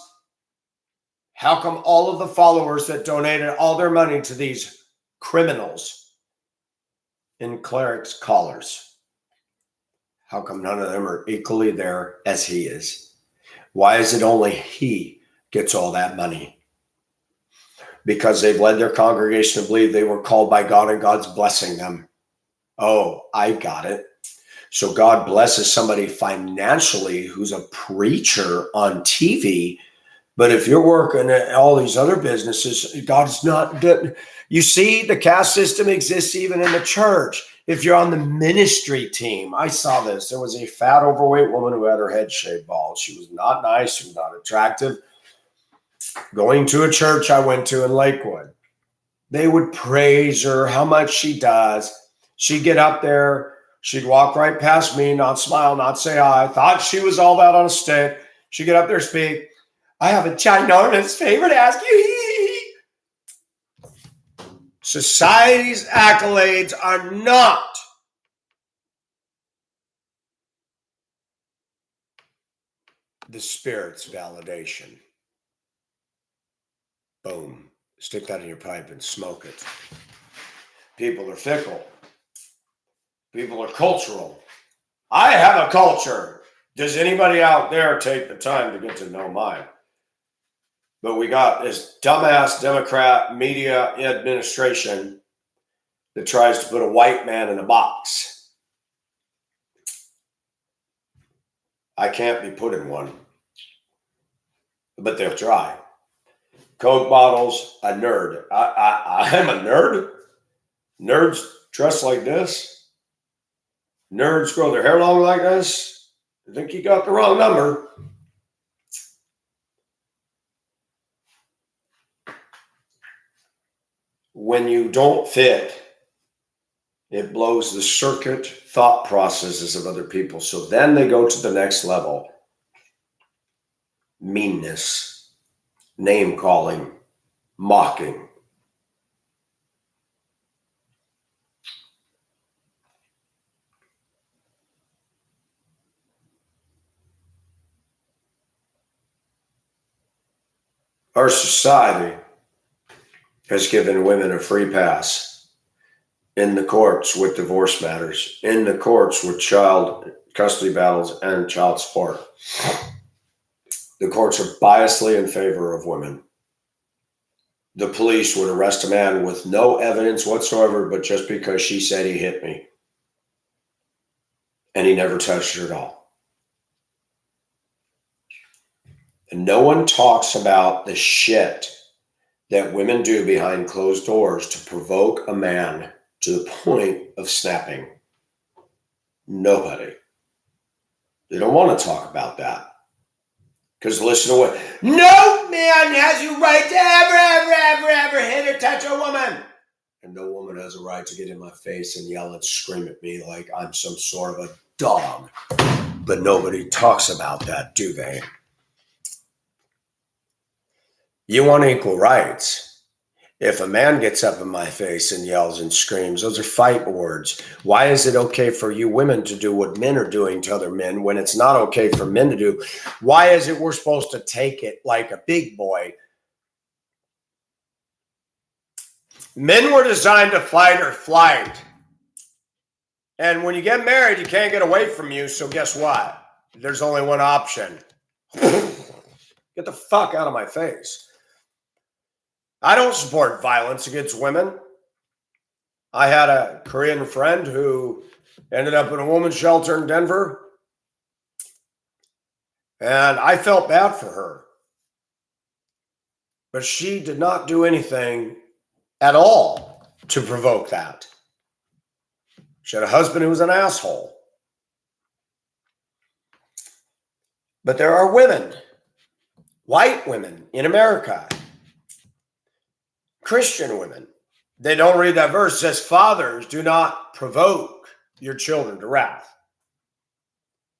How come all of the followers that donated all their money to these criminals in clerics' collars, how come none of them are equally there as he is? Why is it only he gets all that money? Because they've led their congregation to believe they were called by God and God's blessing them. Oh, I got it. So God blesses somebody financially who's a preacher on TV. But if you're working at all these other businesses, God's not good. You see, the caste system exists even in the church. If you're on the ministry team, I saw this. There was a fat, overweight woman who had her head shaved bald. She was not nice. She was not attractive. Going to a church I went to in Lakewood, they would praise her, how much she does. She'd get up there. She'd walk right past me, not smile, not say hi. Thought she was all that on a stick. She'd get up there, speak. I have a ginormous favor to ask you. Society's accolades are not the Spirit's validation. Boom. Stick that in your pipe and smoke it. People are fickle. People are cultural. I have a culture. Does anybody out there take the time to get to know mine? But we got this dumbass Democrat media administration that tries to put a white man in a box. I can't be put in one. But they'll try. Coke bottles, a nerd. I'm a nerd? Nerds dress like this? Nerds grow their hair long like this? I think you got the wrong number. When you don't fit, it blows the circuit thought processes of other people. So then they go to the next level. Meanness, name calling, mocking. Our society has given women a free pass in the courts with divorce matters, in the courts with child custody battles and child support. The courts are biasly in favor of women. The police would arrest a man with no evidence whatsoever, but just because she said he hit me. And he never touched her at all. And no one talks about the shit that women do behind closed doors to provoke a man to the point of snapping. Nobody. They don't want to talk about that. Because listen to what, no man has a right to ever hit or touch a woman. And no woman has a right to get in my face and yell and scream at me like I'm some sort of a dog. But nobody talks about that, do they? You want equal rights. If a man gets up in my face and yells and screams, those are fight words. Why is it okay for you women to do what men are doing to other men when it's not okay for men to do? Why is it we're supposed to take it like a big boy? Men were designed to fight or flight. And when you get married, you can't get away from you. So guess what? There's only one option. Get the fuck out of my face. I don't support violence against women. I had a Korean friend who ended up in a woman's shelter in Denver. And I felt bad for her. But she did not do anything at all to provoke that. She had a husband who was an asshole. But there are women, white women in America, Christian women. They don't read that verse. It says, fathers, do not provoke your children to wrath.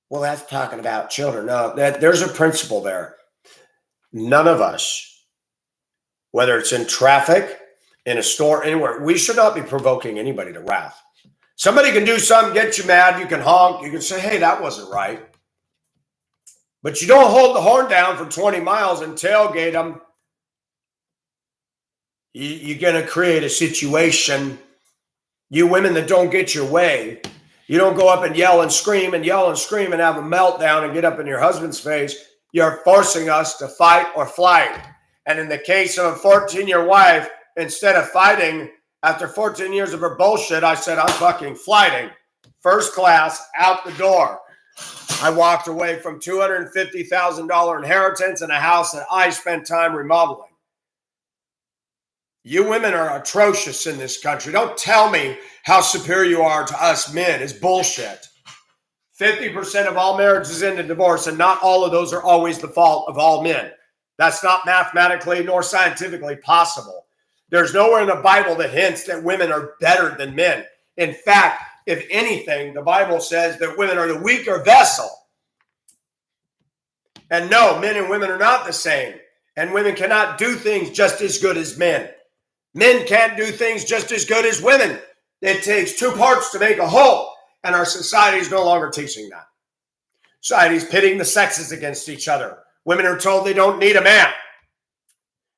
Well, that's talking about children. No, there's a principle there. None of us, whether it's in traffic, in a store, anywhere, we should not be provoking anybody to wrath. Somebody can do something, get you mad, you can honk, you can say, hey, that wasn't right. But you don't hold the horn down for 20 miles and tailgate them. You're going to create a situation. You women that don't get your way, you don't go up and yell and scream and have a meltdown and get up in your husband's face. You're forcing us to fight or flight. And in the case of a 14-year wife, instead of fighting, after 14 years of her bullshit, I said, I'm fucking flighting. First class, out the door. I walked away from $250,000 inheritance and a house that I spent time remodeling. You women are atrocious in this country. Don't tell me how superior you are to us men. It's bullshit. 50% of all marriages end in divorce, and not all of those are always the fault of all men. That's not mathematically nor scientifically possible. There's nowhere in the Bible that hints that women are better than men. In fact, if anything, the Bible says that women are the weaker vessel. And no, men and women are not the same. And women cannot do things just as good as men. Men can't do things just as good as women. It takes two parts to make a whole. And our society is no longer teaching that. Society is pitting the sexes against each other. Women are told they don't need a man.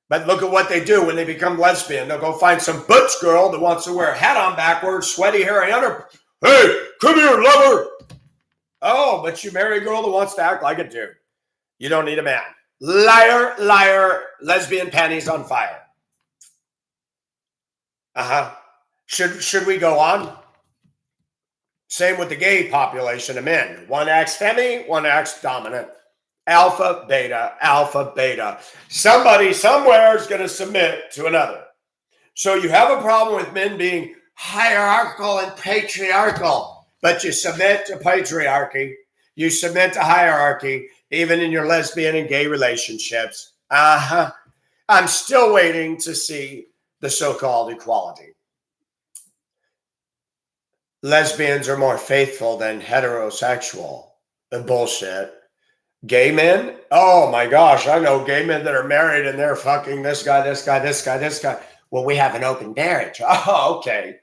But look at what they do when they become lesbian. They'll go find some butch girl that wants to wear a hat on backwards, sweaty, hairy under. Hey, come here, lover. Oh, but you marry a girl that wants to act like a dude. You don't need a man. Liar, liar, lesbian panties on fire. Should we go on? Same with the gay population of men. One acts femi, one acts dominant. Alpha, beta, alpha, beta. Somebody somewhere is going to submit to another. So you have a problem with men being hierarchical and patriarchal, but you submit to patriarchy. You submit to hierarchy, even in your lesbian and gay relationships. I'm still waiting to see the so-called equality. Lesbians are more faithful than heterosexual. Bullshit. Gay men? Oh my gosh, I know gay men that are married and they're fucking this guy, this guy, this guy, this guy. Well, we have an open marriage. Oh, okay.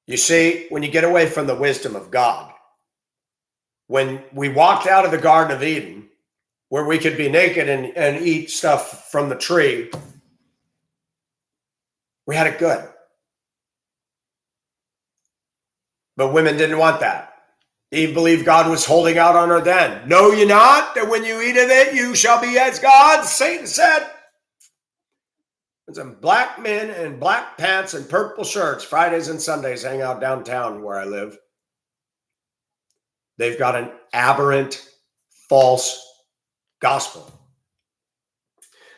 You see, when you get away from the wisdom of God, when we walked out of the Garden of Eden, where we could be naked and eat stuff from the tree, we had it good. But women didn't want that. Eve believed God was holding out on her then. Know ye not that when you eat of it, you shall be as gods? Satan said. And some black men in black pants and purple shirts, Fridays and Sundays, hang out downtown where I live. They've got an aberrant, false gospel.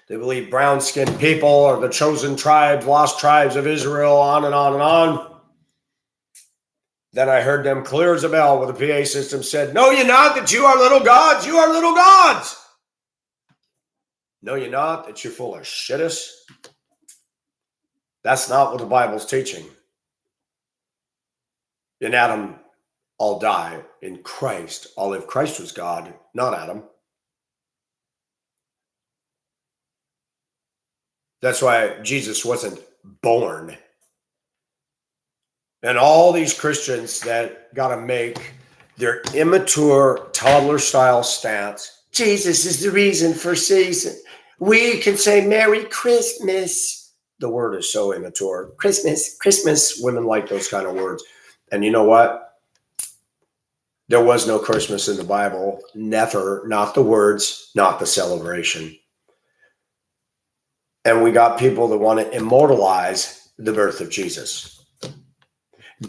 They believe brown-skinned people are the chosen tribes, lost tribes of Israel, on and on and on. Then I heard them clear as a bell with a PA system said, know ye not that you are little gods? You are little gods. Know ye not that you're full of shittus? That's not what the Bible's teaching. In Adam, all die. In Christ, all live. Christ was God, not Adam. That's why Jesus wasn't born. And all these Christians that got to make their immature toddler-style stance, Jesus is the reason for season. We can say Merry Christmas. The word is so immature. Christmas, women like those kind of words. And you know what? There was no Christmas in the Bible. Never. Not the words, not the celebration. And we got people that want to immortalize the birth of Jesus.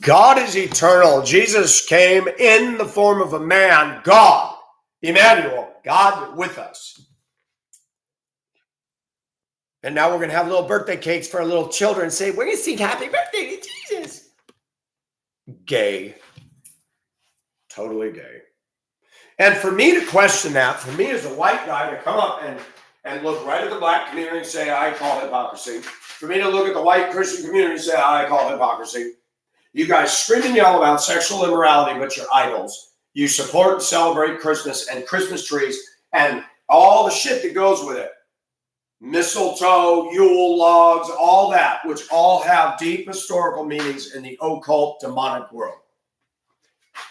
God is eternal. Jesus came in the form of a man, God, Emmanuel, God with us. And now we're going to have little birthday cakes for our little children and say, we're going to sing happy birthday to Jesus. Gay. Totally gay. And for me to question that, for me as a white guy to come up and look right at the black community and say, I call hypocrisy. For me to look at the white Christian community and say, I call hypocrisy. You guys scream and yell about sexual immorality, but you're idols. You support and celebrate Christmas and Christmas trees and all the shit that goes with it. Mistletoe, Yule logs, all that, which all have deep historical meanings in the occult demonic world.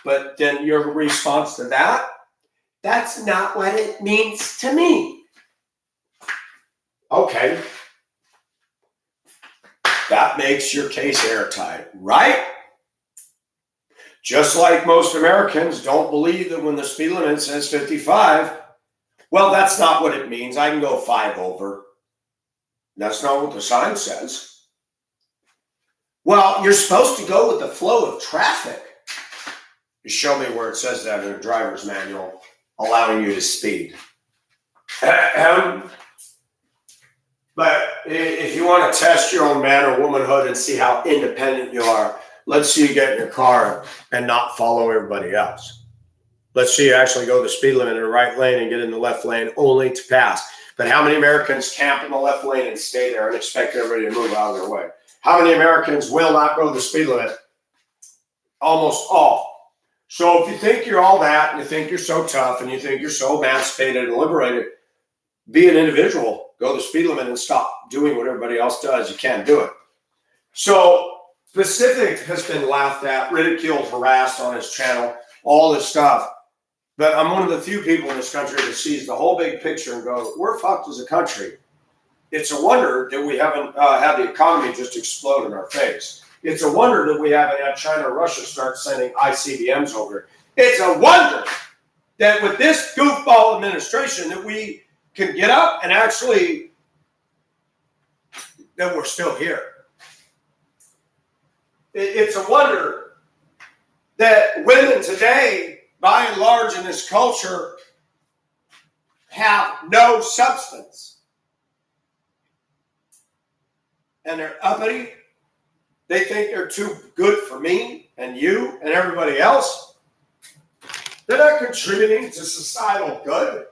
But then your response to that, that's not what it means to me. Okay. That makes your case airtight, right? Just like most Americans don't believe that when the speed limit says 55, well, that's not what it means. I can go 5 over. That's not what the sign says. Well, you're supposed to go with the flow of traffic. You show me where it says that in a driver's manual, allowing you to speed. But if you want to test your own man or womanhood and see how independent you are, let's see you get in your car and not follow everybody else. Let's see you actually go the speed limit in the right lane and get in the left lane only to pass. But how many Americans camp in the left lane and stay there and expect everybody to move out of their way? How many Americans will not go the speed limit? Almost all. So if you think you're all that and you think you're so tough and you think you're so emancipated and liberated, be an individual, go the speed limit and stop doing what everybody else does. You can't do it. So Pacific has been laughed at, ridiculed, harassed on his channel, all this stuff. But I'm one of the few people in this country that sees the whole big picture and goes, we're fucked as a country. It's a wonder that we haven't had the economy just explode in our face. It's a wonder that we haven't had China or Russia start sending ICBMs over. It's a wonder that with this goofball administration that we can get up and actually, that we're still here. It's a wonder that women today, by and large in this culture, have no substance. And they're uppity. They think they're too good for me and you and everybody else. They're not contributing to societal good.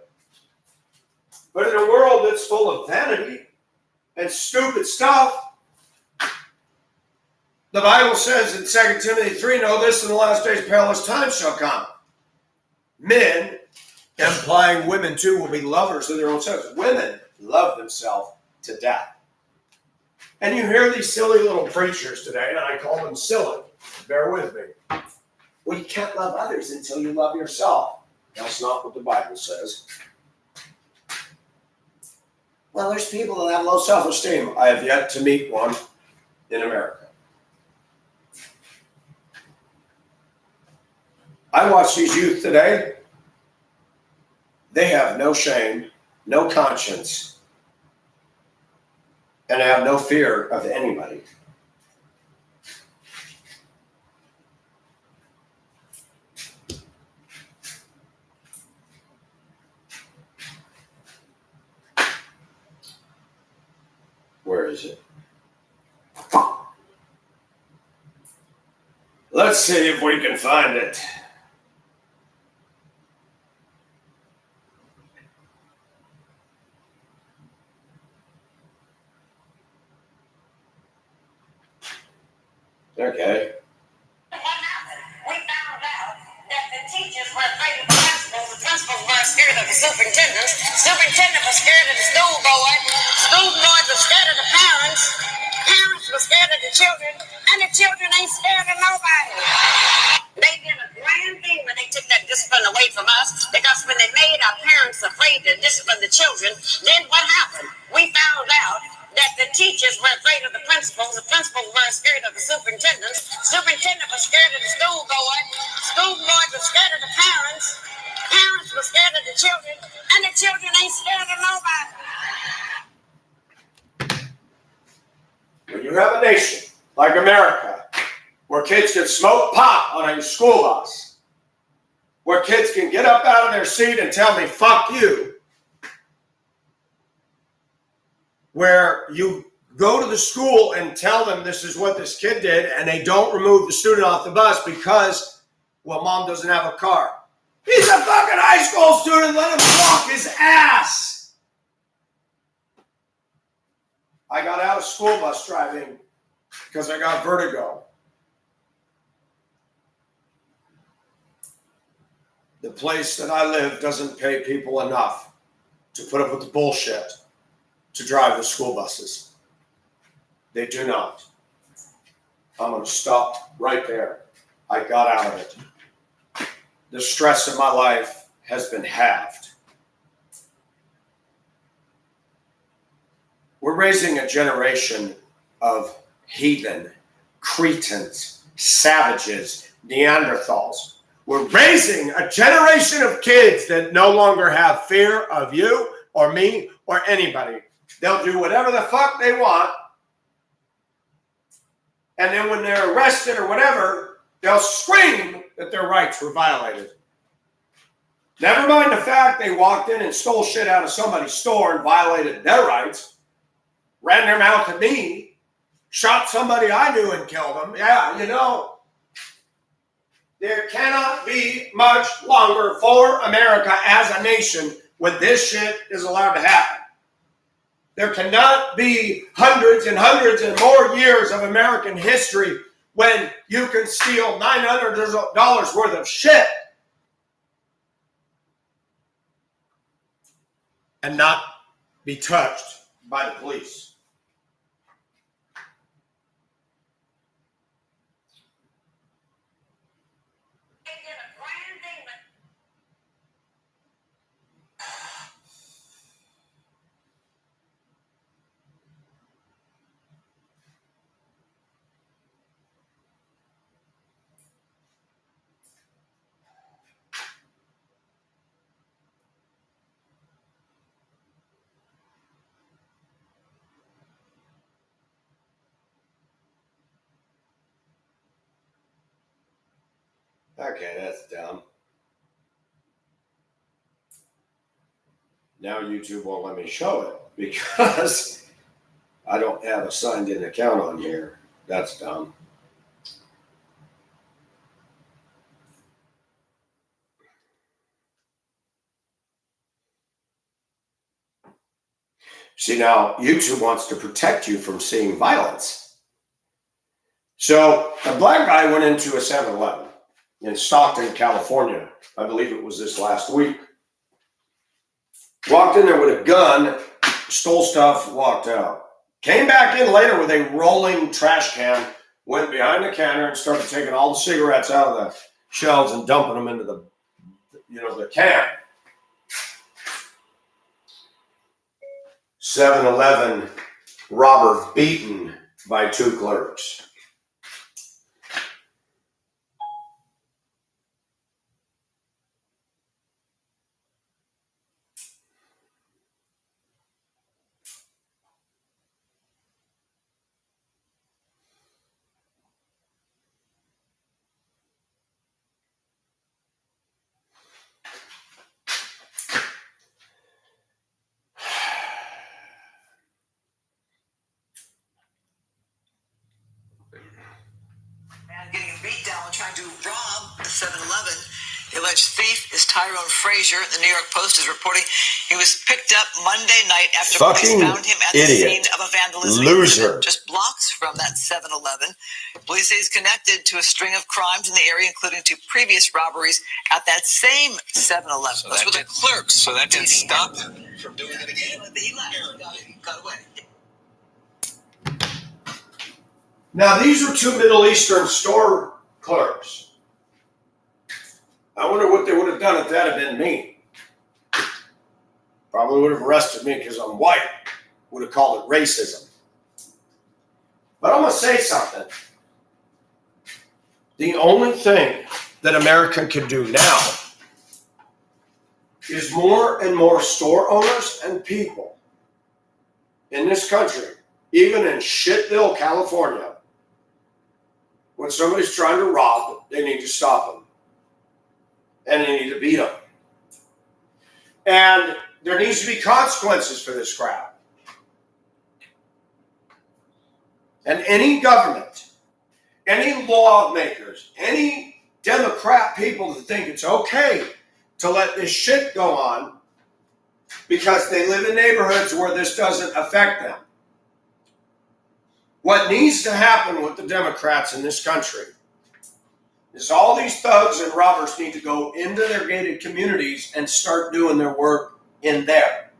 But in a world that's full of vanity and stupid stuff, the Bible says in 2 Timothy 3, know this, in the last days perilous times shall come. Men, implying women too, will be lovers of their own sex. Women love themselves to death. And you hear these silly little preachers today, and I call them silly. Bear with me. Well, you can't love others until you love yourself. That's not what the Bible says. Well, there's people that have low self-esteem. I have yet to meet one in America. I watch these youth today. They have no shame, no conscience, and have no fear of anybody. Where is it? Let's see if we can find it. Okay. What happened? We found out that the teachers were afraid of the principals were scared of the superintendents, superintendent was scared of the school board was scared of the parents were scared of the children, and the children ain't scared of nobody. They did a grand thing when they took that discipline away from us, because when they made our parents afraid to discipline the children, then what happened? We found out that the teachers were afraid of the principals were scared of the superintendent was scared of the school board was scared of the parents were scared of the children, and the children ain't scared of nobody. When you have a nation like America, where kids can smoke pot on a school bus, where kids can get up out of their seat and tell me, fuck you, where you go to the school and tell them this is what this kid did, and they don't remove the student off the bus because, well, mom doesn't have a car. He's a fucking high school student. Let him walk his ass. I got out of school bus driving because I got vertigo. The place that I live doesn't pay people enough to put up with the bullshit to drive the school buses. They do not. I'm going to stop right there. I got out of it. The stress of my life has been halved. We're raising a generation of heathen, cretins, savages, Neanderthals. We're raising a generation of kids that no longer have fear of you or me or anybody. They'll do whatever the fuck they want. And then when they're arrested or whatever, they'll scream that their rights were violated. Never mind the fact they walked in and stole shit out of somebody's store and violated their rights, ran their mouth at me, shot somebody I knew and killed them. Yeah, you know, there cannot be much longer for America as a nation when this shit is allowed to happen. There cannot be hundreds and hundreds and more years of American history when you can steal $900 worth of shit and not be touched by the police. Okay, that's dumb. Now YouTube won't let me show it because I don't have a signed in account on here. That's dumb. See, now YouTube wants to protect you from seeing violence. So a black guy went into a 7-Eleven in Stockton, California. I believe it was this last week. Walked in there with a gun, stole stuff, walked out. Came back in later with a rolling trash can, went behind the counter and started taking all the cigarettes out of the shelves and dumping them into the can. 7-Eleven robber beaten by 2 clerks. Getting a beat down trying to rob the 7-Eleven. The alleged thief is Tyrone Frazier. The New York Post is reporting he was picked up Monday night after police found him at the scene of a vandalism Loser. just blocks from that 7-Eleven. Police say he's connected to a string of crimes in the area, including 2 previous robberies at that same 7-Eleven. So Those were the clerks. So that didn't stop him from doing it again? He left. Got away. Now, these are 2 Middle Eastern store clerks. I wonder what they would have done if that had been me. Probably would have arrested me because I'm white. Would have called it racism. But I'm going to say something. The only thing that America can do now is more and more store owners and people in this country, even in Shitville, California, when somebody's trying to rob, they need to stop them. And they need to beat them. And there needs to be consequences for this crap. And any government, any lawmakers, any Democrat people that think it's okay to let this shit go on because they live in neighborhoods where this doesn't affect them. What needs to happen with the Democrats in this country is all these thugs and robbers need to go into their gated communities and start doing their work in there.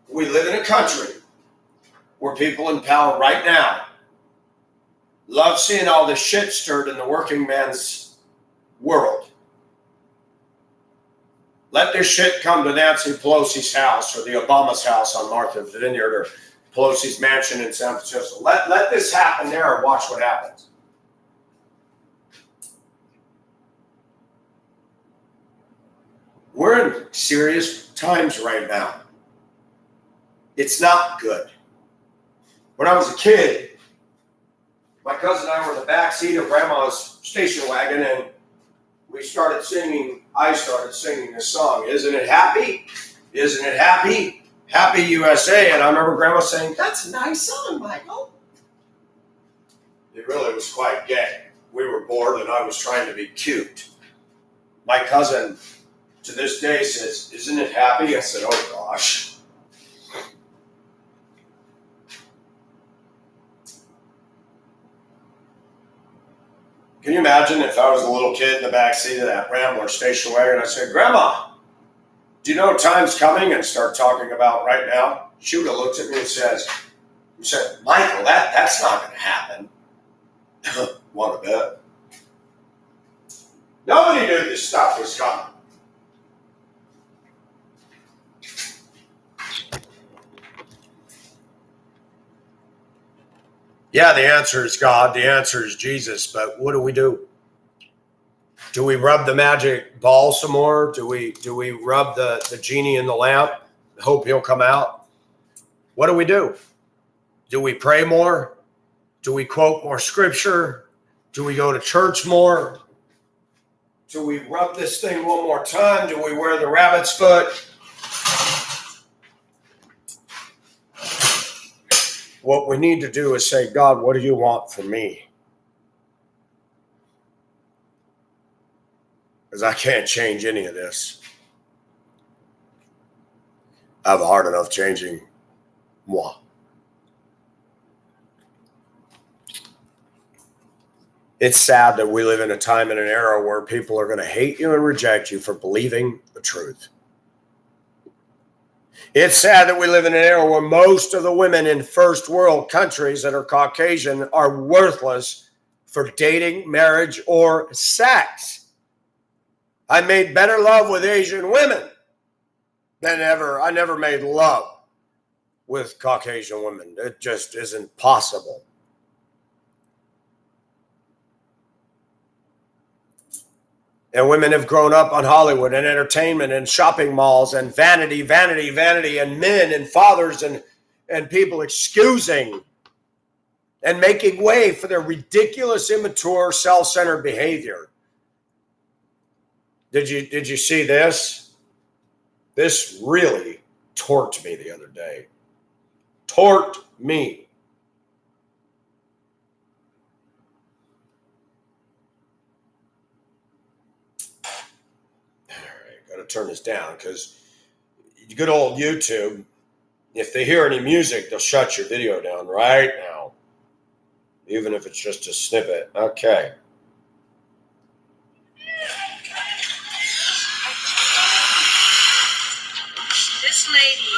We live in a country where people in power right now love seeing all this shit stirred in the working man's world. Let this shit come to Nancy Pelosi's house or the Obama's house on Martha's Vineyard or Pelosi's mansion in San Francisco. Let this happen there and watch what happens. We're in serious times right now. It's not good. When I was a kid, my cousin and I were in the back seat of Grandma's station wagon, and I started singing this song, Isn't It Happy? Isn't It Happy? Happy USA. And I remember Grandma saying, that's a nice song, Michael. It really was quite gay. We were bored and I was trying to be cute. My cousin to this day says, isn't it happy? I said, oh gosh. Can you imagine if I was a little kid in the back seat of that Rambler station wagon and I said, Grandma, do you know time's coming, and start talking about right now? She would have looked at me and said, Michael, that's not going to happen. Want to bet? Nobody knew this stuff was coming. Yeah, the answer is God. The answer is Jesus. But what do? Do we rub the magic ball some more? Do we rub the genie in the lamp? Hope he'll come out? What do? Do we pray more? Do we quote more scripture? Do we go to church more? Do we rub this thing one more time? Do we wear the rabbit's foot? What we need to do is say, God, what do you want from me? Because I can't change any of this. I have a hard enough changing moi. It's sad that we live in a time and an era where people are going to hate you and reject you for believing the truth. It's sad that we live in an era where most of the women in first world countries that are Caucasian are worthless for dating, marriage, or sex. I made better love with Asian women than ever. I never made love with Caucasian women. It just isn't possible. And women have grown up on Hollywood and entertainment and shopping malls and vanity, vanity, vanity, and men and fathers and people excusing and making way for their ridiculous, immature, self-centered behavior. Did you see this? This really torqued me the other day. Torqued me. Got to turn this down because good old YouTube, if they hear any music, they'll shut your video down right now, even if it's just a snippet. Okay. This lady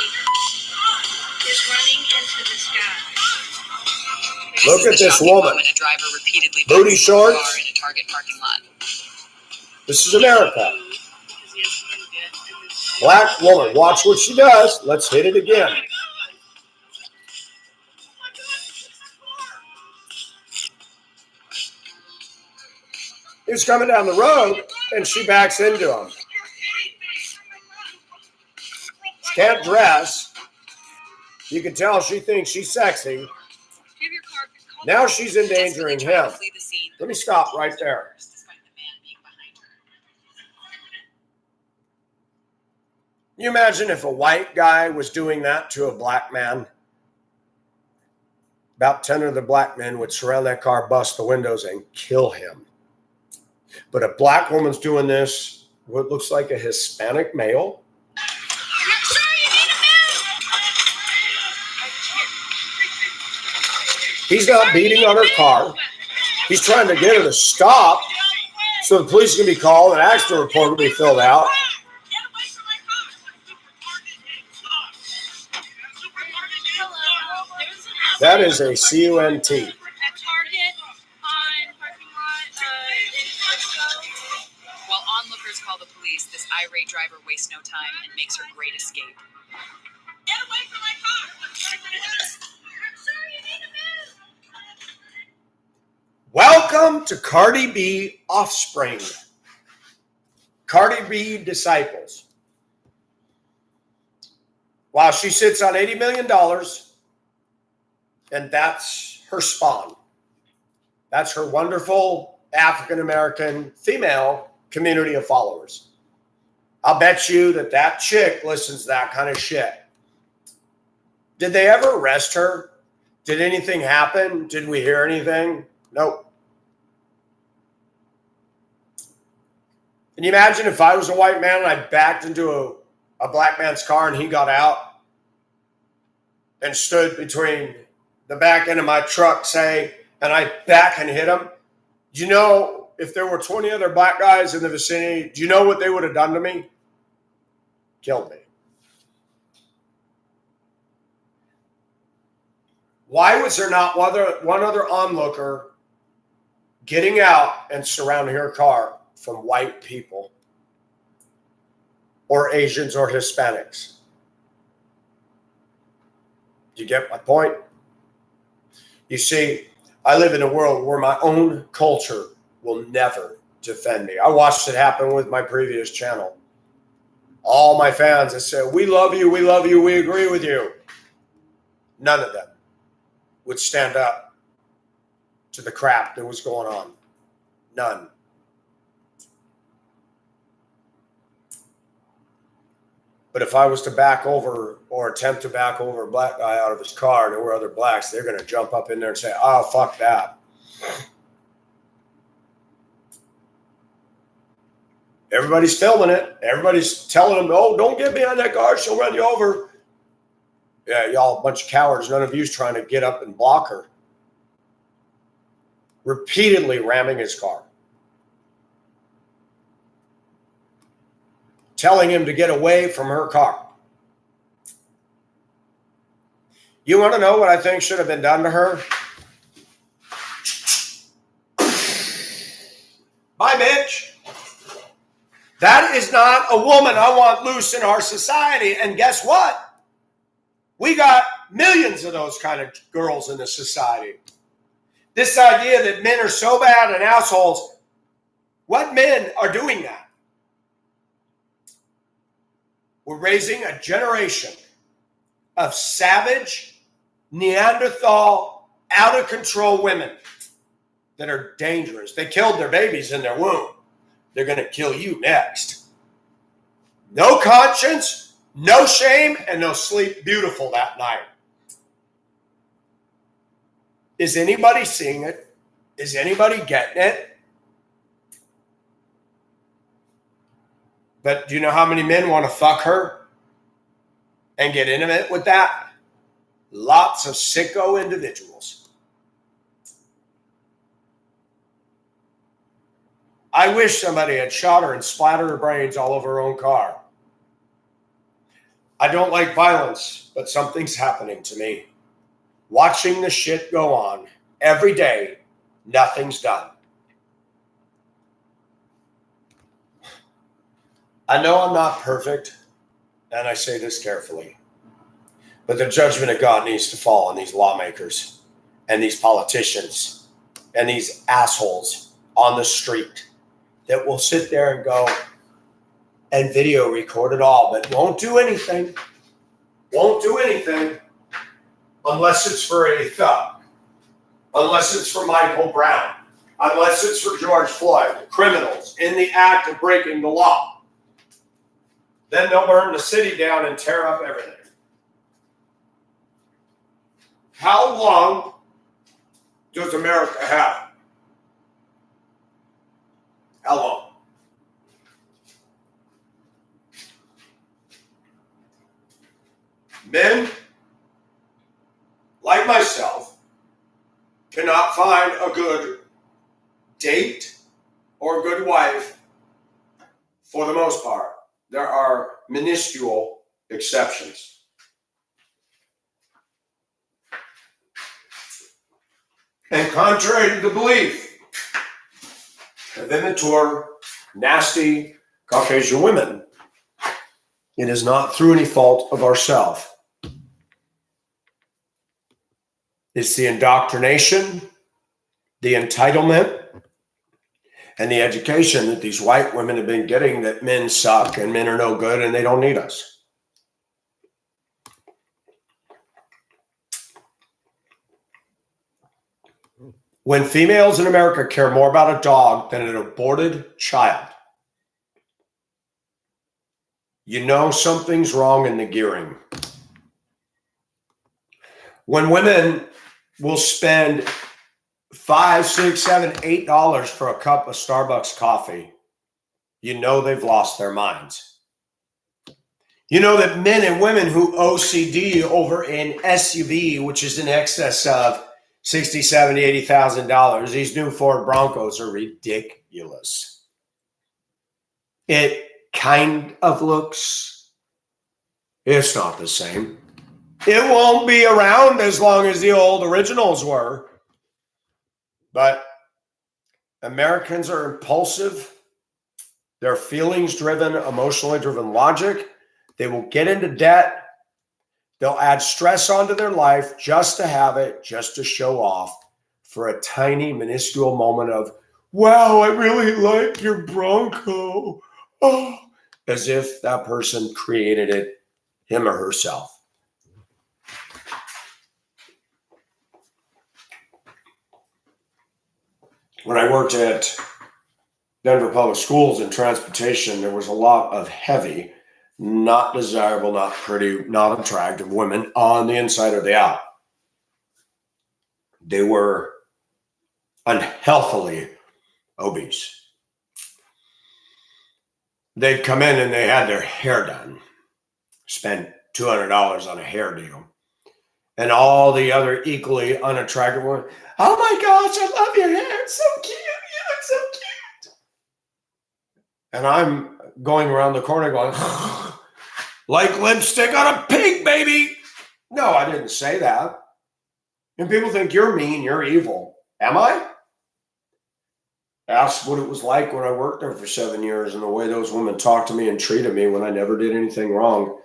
is running into the sky. Look at this woman. A driver repeatedly Booty shorts. car in a Target parking lot. This is America. Black woman. Watch what she does. Let's hit it again. He's coming down the road, and she backs into him. She can't dress. You can tell she thinks she's sexy. Now she's endangering him. Let me stop right there. Can you imagine if a white guy was doing that to a black man? About 10 of the black men would surround that car, bust the windows, and kill him. But a black woman's doing this, what looks like a Hispanic male. He's not beating on her car. He's trying to get her to stop so the police can be called and an accident report can be filled out. That is a CUNT. While onlookers call the police, this irate driver wastes no time and makes her great escape. Get away from my car! I'm sorry, you need to move. Welcome to Cardi B offspring. Cardi B disciples. Wow, she sits on $80 million, and that's her spawn. That's her wonderful African-American female community of followers. I'll bet you that chick listens to that kind of shit. Did they ever arrest her? Did anything happen? Did we hear anything? Nope. Can you imagine if I was a white man and I backed into a black man's car and he got out and stood between the back end of my truck, say, and I back and hit him? Do you know, if there were 20 other black guys in the vicinity, do you know what they would have done to me? Killed me. Why was there not one other onlooker getting out and surrounding her car from white people or Asians or Hispanics? Do you get my point? You see, I live in a world where my own culture will never defend me. I watched it happen with my previous channel. All my fans that said, we love you, we agree with you. None of them would stand up to the crap that was going on. None. But if I was to back over or attempt to back over a black guy out of his car and there were other blacks, they're going to jump up in there and say, oh, fuck that. Everybody's filming it. Everybody's telling them, oh, don't get behind that car. She'll run you over. Yeah, y'all a bunch of cowards. None of you's trying to get up and block her. Repeatedly ramming his car. Telling him to get away from her car. You want to know what I think should have been done to her? Bye, bitch. That is not a woman I want loose in our society. And guess what? We got millions of those kind of girls in the society. This idea that men are so bad and assholes. What men are doing that? We're raising a generation of savage, Neanderthal, out of control women that are dangerous. They killed their babies in their womb. They're going to kill you next. No conscience, no shame, and no sleep beautiful that night. Is anybody seeing it? Is anybody getting it? But do you know how many men want to fuck her and get intimate with that? Lots of sicko individuals. I wish somebody had shot her and splattered her brains all over her own car. I don't like violence, but something's happening to me. Watching the shit go on every day, nothing's done. I know I'm not perfect, and I say this carefully, but the judgment of God needs to fall on these lawmakers and these politicians and these assholes on the street that will sit there and go and video record it all, but won't do anything. Won't do anything unless it's for a thug, unless it's for Michael Brown, unless it's for George Floyd, criminals in the act of breaking the law. Then they'll burn the city down and tear up everything. How long does America have? How long? Men, like myself, cannot find a good date or a good wife for the most part. There are minuscule exceptions. And contrary to the belief of immature, nasty Caucasian women, it is not through any fault of ourselves. It's the indoctrination, the entitlement, and the education that these white women have been getting that men suck and men are no good and they don't need us. When females in America care more about a dog than an aborted child, you know something's wrong in the gearing. When women will spend $5, $6, $7, $8 for a cup of Starbucks coffee, you know they've lost their minds. You know that men and women who OCD over an SUV, which is in excess of $60,000, $70,000, $80,000, these new Ford Broncos are ridiculous. It kind of looks, it's not the same. It won't be around as long as the old originals were. But Americans are impulsive. They're feelings driven, emotionally driven logic. They will get into debt. They'll add stress onto their life just to have it, just to show off for a tiny, minuscule moment of, wow, I really like your Bronco. Oh, as if that person created it, him or herself. When I worked at Denver Public Schools in transportation, there was a lot of heavy, not desirable, not pretty, not attractive women on the inside or the out. They were unhealthily obese. They'd come in and they had their hair done, spent $200 on a hairdo. And all the other equally unattractive women, oh my gosh, I love your hair. It's so cute. You look so cute. And I'm going around the corner going, like lipstick on a pig, baby. No, I didn't say that. And people think you're mean, you're evil. Am I? Ask what it was like when I worked there for 7 years and the way those women talked to me and treated me when I never did anything wrong.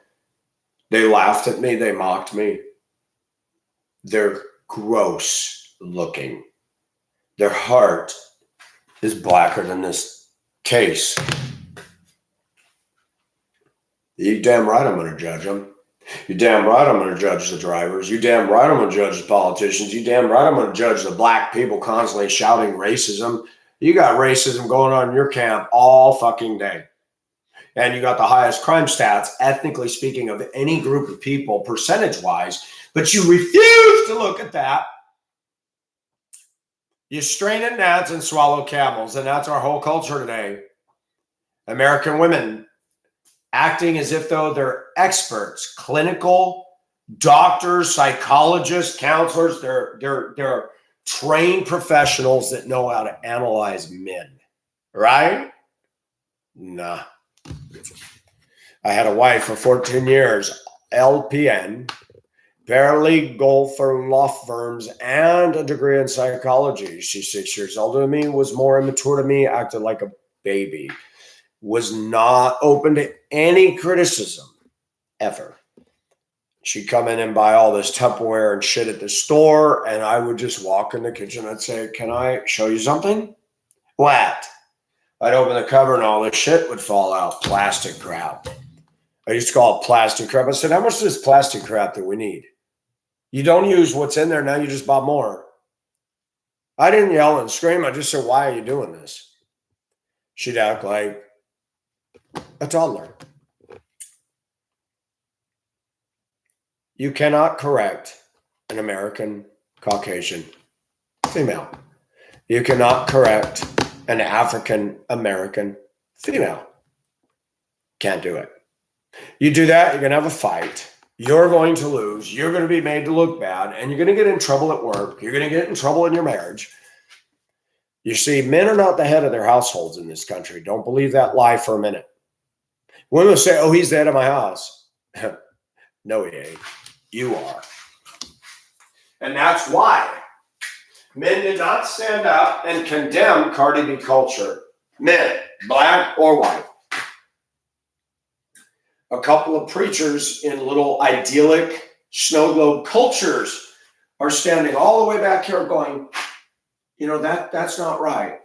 They laughed at me. They mocked me. They're gross looking. Their heart is blacker than this case. You damn right I'm going to judge them. You damn right I'm going to judge the drivers. You damn right I'm going to judge the politicians. You damn right I'm going to judge the black people constantly shouting racism. You got racism going on in your camp all fucking day. And you got the highest crime stats, ethnically speaking, of any group of people, percentage-wise, but you refuse to look at that. You strain at gnats and swallow camels, and that's our whole culture today. American women acting as if though they're experts, clinical doctors, psychologists, counselors. They're trained professionals that know how to analyze men, right? Nah. I had a wife for 14 years, LPN, paralegal for law firms, and a degree in psychology. She's 6 years older than me, was more immature than me, acted like a baby, was not open to any criticism, ever. She'd come in and buy all this Tupperware and shit at the store, and I would just walk in the kitchen and say, can I show you something? What? I'd open the cover and all this shit would fall out. Plastic crap. I used to call it plastic crap. I said, how much is this plastic crap that we need? You don't use what's in there. Now you just bought more. I didn't yell and scream. I just said, why are you doing this? She'd act like a toddler. You cannot correct an American Caucasian female. You cannot correct an African American female. Can't do it. You do that, you're going to have a fight. You're going to lose. You're going to be made to look bad, and you're going to get in trouble at work. You're going to get in trouble in your marriage. You see, men are not the head of their households in this country. Don't believe that lie for a minute. Women say, oh, he's the head of my house. No, he ain't. You are. And that's why men did not stand up and condemn Cardi B culture. Men, black or white. A couple of preachers in little idyllic snow globe cultures are standing all the way back here going, you know, that's not right.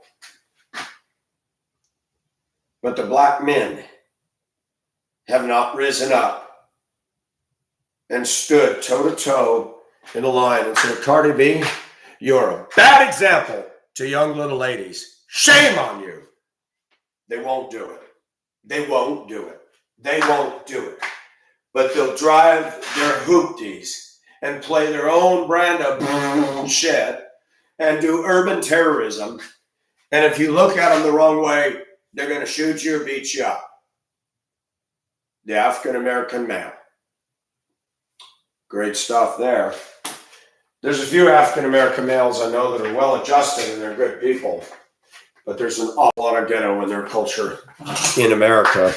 But the black men have not risen up and stood toe to toe in a line and said, Cardi B, you're a bad example to young little ladies. Shame on you. They won't do it. They won't do it. They won't do it. But they'll drive their hoopties and play their own brand of bullshit and do urban terrorism. And if you look at them the wrong way, they're going to shoot you or beat you up. The African-American male. Great stuff there. There's a few African-American males I know that are well-adjusted and they're good people. But there's an awful lot of ghetto in their culture in America.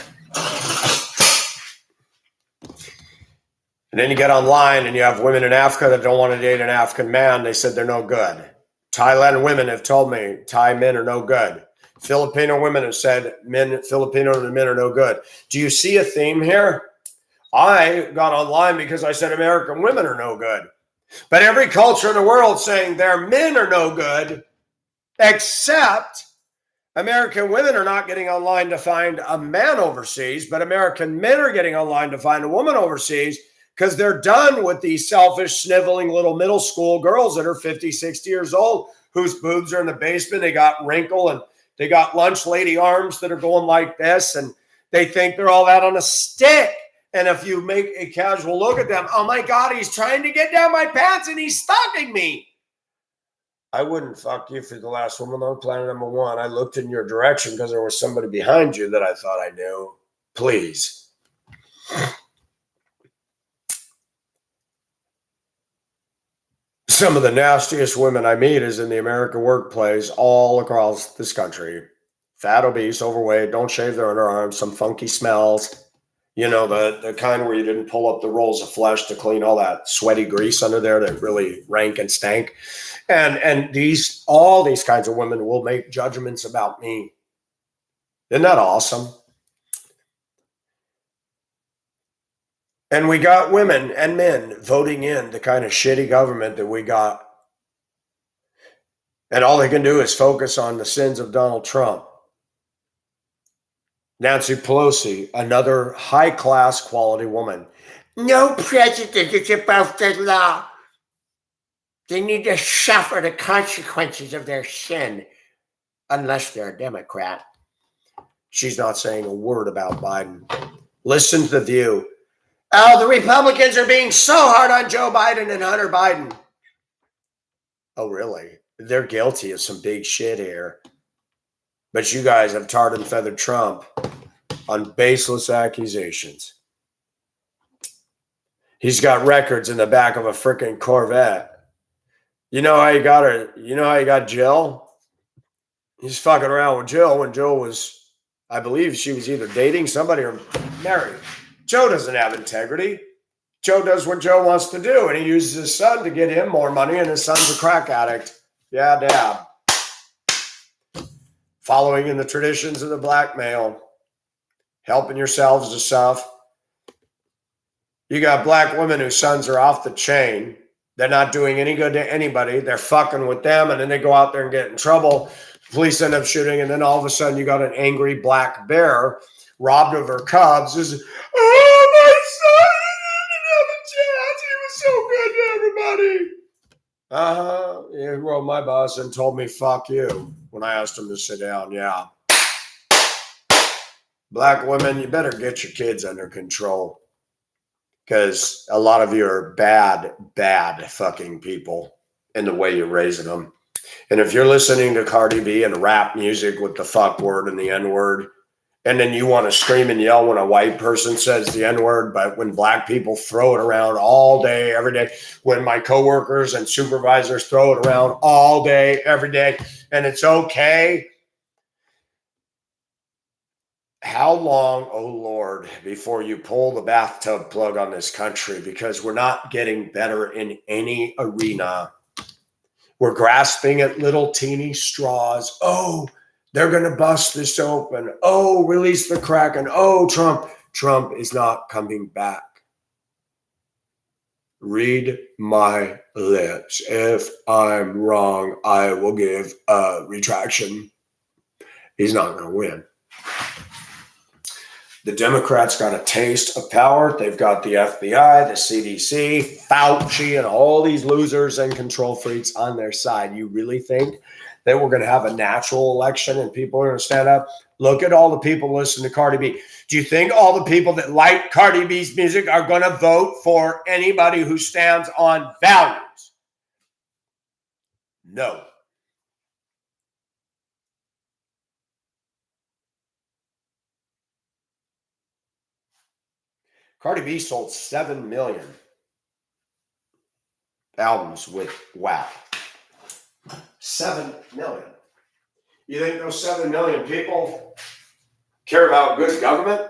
And then you get online and you have women in Africa that don't want to date an African man. They said they're no good. Thailand women have told me Thai men are no good. Filipino women have said Filipino men are no good. Do you see a theme here? I got online because I said American women are no good. But every culture in the world saying their men are no good, except American women are not getting online to find a man overseas, but American men are getting online to find a woman overseas because they're done with these selfish, sniveling little middle school girls that are 50, 60 years old, whose boobs are in the basement. They got wrinkle and they got lunch lady arms that are going like this, and they think they're all that on a stick. And if you make a casual look at them, oh my God, he's trying to get down my pants and he's stalking me. I wouldn't fuck you for the last woman on planet number one. I looked in your direction because there was somebody behind you that I thought I knew. Please. Some of the nastiest women I meet is in the American workplace all across this country. Fat, obese, overweight, don't shave their underarms, some funky smells. You know, the kind where you didn't pull up the rolls of flesh to clean all that sweaty grease under there that really rank and stank. And all these kinds of women will make judgments about me. Isn't that awesome? And we got women and men voting in the kind of shitty government that we got. And all they can do is focus on the sins of Donald Trump. Nancy Pelosi, another high-class quality woman. No prejudice is above the law. They need to suffer the consequences of their sin, unless they're a Democrat. She's not saying a word about Biden. Listen to The View. Oh, the Republicans are being so hard on Joe Biden and Hunter Biden. Oh, really? They're guilty of some big shit here. But you guys have tarred and feathered Trump on baseless accusations. He's got records in the back of a freaking Corvette. You know how you got her? You know how you got Jill? He's fucking around with Jill when Jill was, I believe she was either dating somebody or married. Joe doesn't have integrity. Joe does what Joe wants to do, and he uses his son to get him more money, and his son's a crack addict. Yeah, dab. Following in the traditions of the black male, helping yourselves to stuff. You got black women whose sons are off the chain. They're not doing any good to anybody. They're fucking with them, and then they go out there and get in trouble. Police end up shooting, and then all of a sudden you got an angry black bear robbed of her cubs. Oh, my son didn't have a chance. He was so good to everybody. Yeah, well, my boss and told me, fuck you, when I asked him to sit down. Yeah. Black women, you better get your kids under control. because a lot of you are bad fucking people in the way you're raising them. And if you're listening to Cardi B and rap music with the fuck word and the N word, and then you want to scream and yell when a white person says the N word, but when black people throw it around all day, every day, when my coworkers and supervisors throw it around all day, every day, and it's okay. How long, oh Lord, before you pull the bathtub plug on this country? Because we're not getting better in any arena. We're grasping at little teeny straws. Oh, they're going to bust this open. Oh, release the Kraken. Oh, Trump. Trump is not coming back. Read my lips. If I'm wrong, I will give a retraction. He's not going to win. The Democrats got a taste of power. They've got the FBI, the CDC, Fauci, and all these losers and control freaks on their side. You really think that we're going to have a natural election and people are going to stand up? Look at all the people listening to Cardi B. Do you think all the people that like Cardi B's music are going to vote for anybody who stands on values? No. Cardi B sold 7 million albums with WAP. 7 million. You think those 7 million people care about good government?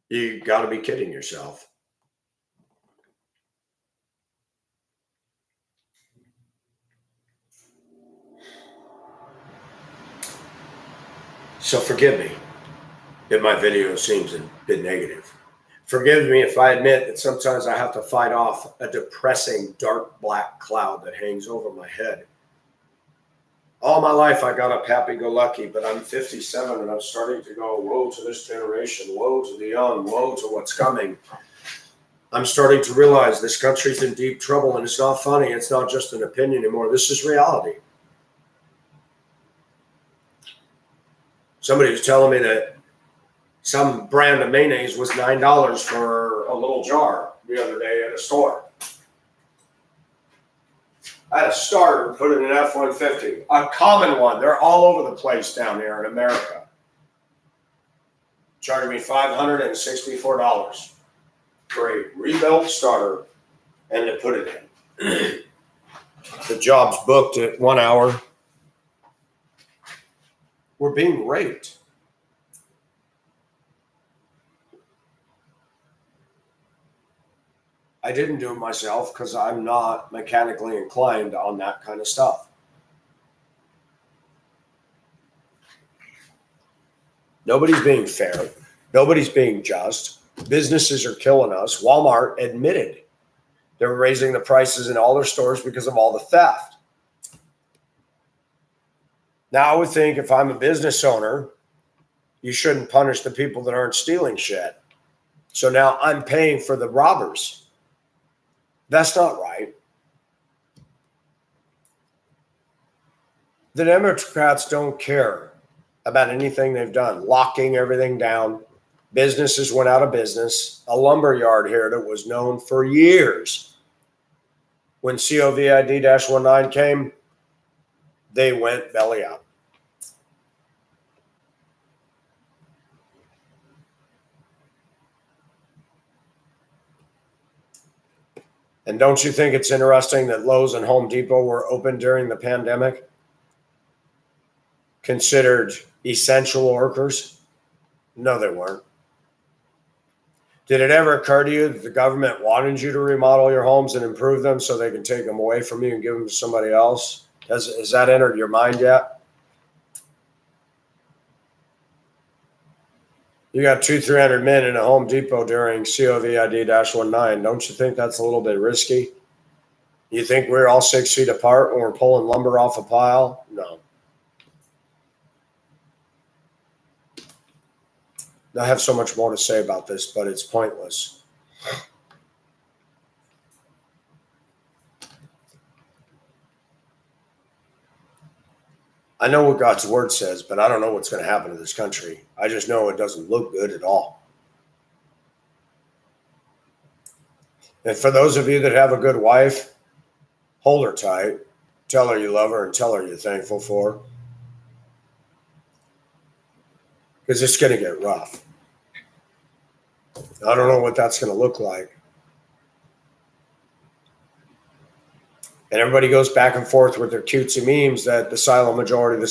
You got to be kidding yourself. So forgive me if my video seems a bit negative. Forgive me if I admit that sometimes I have to fight off a depressing dark black cloud that hangs over my head. All my life I got up happy-go-lucky, but I'm 57 and I'm starting to go, woe to this generation, woe to the young, woe to what's coming. I'm starting to realize this country's in deep trouble, and it's not funny. It's not just an opinion anymore. This is reality. Somebody was telling me that some brand of mayonnaise was $9 for a little jar the other day at a store. I had a starter put in an F-150, a common one. They're all over the place down there in America. Charged me $564 for a rebuilt starter and to put it in. The job's booked at 1 hour. We're being raped. I didn't do it myself because I'm not mechanically inclined on that kind of stuff. Nobody's being fair. Nobody's being just. Businesses are killing us. Walmart admitted they're raising the prices in all their stores because of all the theft. Now, I would think if I'm a business owner, you shouldn't punish the people that aren't stealing shit. So now I'm paying for the robbers. That's not right. The Democrats don't care about anything they've done, locking everything down. Businesses went out of business. A lumber yard here that was known for years. When COVID-19 came, they went belly up. And don't you think it's interesting that Lowe's and Home Depot were open during the pandemic? Considered essential workers? No, they weren't. Did it ever occur to you that the government wanted you to remodel your homes and improve them so they can take them away from you and give them to somebody else? Has that entered your mind yet? You got 200-300 men in a Home Depot during COVID-19. Don't you think that's a little bit risky? You think we're all 6 feet apart when we're pulling lumber off a pile? No. I have so much more to say about this, but it's pointless. I know what God's word says, but I don't know what's going to happen to this country. I just know it doesn't look good at all. And for those of you that have a good wife, hold her tight. Tell her you love her and tell her you're thankful for her. Because it's going to get rough. I don't know what that's going to look like. And everybody goes back and forth with their cutesy memes that the silent majority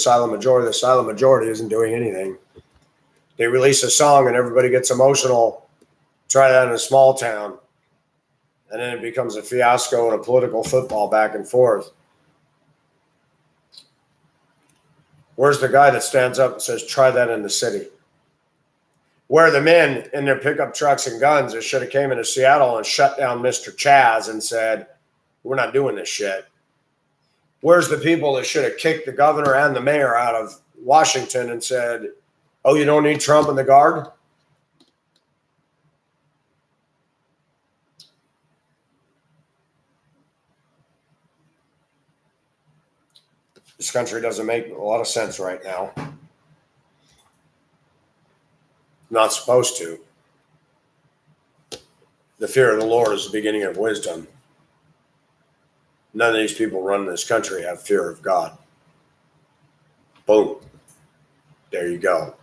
isn't doing anything. They release a song and everybody gets emotional. Try that in a small town. And then it becomes a fiasco and a political football back and forth. Where's the guy that stands up and says, try that in the city? Where are the men in their pickup trucks and guns that should have came into Seattle and shut down Mr. Chaz and said, we're not doing this shit? Where's the people that should have kicked the governor and the mayor out of Washington and said, oh, you don't need Trump and the guard? This country doesn't make a lot of sense right now. Not supposed to. The fear of the Lord is the beginning of wisdom. None of these people running this country have fear of God. Boom. There you go.